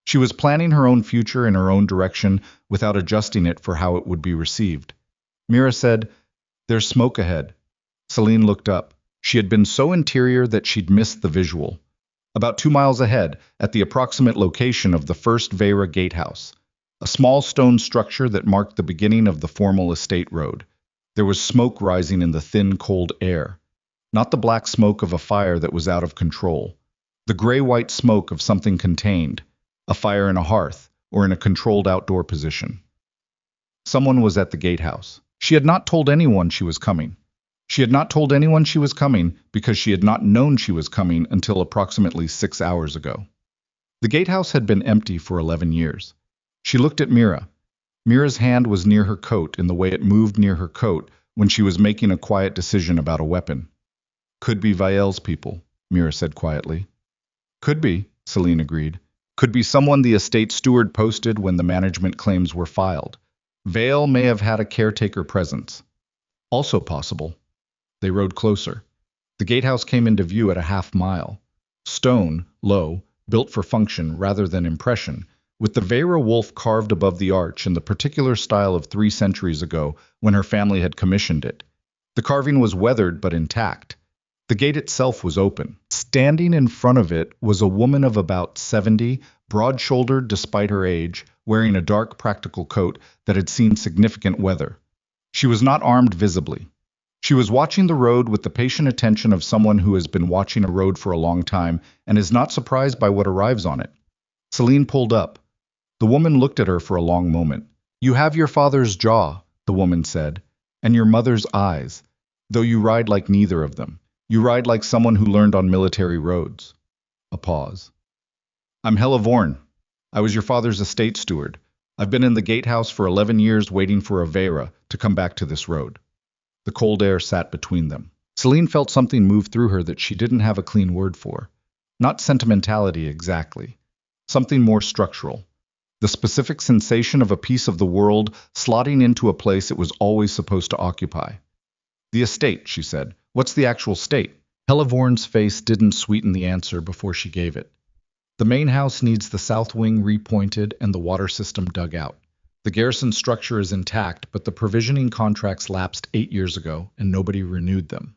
She was planning her own future in her own direction without adjusting it for how it would be received. Mira said, "There's smoke ahead." Selene looked up. She had been so interior that she'd missed the visual. About 2 miles ahead, at the approximate location of the first Veyra gatehouse, a small stone structure that marked the beginning of the formal estate road. There was smoke rising in the thin, cold air. Not the black smoke of a fire that was out of control. The gray-white smoke of something contained. A fire in a hearth, or in a controlled outdoor position. Someone was at the gatehouse. She had not told anyone she was coming. She had not told anyone she was coming because she had not known she was coming until approximately 6 hours ago. The gatehouse had been empty for 11 years. She looked at Mira. Mira's hand was near her coat in the way it moved near her coat when she was making a quiet decision about a weapon. Could be Vael's people, Mira said quietly. Could be, Selene agreed. Could be someone the estate steward posted when the management claims were filed. Vael may have had a caretaker presence. Also possible. They rode closer. The gatehouse came into view at a half-mile. Stone, low, built for function rather than impression, with the Veyra wolf carved above the arch in the particular style of 3 centuries ago when her family had commissioned it. The carving was weathered but intact. The gate itself was open. Standing in front of it was a woman of about 70, broad-shouldered despite her age, wearing a dark practical coat that had seen significant weather. She was not armed visibly. She was watching the road with the patient attention of someone who has been watching a road for a long time and is not surprised by what arrives on it. Selene pulled up. The woman looked at her for a long moment. "You have your father's jaw," the woman said, "and your mother's eyes, though you ride like neither of them. You ride like someone who learned on military roads." A pause. "I'm Hella Vorn. I was your father's estate steward. I've been in the gatehouse for 11 years waiting for a Veyra to come back to this road." The cold air sat between them. Selene felt something move through her that she didn't have a clean word for. Not sentimentality exactly. Something more structural. The specific sensation of a piece of the world slotting into a place it was always supposed to occupy. "The estate," she said. "What's the actual state?" Hella Vorn's face didn't sweeten the answer before she gave it. "The main house needs the south wing repointed and the water system dug out. The garrison structure is intact, but the provisioning contracts lapsed 8 years ago, and nobody renewed them.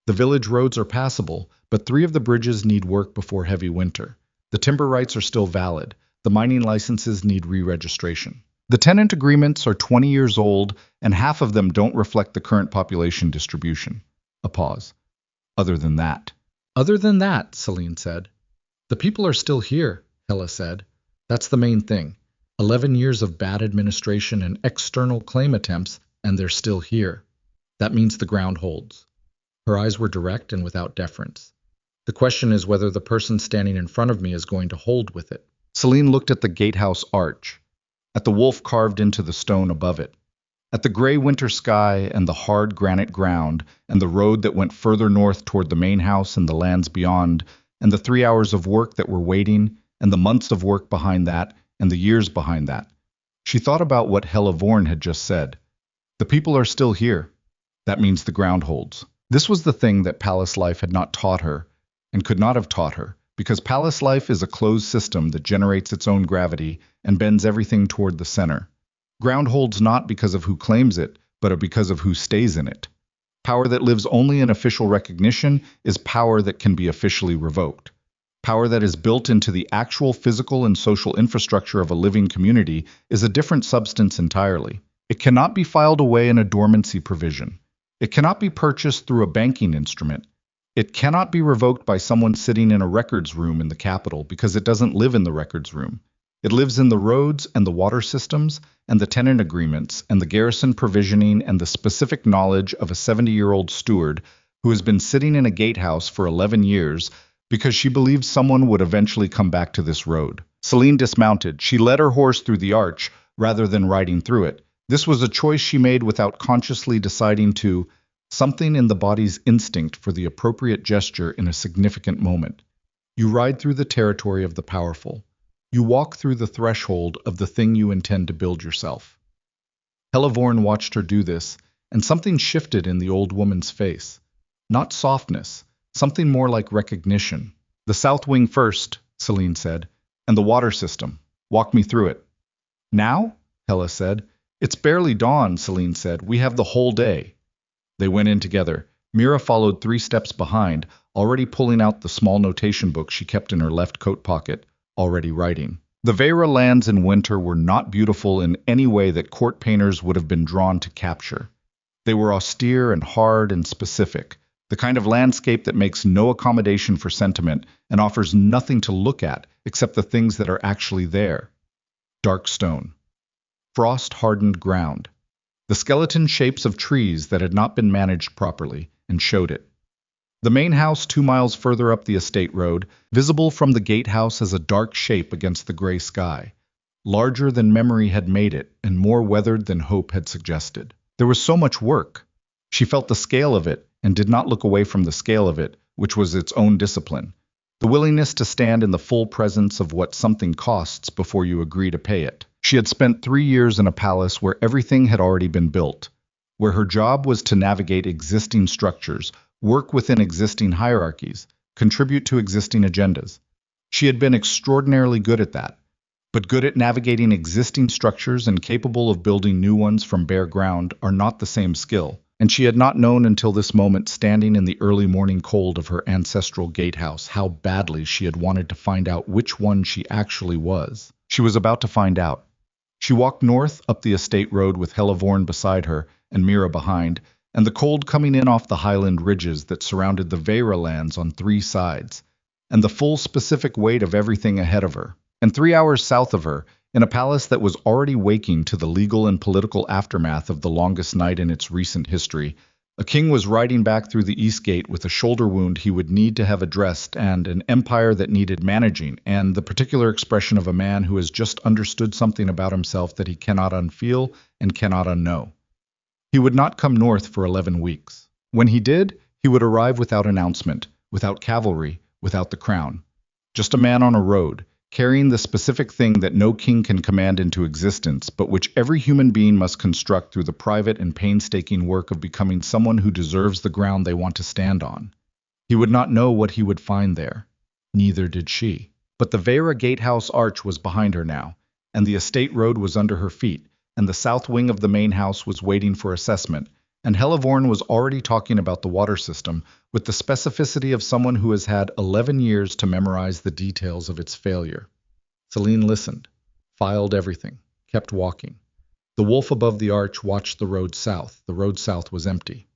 The village roads are passable, but 3 of the bridges need work before heavy winter. The timber rights are still valid. The mining licenses need re-registration. The tenant agreements are 20 years old, and half of them don't reflect the current population distribution." A pause. "Other than that." "Other than that," Selene said. "The people are still here," Hella said. "That's the main thing. 11 years of bad administration and external claim attempts, and they're still here. That means the ground holds." Her eyes were direct and without deference. "The question is whether the person standing in front of me is going to hold with it." Selene looked at the gatehouse arch, at the wolf carved into the stone above it, at the gray winter sky and the hard granite ground, and the road that went further north toward the main house and the lands beyond, and the 3 hours of work that were waiting, and the months of work behind that, and the years behind that. She thought about what Hella Vorn had just said. The people are still here. That means the ground holds. This was the thing that palace life had not taught her, and could not have taught her, because palace life is a closed system that generates its own gravity and bends everything toward the center. Ground holds not because of who claims it, but because of who stays in it. Power that lives only in official recognition is power that can be officially revoked. Power that is built into the actual physical and social infrastructure of a living community is a different substance entirely. It cannot be filed away in a dormancy provision. It cannot be purchased through a banking instrument. It cannot be revoked by someone sitting in a records room in the capital because it doesn't live in the records room. It lives in the roads and the water systems and the tenant agreements and the garrison provisioning and the specific knowledge of a 70-year-old steward who has been sitting in a gatehouse for 11 years because she believed someone would eventually come back to this road. Selene dismounted. She led her horse through the arch rather than riding through it. This was a choice she made without consciously deciding to, something in the body's instinct for the appropriate gesture in a significant moment. You ride through the territory of the powerful. You walk through the threshold of the thing you intend to build yourself. Hella Vorn watched her do this, and something shifted in the old woman's face. Not softness, something more like recognition. "The south wing first," Selene said, "and the water system. Walk me through it." "Now?" Hella said. "It's barely dawn," Selene said. "We have the whole day." They went in together. Mira followed 3 steps behind, already pulling out the small notation book she kept in her left coat pocket, already writing. The Veyra lands in winter were not beautiful in any way that court painters would have been drawn to capture. They were austere and hard and specific, the kind of landscape that makes no accommodation for sentiment and offers nothing to look at except the things that are actually there. dark stone, frost-hardened ground, the skeleton shapes of trees that had not been managed properly, and showed it. The main house 2 miles further up the estate road, visible from the gatehouse as a dark shape against the gray sky, larger than memory had made it and more weathered than hope had suggested. There was so much work. She felt the scale of it and did not look away from the scale of it, which was its own discipline. The willingness to stand in the full presence of what something costs before you agree to pay it. She had spent 3 years in a palace where everything had already been built, where her job was to navigate existing structures, work within existing hierarchies, contribute to existing agendas. She had been extraordinarily good at that, but good at navigating existing structures and capable of building new ones from bare ground are not the same skill. And she had not known until this moment, standing in the early morning cold of her ancestral gatehouse, how badly she had wanted to find out which one she actually was. She was about to find out. She walked north up the estate road with Helivorn beside her and Mira behind, and the cold coming in off the highland ridges that surrounded the Veyra lands on 3 sides, and the full specific weight of everything ahead of her. And 3 hours south of her, in a palace that was already waking to the legal and political aftermath of the longest night in its recent history, a king was riding back through the East Gate with a shoulder wound he would need to have addressed, and an empire that needed managing, and the particular expression of a man who has just understood something about himself that he cannot unfeel and cannot unknow. He would not come north for 11 weeks. When he did, he would arrive without announcement, without cavalry, without the crown. Just a man on a road, carrying the specific thing that no king can command into existence, but which every human being must construct through the private and painstaking work of becoming someone who deserves the ground they want to stand on. He would not know what he would find there. Neither did she. But the Veyra gatehouse arch was behind her now, and the estate road was under her feet, and the south wing of the main house was waiting for assessment, and Helivorn was already talking about the water system with the specificity of someone who has had 11 years to memorize the details of its failure. Selene listened, filed everything, kept walking. The wolf above the arch watched the road south. The road south was empty.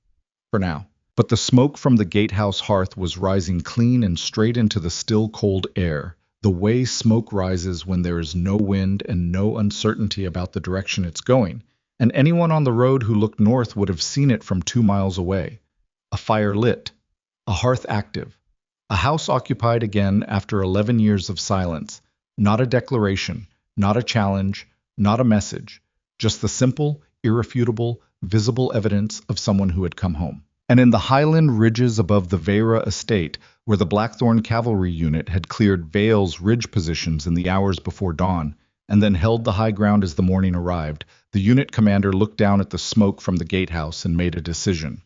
For now. But the smoke from the gatehouse hearth was rising clean and straight into the still cold air, the way smoke rises when there is no wind and no uncertainty about the direction it's going, and anyone on the road who looked north would have seen it from 2 miles away. A fire lit, a hearth active, a house occupied again after 11 years of silence. Not a declaration, not a challenge, not a message, just the simple, irrefutable, visible evidence of someone who had come home. And in the highland ridges above the Veyra estate, where the Blackthorn cavalry unit had cleared Vale's ridge positions in the hours before dawn, and then held the high ground as the morning arrived, the unit commander looked down at the smoke from the gatehouse and made a decision.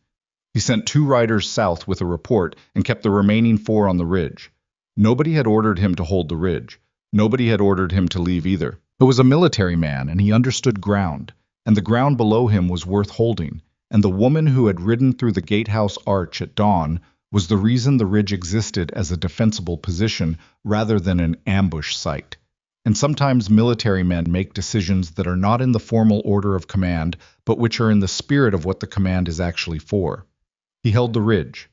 He sent 2 riders south with a report and kept the remaining 4 on the ridge. Nobody had ordered him to hold the ridge. Nobody had ordered him to leave either. He was a military man, and he understood ground, and the ground below him was worth holding, and the woman who had ridden through the gatehouse arch at dawn was the reason the ridge existed as a defensible position rather than an ambush site. And sometimes military men make decisions that are not in the formal order of command, but which are in the spirit of what the command is actually for. He held the ridge.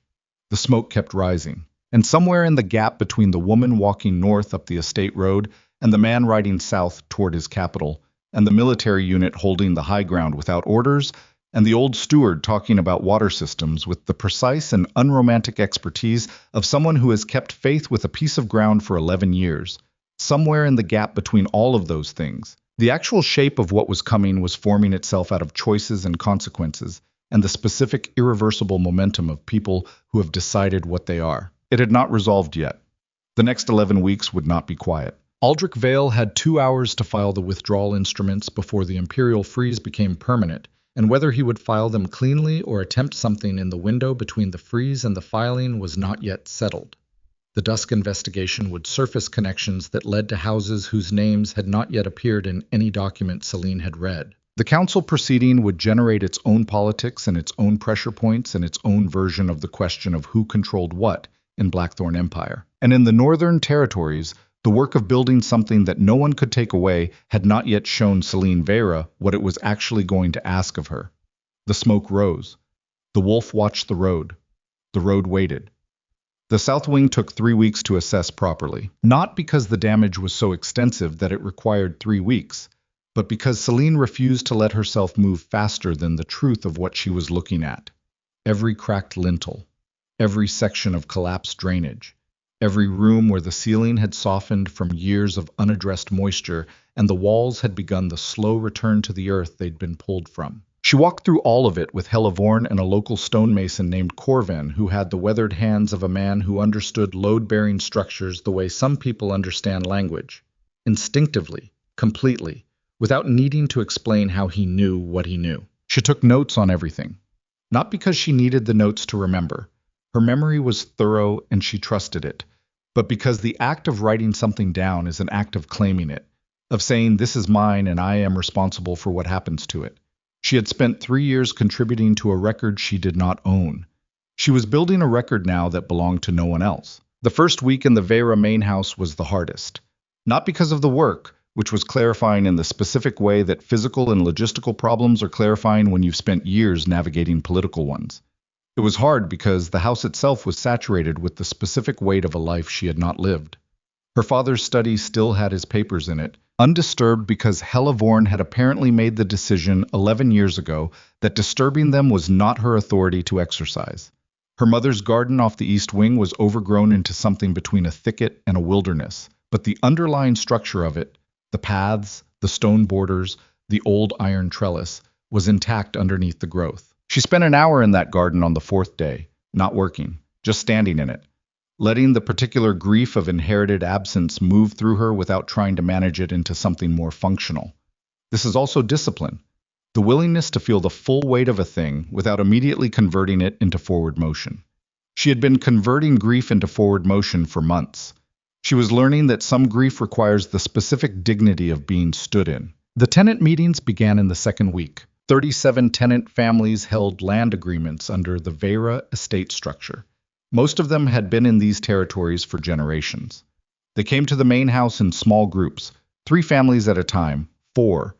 The smoke kept rising. And somewhere in the gap between the woman walking north up the estate road and the man riding south toward his capital, and the military unit holding the high ground without orders, and the old steward talking about water systems with the precise and unromantic expertise of someone who has kept faith with a piece of ground for 11 years, somewhere in the gap between all of those things, the actual shape of what was coming was forming itself out of choices and consequences, and the specific irreversible momentum of people who have decided what they are. It had not resolved yet. The next 11 weeks would not be quiet. Aldrich Vale had 2 hours to file the withdrawal instruments before the imperial freeze became permanent, and whether he would file them cleanly or attempt something in the window between the freeze and the filing was not yet settled. The dusk investigation would surface connections that led to houses whose names had not yet appeared in any document Selene had read. The council proceeding would generate its own politics and its own pressure points and its own version of the question of who controlled what in Blackthorn Empire. And in the northern territories, the work of building something that no one could take away had not yet shown Selene Veyra what it was actually going to ask of her. The smoke rose. The wolf watched the road. The road waited. The south wing took 3 weeks to assess properly, not because the damage was so extensive that it required 3 weeks, but because Selene refused to let herself move faster than the truth of what she was looking at. Every cracked lintel, every section of collapsed drainage, every room where the ceiling had softened from years of unaddressed moisture and the walls had begun the slow return to the earth they'd been pulled from. She walked through all of it with Helivorn and a local stonemason named Corvan, who had the weathered hands of a man who understood load-bearing structures the way some people understand language. Instinctively, completely, without needing to explain how he knew what he knew. She took notes on everything. Not because she needed the notes to remember. Her memory was thorough and she trusted it. But because the act of writing something down is an act of claiming it, of saying this is mine and I am responsible for what happens to it. She had spent 3 years contributing to a record she did not own. She was building a record now that belonged to no one else. The first week in the Veyra main house was the hardest. Not because of the work, which was clarifying in the specific way that physical and logistical problems are clarifying when you've spent years navigating political ones. It was hard because the house itself was saturated with the specific weight of a life she had not lived. Her father's study still had his papers in it, undisturbed because Helivorn had apparently made the decision 11 years ago that disturbing them was not her authority to exercise. Her mother's garden off the east wing was overgrown into something between a thicket and a wilderness, but the underlying structure of it, the paths, the stone borders, the old iron trellis, was intact underneath the growth. She spent an hour in that garden on the 4th day, not working, just standing in it, letting the particular grief of inherited absence move through her without trying to manage it into something more functional. This is also discipline, the willingness to feel the full weight of a thing without immediately converting it into forward motion. She had been converting grief into forward motion for months. She was learning that some grief requires the specific dignity of being stood in. The tenant meetings began in the second week. 37 tenant families held land agreements under the Veyra estate structure. Most of them had been in these territories for generations. They came to the main house in small groups, 3 families at a time, 4,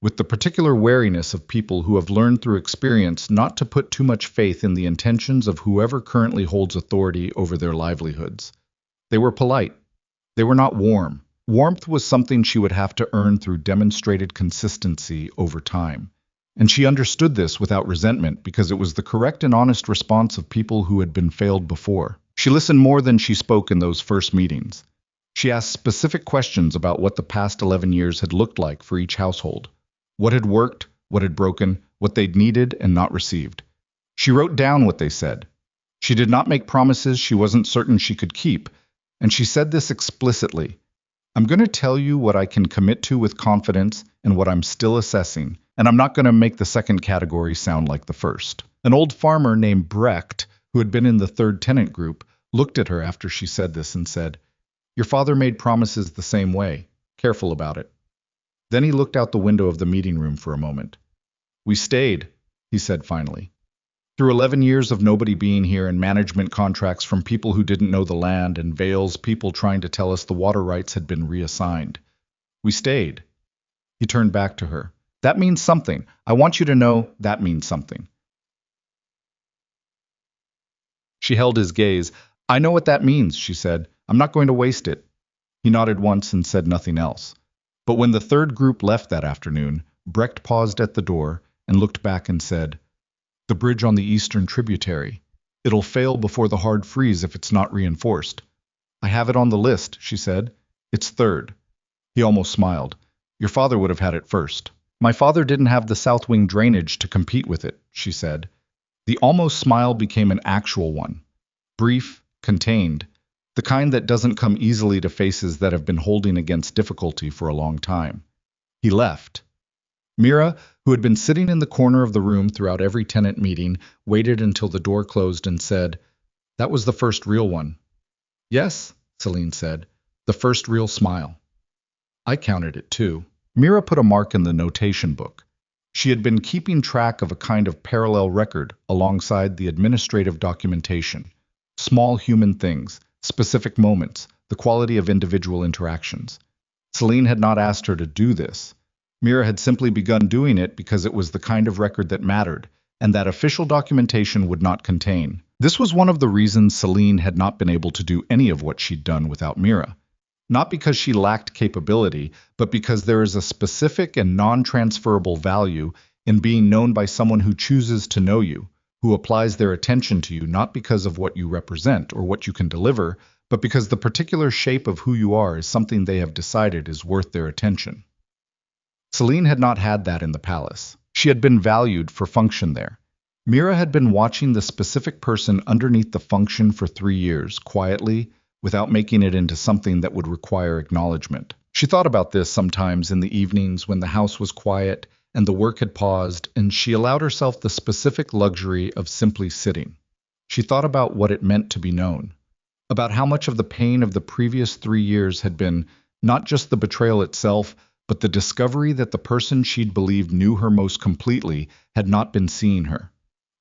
with the particular wariness of people who have learned through experience not to put too much faith in the intentions of whoever currently holds authority over their livelihoods. They were polite. They were not warm. Warmth was something she would have to earn through demonstrated consistency over time. And she understood this without resentment because it was the correct and honest response of people who had been failed before. She listened more than she spoke in those first meetings. She asked specific questions about what the past 11 years had looked like for each household. What had worked, what had broken, what they'd needed and not received. She wrote down what they said. She did not make promises she wasn't certain she could keep, and she said this explicitly. I'm going to tell you what I can commit to with confidence and what I'm still assessing, and I'm not going to make the second category sound like the first. An old farmer named Brecht, who had been in the 3rd tenant group, looked at her after she said this and said, Your father made promises the same way. Careful about it. Then he looked out the window of the meeting room for a moment. We stayed, he said finally. Through 11 years of nobody being here and management contracts from people who didn't know the land and Vale's people trying to tell us the water rights had been reassigned. We stayed. He turned back to her. That means something. I want you to know that means something. She held his gaze. I know what that means, she said. I'm not going to waste it. He nodded once and said nothing else. But when the 3rd group left that afternoon, Brecht paused at the door and looked back and said, The bridge on the eastern tributary. It'll fail before the hard freeze if it's not reinforced. I have it on the list, she said. It's 3rd. He almost smiled. Your father would have had it first. My father didn't have the south wing drainage to compete with it, she said. The almost smile became an actual one. Brief, contained, the kind that doesn't come easily to faces that have been holding against difficulty for a long time. He left. Mira, who had been sitting in the corner of the room throughout every tenant meeting, waited until the door closed and said, That was the first real one. Yes, Selene said, the first real smile. I counted it too. Mira put a mark in the notation book. She had been keeping track of a kind of parallel record alongside the administrative documentation. Small human things, specific moments, the quality of individual interactions. Selene had not asked her to do this. Mira had simply begun doing it because it was the kind of record that mattered, and that official documentation would not contain. This was one of the reasons Selene had not been able to do any of what she'd done without Mira. Not because she lacked capability, but because there is a specific and non-transferable value in being known by someone who chooses to know you, who applies their attention to you not because of what you represent or what you can deliver, but because the particular shape of who you are is something they have decided is worth their attention. Selene had not had that in the palace. She had been valued for function there. Mira had been watching the specific person underneath the function for 3 years, quietly, without making it into something that would require acknowledgement. She thought about this sometimes in the evenings when the house was quiet and the work had paused, and she allowed herself the specific luxury of simply sitting. She thought about what it meant to be known, about how much of the pain of the previous 3 years had been not just the betrayal itself, but the discovery that the person she'd believed knew her most completely had not been seeing her,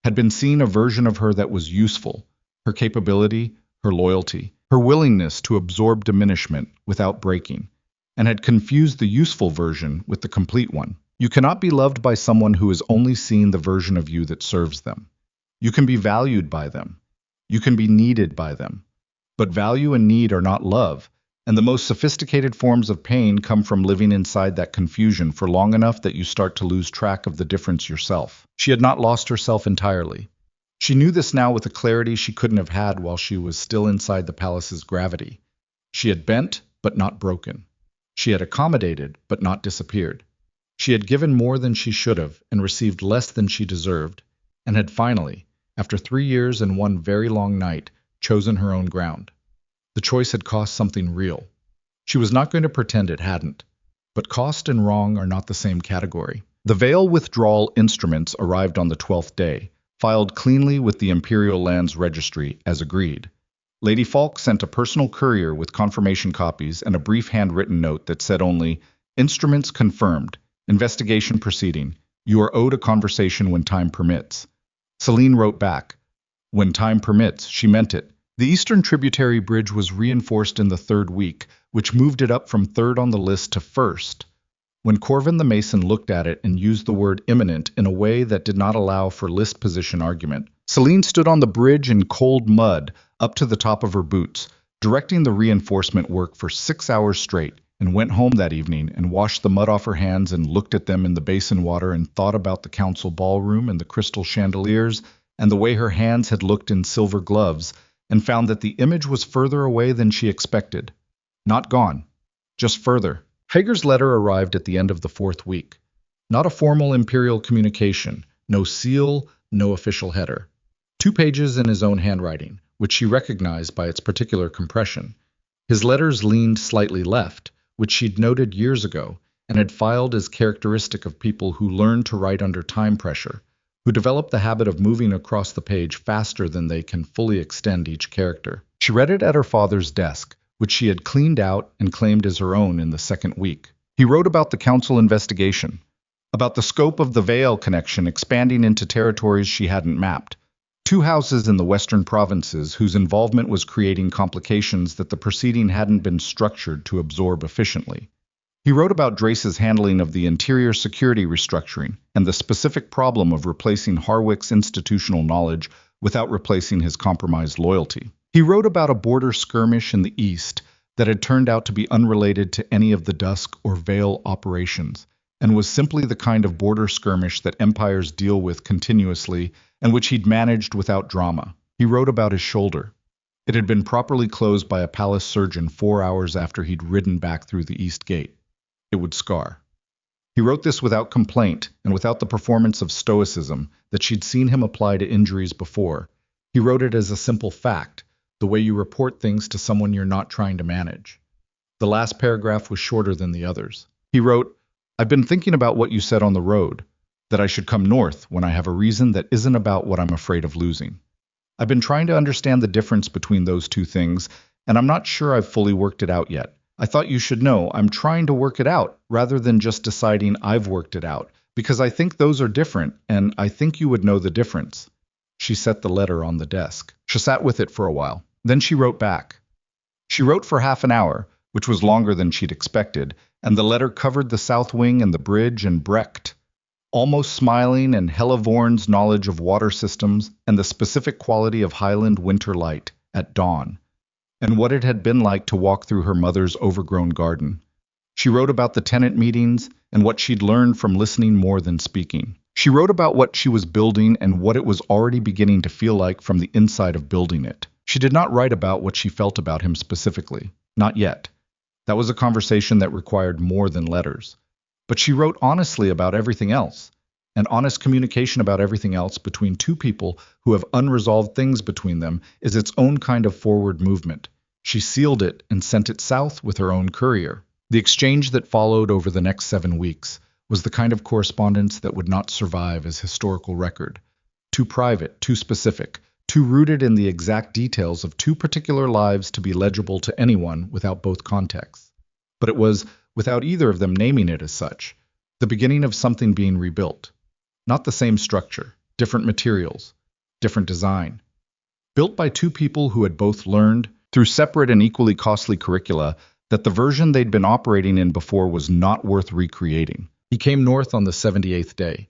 had been seeing a version of her that was useful, her capability, her loyalty, her willingness to absorb diminishment without breaking, and had confused the useful version with the complete one. You cannot be loved by someone who is only seeing the version of you that serves them. You can be valued by them. You can be needed by them. But value and need are not love, and the most sophisticated forms of pain come from living inside that confusion for long enough that you start to lose track of the difference yourself. She had not lost herself entirely. She knew this now with a clarity she couldn't have had while she was still inside the palace's gravity. She had bent, but not broken. She had accommodated, but not disappeared. She had given more than she should have and received less than she deserved, and had finally, after 3 years and one very long night, chosen her own ground. The choice had cost something real. She was not going to pretend it hadn't. But cost and wrong are not the same category. The veil withdrawal instruments arrived on the 12th day, filed cleanly with the Imperial Lands Registry, as agreed. Lady Falk sent a personal courier with confirmation copies and a brief handwritten note that said only, "Instruments confirmed. Investigation proceeding. You are owed a conversation when time permits." Selene wrote back, "When time permits," she meant it. The Eastern Tributary Bridge was reinforced in the 3rd week, which moved it up from 3rd on the list to 1st. When Corvin the Mason looked at it and used the word imminent in a way that did not allow for list position argument, Selene stood on the bridge in cold mud up to the top of her boots, directing the reinforcement work for 6 hours straight, and went home that evening and washed the mud off her hands and looked at them in the basin water and thought about the council ballroom and the crystal chandeliers and the way her hands had looked in silver gloves, and found that the image was further away than she expected. Not gone, just further. Hager's letter arrived at the end of the 4th week. Not a formal imperial communication, no seal, no official header. 2 pages in his own handwriting, which she recognized by its particular compression. His letters leaned slightly left, which she'd noted years ago, and had filed as characteristic of people who learn to write under time pressure, who develop the habit of moving across the page faster than they can fully extend each character. She read it at her father's desk, which she had cleaned out and claimed as her own in the 2nd week. He wrote about the council investigation, about the scope of the Vale connection expanding into territories she hadn't mapped, 2 houses in the western provinces whose involvement was creating complications that the proceeding hadn't been structured to absorb efficiently. He wrote about Drace's handling of the interior security restructuring and the specific problem of replacing Harwick's institutional knowledge without replacing his compromised loyalty. He wrote about a border skirmish in the east that had turned out to be unrelated to any of the Dusk or Vale operations, and was simply the kind of border skirmish that empires deal with continuously and which he'd managed without drama. He wrote about his shoulder. It had been properly closed by a palace surgeon 4 hours after he'd ridden back through the east gate. It would scar. He wrote this without complaint and without the performance of stoicism that she'd seen him apply to injuries before. He wrote it as a simple fact, the way you report things to someone you're not trying to manage. The last paragraph was shorter than the others. He wrote, "I've been thinking about what you said on the road, that I should come north when I have a reason that isn't about what I'm afraid of losing. I've been trying to understand the difference between those 2 things, and I'm not sure I've fully worked it out yet. I thought you should know I'm trying to work it out rather than just deciding I've worked it out, because I think those are different, and I think you would know the difference." She set the letter on the desk. She sat with it for a while. Then she wrote back. She wrote for half an hour, which was longer than she'd expected, and the letter covered the south wing and the bridge and Brecht. almost smiling, and Helavorn's knowledge of water systems and the specific quality of Highland winter light at dawn, and what it had been like to walk through her mother's overgrown garden. She wrote about the tenant meetings and what she'd learned from listening more than speaking. She wrote about what she was building and what it was already beginning to feel like from the inside of building it. She did not write about what she felt about him specifically. Not yet. That was a conversation that required more than letters. But she wrote honestly about everything else, and honest communication about everything else between two people who have unresolved things between them is its own kind of forward movement. She sealed it and sent it south with her own courier. The exchange that followed over the next 7 weeks was the kind of correspondence that would not survive as historical record. Too private, too specific, too rooted in the exact details of two particular lives to be legible to anyone without both contexts. But it was, without either of them naming it as such, the beginning of something being rebuilt. Not the same structure, different materials, different design. Built by two people who had both learned, through separate and equally costly curricula, that the version they'd been operating in before was not worth recreating. He came north on the 78th day.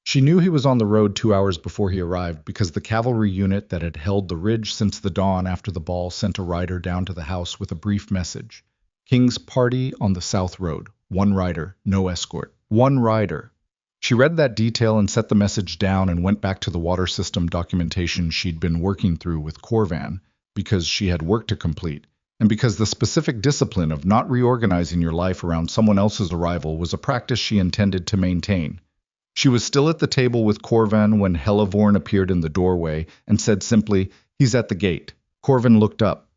She knew he was on the road 2 hours before he arrived because the cavalry unit that had held the ridge since the dawn after the ball sent a rider down to the house with a brief message. King's party on the South Road. 1 rider, no escort. 1 rider. She read that detail and set the message down and went back to the water system documentation she'd been working through with Corvan because she had work to complete, and because the specific discipline of not reorganizing your life around someone else's arrival was a practice she intended to maintain. She was still at the table with Corvan when Helavorn appeared in the doorway and said simply, "He's at the gate." Corvan looked up,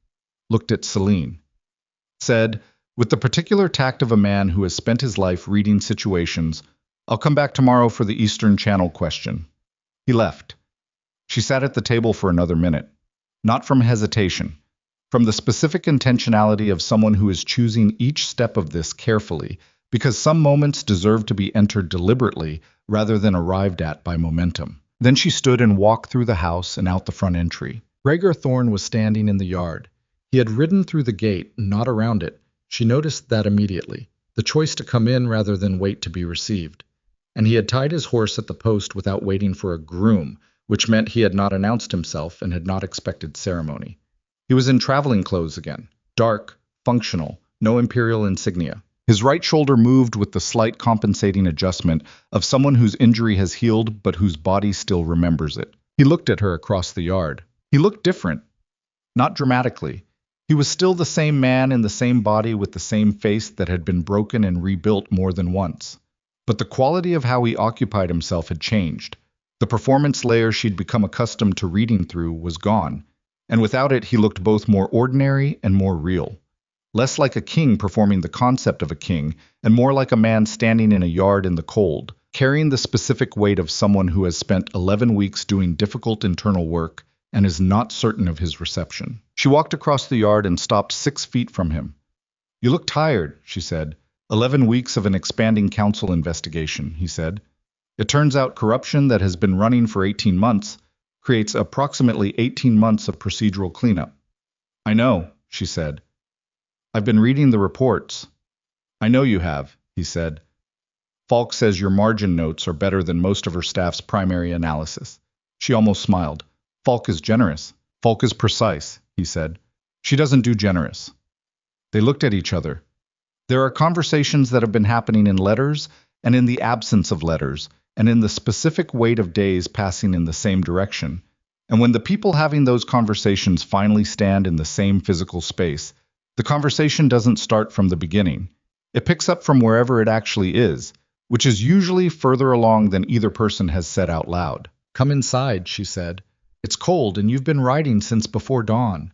looked at Selene, said, with the particular tact of a man who has spent his life reading situations, "I'll come back tomorrow for the Eastern Channel question." He left. She sat at the table for another minute, not from hesitation, from the specific intentionality of someone who is choosing each step of this carefully, because some moments deserve to be entered deliberately rather than arrived at by momentum. Then she stood and walked through the house and out the front entry. Rhaegar Thorne was standing in the yard. He had ridden through the gate, not around it. She noticed that immediately, the choice to come in rather than wait to be received. And he had tied his horse at the post without waiting for a groom, which meant he had not announced himself and had not expected ceremony. He was in traveling clothes again, dark, functional, no imperial insignia. His right shoulder moved with the slight compensating adjustment of someone whose injury has healed but whose body still remembers it. He looked at her across the yard. He looked different. Not dramatically. He was still the same man in the same body with the same face that had been broken and rebuilt more than once. But the quality of how he occupied himself had changed. The performance layer she'd become accustomed to reading through was gone, and without it he looked both more ordinary and more real. Less like a king performing the concept of a king, and more like a man standing in a yard in the cold, carrying the specific weight of someone who has spent 11 weeks doing difficult internal work and is not certain of his reception. She walked across the yard and stopped 6 feet from him. "You look tired," she said. 11 weeks of an expanding council investigation," he said. "It turns out corruption that has been running for 18 months creates approximately 18 months of procedural cleanup." "I know," she said. "I've been reading the reports." "I know you have," he said. "Falk says your margin notes are better than most of her staff's primary analysis." She almost smiled. "Falk is generous. Falk is precise," he said. "She doesn't do generous." They looked at each other. There are conversations that have been happening in letters and in the absence of letters, and in the specific weight of days passing in the same direction. And when the people having those conversations finally stand in the same physical space, the conversation doesn't start from the beginning. It picks up from wherever it actually is, which is usually further along than either person has said out loud. "Come inside," she said. "It's cold and you've been riding since before dawn."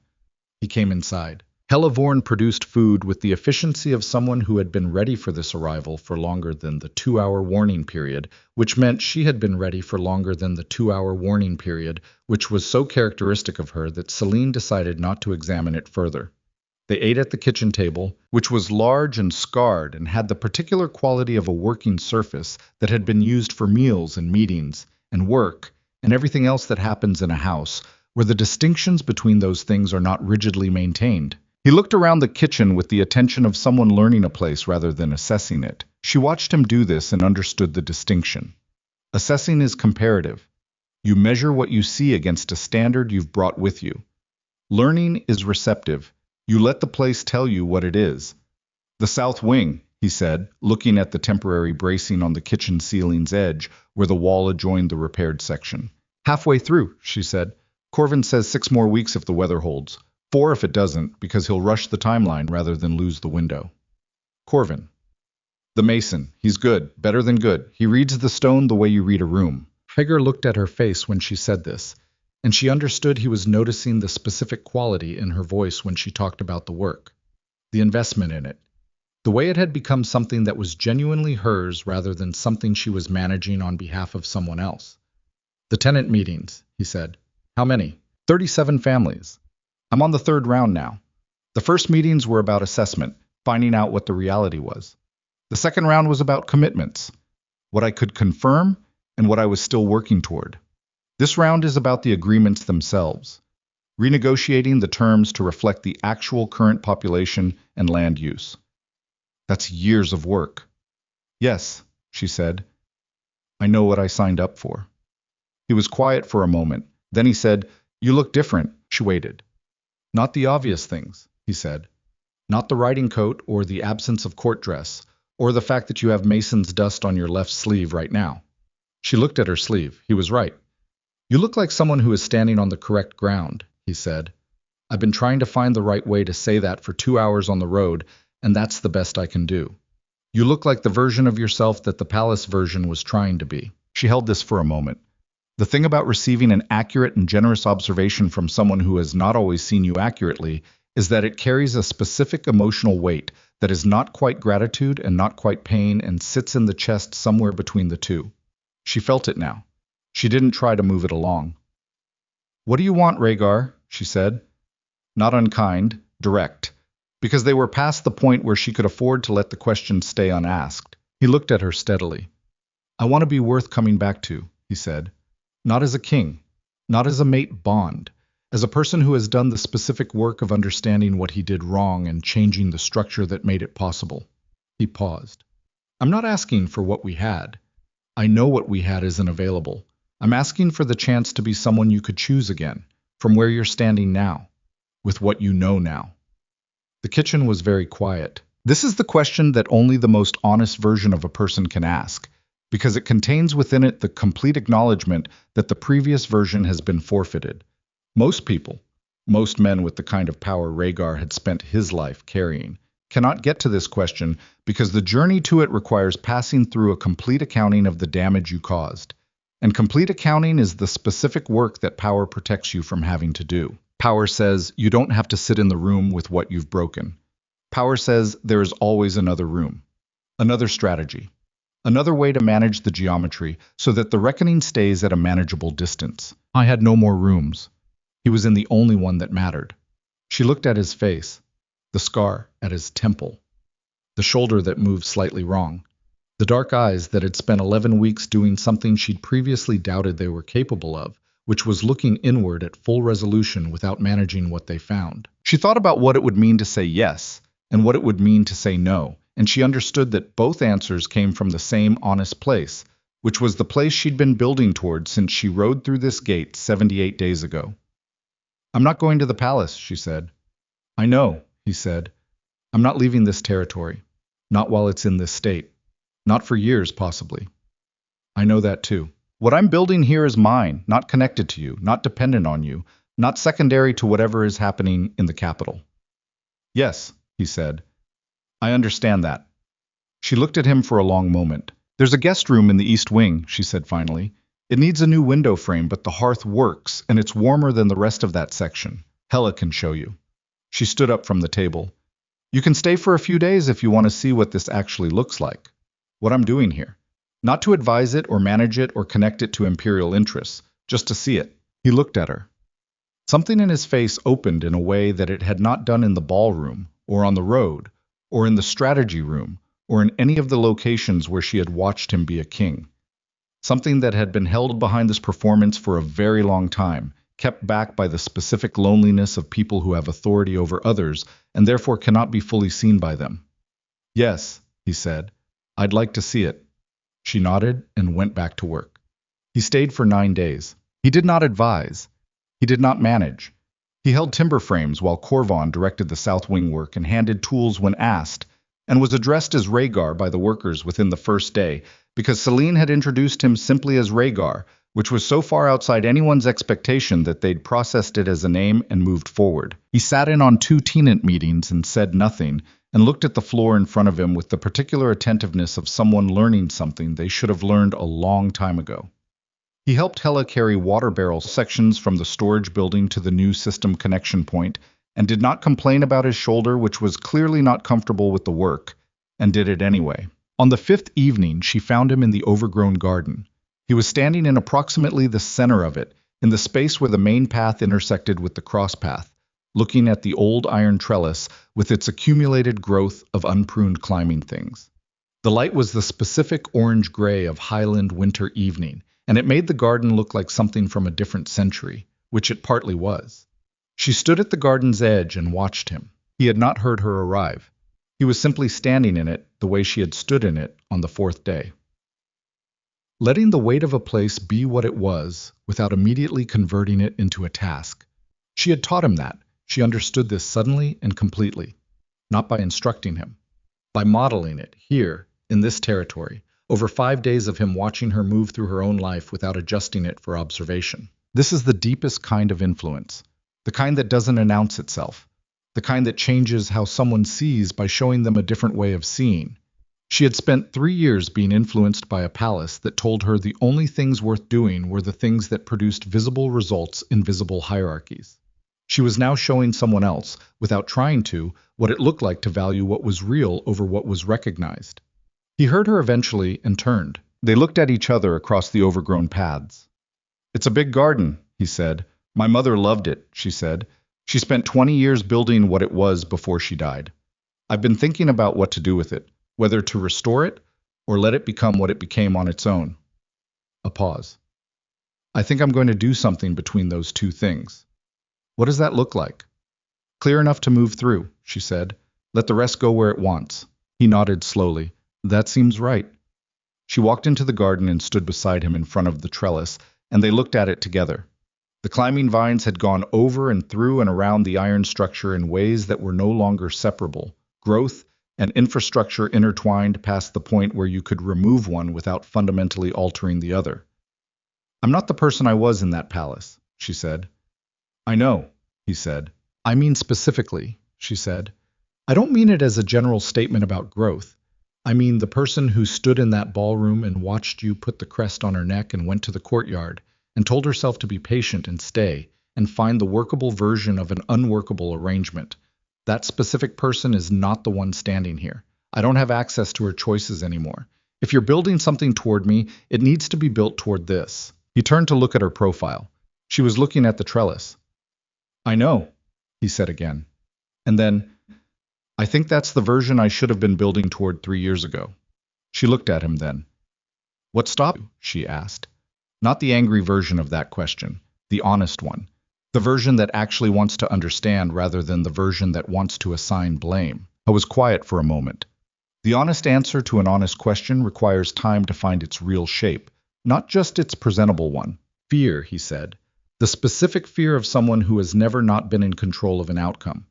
He came inside. Helavorn produced food with the efficiency of someone who had been ready for this arrival for longer than the 2-hour warning period, which meant she had been ready for longer than the 2-hour warning period, which was so characteristic of her that Selene decided not to examine it further. They ate at the kitchen table, which was large and scarred and had the particular quality of a working surface that had been used for meals and meetings and work and everything else that happens in a house, where the distinctions between those things are not rigidly maintained. He looked around the kitchen with the attention of someone learning a place rather than assessing it. She watched him do this and understood the distinction. Assessing is comparative. You measure what you see against a standard you've brought with you. Learning is receptive. You let the place tell you what it is. The south wing, he said, looking at the temporary bracing on the kitchen ceiling's edge where the wall adjoined the repaired section. Halfway through, she said. Corvin says 6 more weeks if the weather holds. 4 if it doesn't, because he'll rush the timeline rather than lose the window. Corvin. The mason. He's good. Better than good. He reads the stone the way you read a room. Hagar looked at her face when she said this, and she understood he was noticing the specific quality in her voice when she talked about the work. The investment in it. The way it had become something that was genuinely hers rather than something she was managing on behalf of someone else. The tenant meetings, he said. How many? 37 families. I'm on the 3rd round now. The first meetings were about assessment, finding out what the reality was. The second round was about commitments, what I could confirm and what I was still working toward. This round is about the agreements themselves, renegotiating the terms to reflect the actual current population and land use. That's years of work. Yes, she said. I know what I signed up for. He was quiet for a moment. Then he said, You look different. She waited. Not the obvious things, he said. Not the riding coat or the absence of court dress, or the fact that you have mason's dust on your left sleeve right now. She looked at her sleeve. He was right. You look like someone who is standing on the correct ground, he said. I've been trying to find the right way to say that for 2 hours on the road, and that's the best I can do. You look like the version of yourself that the palace version was trying to be. She held this for a moment. The thing about receiving an accurate and generous observation from someone who has not always seen you accurately is that it carries a specific emotional weight that is not quite gratitude and not quite pain and sits in the chest somewhere between the two. She felt it now. She didn't try to move it along. What do you want, Rhaegar? She said. Not unkind, direct, because they were past the point where she could afford to let the question stay unasked. He looked at her steadily. I want to be worth coming back to, he said. Not as a king, not as a mate bond, as a person who has done the specific work of understanding what he did wrong and changing the structure that made it possible. He paused. I'm not asking for what we had. I know what we had isn't available. I'm asking for the chance to be someone you could choose again, from where you're standing now, with what you know now. The kitchen was very quiet. This is the question that only the most honest version of a person can ask, because it contains within it the complete acknowledgement that the previous version has been forfeited. Most people, most men with the kind of power Rhaegar had spent his life carrying, cannot get to this question because the journey to it requires passing through a complete accounting of the damage you caused. And complete accounting is the specific work that power protects you from having to do. Power says you don't have to sit in the room with what you've broken. Power says there is always another room, another strategy, another way to manage the geometry so that the reckoning stays at a manageable distance. I had no more rooms. He was in the only one that mattered. She looked at his face, the scar at his temple, the shoulder that moved slightly wrong, the dark eyes that had spent 11 weeks doing something she'd previously doubted they were capable of, which was looking inward at full resolution without managing what they found. She thought about what it would mean to say yes, and what it would mean to say no, and she understood that both answers came from the same honest place, which was the place she'd been building toward since she rode through this gate 78 days ago. I'm not going to the palace, she said. I know, he said. I'm not leaving this territory. Not while it's in this state. Not for years, possibly. I know that too. What I'm building here is mine, not connected to you, not dependent on you, not secondary to whatever is happening in the capital. Yes, he said. I understand that. She looked at him for a long moment. There's a guest room in the east wing, she said finally. It needs a new window frame, but the hearth works, and it's warmer than the rest of that section. Hela can show you. She stood up from the table. You can stay for a few days if you want to see what this actually looks like. What I'm doing here. Not to advise it or manage it or connect it to imperial interests, just to see it. He looked at her. Something in his face opened in a way that it had not done in the ballroom, or on the road, or in the strategy room, or in any of the locations where she had watched him be a king. Something that had been held behind this performance for a very long time, kept back by the specific loneliness of people who have authority over others and therefore cannot be fully seen by them. Yes, he said. I'd like to see it. She nodded and went back to work. He stayed for 9 days. He did not advise. He did not manage. He held timber frames while Corvon directed the south wing work and handed tools when asked, and was addressed as Rhaegar by the workers within the first day, because Selene had introduced him simply as Rhaegar, which was so far outside anyone's expectation that they'd processed it as a name and moved forward. He sat in on 2 tenant meetings and said nothing, and looked at the floor in front of him with the particular attentiveness of someone learning something they should have learned a long time ago. He helped Hela carry water barrel sections from the storage building to the new system connection point, and did not complain about his shoulder, which was clearly not comfortable with the work, and did it anyway. On the 5th evening, she found him in the overgrown garden. He was standing in approximately the center of it, in the space where the main path intersected with the cross path, looking at the old iron trellis with its accumulated growth of unpruned climbing things. The light was the specific orange-gray of Highland winter evening, and it made the garden look like something from a different century, which it partly was. She stood at the garden's edge and watched him. He had not heard her arrive. He was simply standing in it the way she had stood in it on the 4th day. Letting the weight of a place be what it was, without immediately converting it into a task. She had taught him that. She understood this suddenly and completely, not by instructing him, by modeling it here, in this territory, over 5 days of him watching her move through her own life without adjusting it for observation. This is the deepest kind of influence, the kind that doesn't announce itself, the kind that changes how someone sees by showing them a different way of seeing. She had spent 3 years being influenced by a palace that told her the only things worth doing were the things that produced visible results in visible hierarchies. She was now showing someone else, without trying to, what it looked like to value what was real over what was recognized. He heard her eventually and turned. They looked at each other across the overgrown paths. "It's a big garden," he said. "My mother loved it," she said. "She spent 20 years building what it was before she died. I've been thinking about what to do with it, whether to restore it or let it become what it became on its own." A pause. "I think I'm going to do something between those 2 things." "What does that look like?" "Clear enough to move through," she said. "Let the rest go where it wants." He nodded slowly. "That seems right." She walked into the garden and stood beside him in front of the trellis, and they looked at it together. The climbing vines had gone over and through and around the iron structure in ways that were no longer separable. Growth and infrastructure intertwined past the point where you could remove one without fundamentally altering the other. "I'm not the person I was in that palace," she said. "I know," he said. "I mean specifically," she said. "I don't mean it as a general statement about growth. I mean the person who stood in that ballroom and watched you put the crest on her neck and went to the courtyard and told herself to be patient and stay and find the workable version of an unworkable arrangement. That specific person is not the one standing here. I don't have access to her choices anymore. If you're building something toward me, it needs to be built toward this." He turned to look at her profile. She was looking at the trellis. "I know," he said again. And then, "I think that's the version I should have been building toward 3 years ago." She looked at him then. "What stopped you?" she asked. Not the angry version of that question, the honest one. The version that actually wants to understand rather than the version that wants to assign blame. I was quiet for a moment. The honest answer to an honest question requires time to find its real shape, not just its presentable one. "Fear," he said. "The specific fear of someone who has never not been in control of an outcome.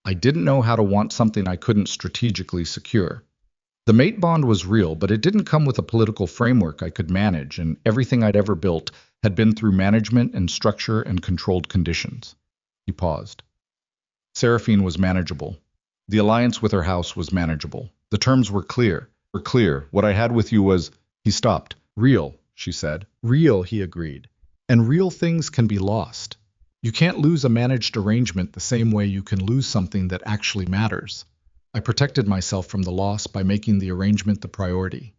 I didn't know how to want something I couldn't strategically secure. The mate bond was real, but it didn't come with a political framework I could manage, and everything I'd ever built had been through management and structure and controlled conditions." He paused. Seraphine was manageable. The alliance with her house was manageable. The terms were clear. What I had with you was... He stopped. "Real," she said. "Real," he agreed. "And real things can be lost. You can't lose a managed arrangement the same way you can lose something that actually matters. I protected myself from the loss by making the arrangement the priority."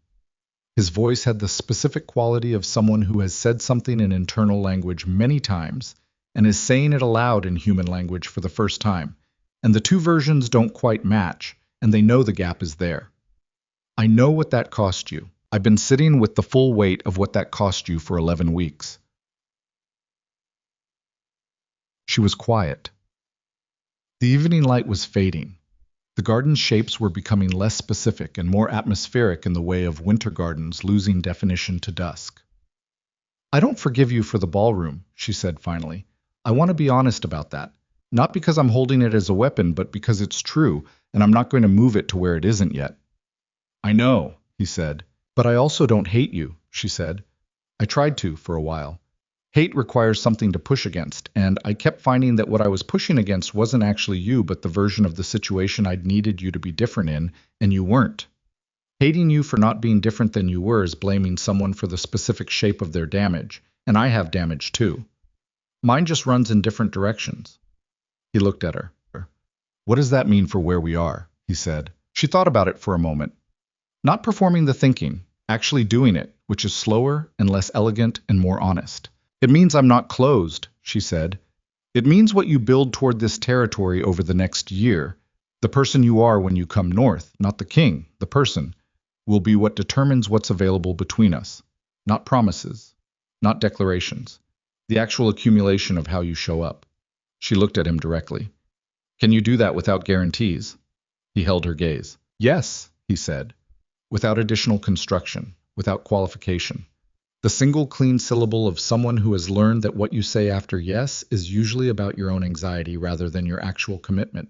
His voice had the specific quality of someone who has said something in internal language many times and is saying it aloud in human language for the first time, and the 2 versions don't quite match, and they know the gap is there. "I know what that cost you. I've been sitting with the full weight of what that cost you for 11 weeks. She was quiet. The evening light was fading. The garden's shapes were becoming less specific and more atmospheric in the way of winter gardens losing definition to dusk. I don't forgive you for the ballroom, she said finally. I want to be honest about that. Not because I'm holding it as a weapon, but because it's true, and I'm not going to move it to where it isn't yet. I know, he said. But I also don't hate you, she said. I tried to for a while. Hate requires something to push against, and I kept finding that what I was pushing against wasn't actually you, but the version of the situation I'd needed you to be different in, and you weren't. Hating you for not being different than you were is blaming someone for the specific shape of their damage, and I have damage too. Mine just runs in different directions. He looked at her. What does that mean for where we are? He said. She thought about it for a moment. Not performing the thinking, actually doing it, which is slower and less elegant and more honest. It means I'm not closed, she said. It means what you build toward this territory over the next year, the person you are when you come north, not the king, the person, will be what determines what's available between us. Not promises, not declarations. The actual accumulation of how you show up. She looked at him directly. Can you do that without guarantees? He held her gaze. Yes, he said. Without additional construction, without qualification. The single clean syllable of someone who has learned that what you say after yes is usually about your own anxiety rather than your actual commitment.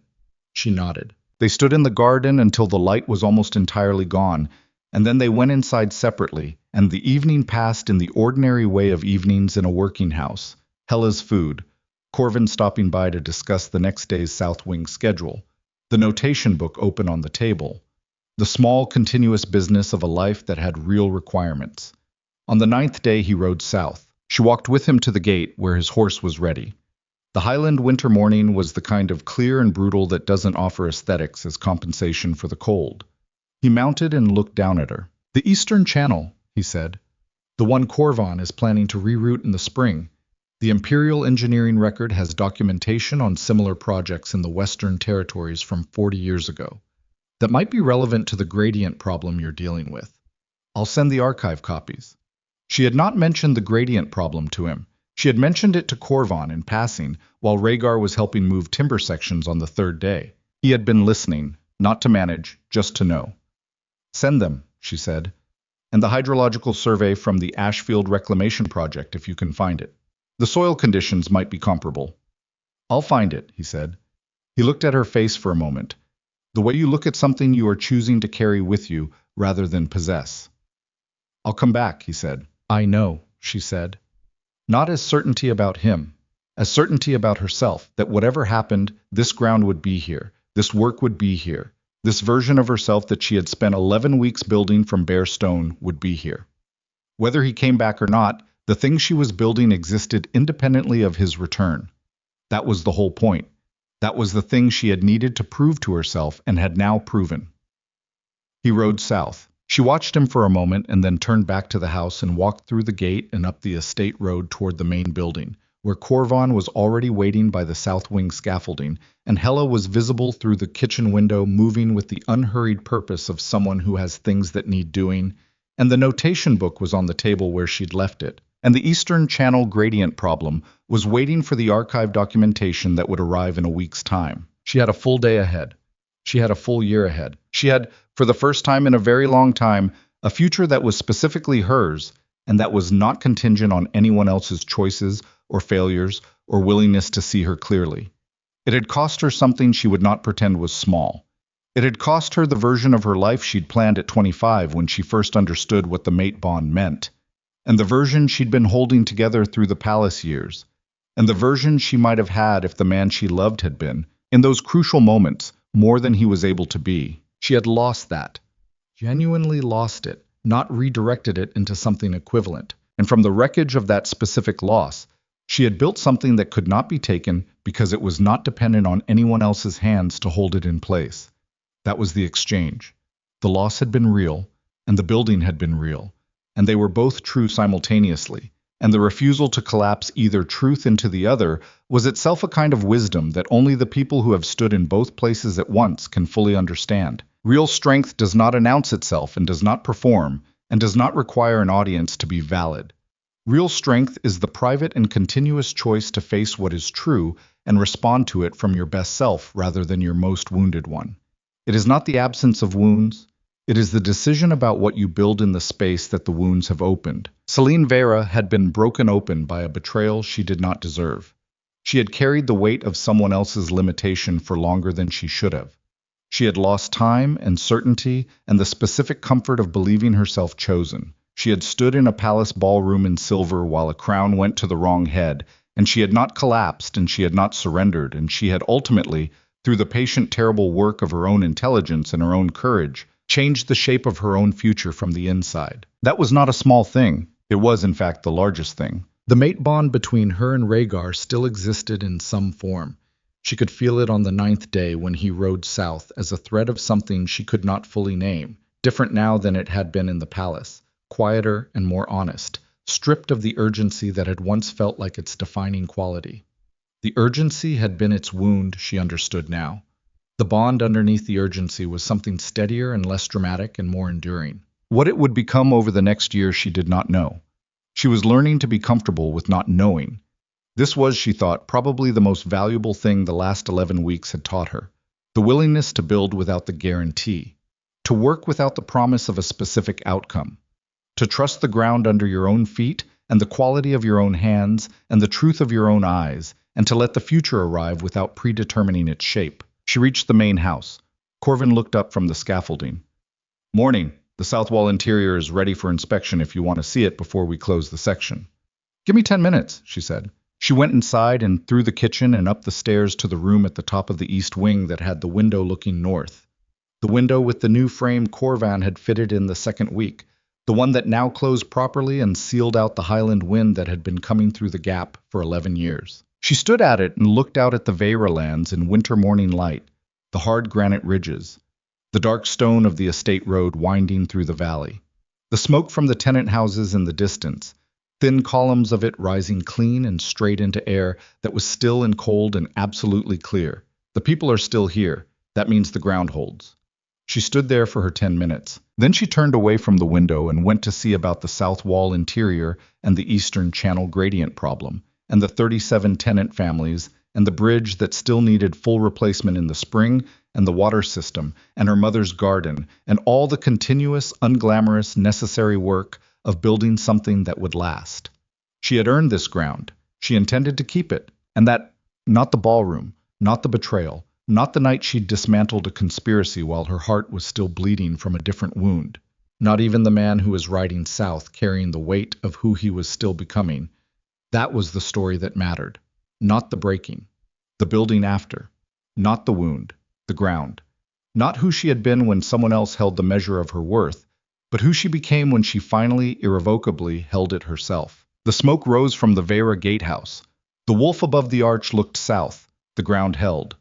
She nodded. They stood in the garden until the light was almost entirely gone, and then they went inside separately, and the evening passed in the ordinary way of evenings in a working house. Hella's food, Corvin stopping by to discuss the next day's South Wing schedule, the notation book open on the table, the small continuous business of a life that had real requirements. On the 9th day he rode south. She walked with him to the gate where his horse was ready. The Highland winter morning was the kind of clear and brutal that doesn't offer aesthetics as compensation for the cold. He mounted and looked down at her. The Eastern Channel, he said. The one Corvin is planning to reroute in the spring. The Imperial Engineering Record has documentation on similar projects in the Western Territories from 40 years ago. That might be relevant to the gradient problem you're dealing with. I'll send the archive copies. She had not mentioned the gradient problem to him. She had mentioned it to Corvin in passing while Rhaegar was helping move timber sections on the 3rd day. He had been listening, not to manage, just to know. Send them, she said, and the hydrological survey from the Ashfield Reclamation Project if you can find it. The soil conditions might be comparable. I'll find it, he said. He looked at her face for a moment. The way you look at something you are choosing to carry with you rather than possess. I'll come back, he said. I know, she said. Not as certainty about him, as certainty about herself, that whatever happened, this ground would be here, this work would be here, this version of herself that she had spent 11 weeks building from bare stone would be here. Whether he came back or not, the thing she was building existed independently of his return. That was the whole point. That was the thing she had needed to prove to herself and had now proven. He rode south. She watched him for a moment and then turned back to the house and walked through the gate and up the estate road toward the main building, where Corvin was already waiting by the south wing scaffolding, and Hella was visible through the kitchen window moving with the unhurried purpose of someone who has things that need doing, and the notation book was on the table where she'd left it, and the Eastern Channel gradient problem was waiting for the archive documentation that would arrive in a week's time. She had a full day ahead. She had a full year ahead. She had, for the first time in a very long time, a future that was specifically hers, and that was not contingent on anyone else's choices or failures or willingness to see her clearly. It had cost her something she would not pretend was small. It had cost her the version of her life she'd planned at 25 when she first understood what the mate bond meant, and the version she'd been holding together through the palace years, and the version she might have had if the man she loved had been, in those crucial moments, more than he was able to be. She had lost that. Genuinely lost it, not redirected it into something equivalent. And from the wreckage of that specific loss, she had built something that could not be taken because it was not dependent on anyone else's hands to hold it in place. That was the exchange. The loss had been real, and the building had been real, and they were both true simultaneously. And the refusal to collapse either truth into the other was itself a kind of wisdom that only the people who have stood in both places at once can fully understand. Real strength does not announce itself and does not perform, and does not require an audience to be valid. Real strength is the private and continuous choice to face what is true and respond to it from your best self rather than your most wounded one. It is not the absence of wounds. It is the decision about what you build in the space that the wounds have opened. Selene Veyra had been broken open by a betrayal she did not deserve. She had carried the weight of someone else's limitation for longer than she should have. She had lost time and certainty and the specific comfort of believing herself chosen. She had stood in a palace ballroom in silver while a crown went to the wrong head, and she had not collapsed and she had not surrendered, and she had ultimately, through the patient, terrible work of her own intelligence and her own courage, changed the shape of her own future from the inside. That was not a small thing. It was, in fact, the largest thing. The mate bond between her and Rhaegar still existed in some form. She could feel it on the 9th day when he rode south as a thread of something she could not fully name, different now than it had been in the palace, quieter and more honest, stripped of the urgency that had once felt like its defining quality. The urgency had been its wound, she understood now. The bond underneath the urgency was something steadier and less dramatic and more enduring. What it would become over the next year she did not know. She was learning to be comfortable with not knowing. This was, she thought, probably the most valuable thing the last 11 weeks had taught her. The willingness to build without the guarantee. To work without the promise of a specific outcome. To trust the ground under your own feet and the quality of your own hands and the truth of your own eyes, and to let the future arrive without predetermining its shape. She reached the main house. Corvin looked up from the scaffolding. "Morning. The south wall interior is ready for inspection if you want to see it before we close the section." "Give me 10 minutes," she said. She went inside and through the kitchen and up the stairs to the room at the top of the east wing that had the window looking north. The window with the new frame Corvan had fitted in the second week, the one that now closed properly and sealed out the highland wind that had been coming through the gap for 11 years. She stood at it and looked out at the Veyra lands in winter morning light, the hard granite ridges, the dark stone of the estate road winding through the valley, the smoke from the tenant houses in the distance, thin columns of it rising clean and straight into air that was still and cold and absolutely clear. The people are still here. That means the ground holds. She stood there for her 10 minutes. Then she turned away from the window and went to see about the south wall interior and the eastern channel gradient problem, and the 37 tenant families, and the bridge that still needed full replacement in the spring, and the water system, and her mother's garden, and all the continuous, unglamorous, necessary work of building something that would last. She had earned this ground. She intended to keep it, and that, not the ballroom, not the betrayal, not the night she'd dismantled a conspiracy while her heart was still bleeding from a different wound, not even the man who was riding south carrying the weight of who he was still becoming. That was the story that mattered, not the breaking, the building after, not the wound, the ground, not who she had been when someone else held the measure of her worth, but who she became when she finally, irrevocably, held it herself. The smoke rose from the Veyra gatehouse. The wolf above the arch looked south, the ground held.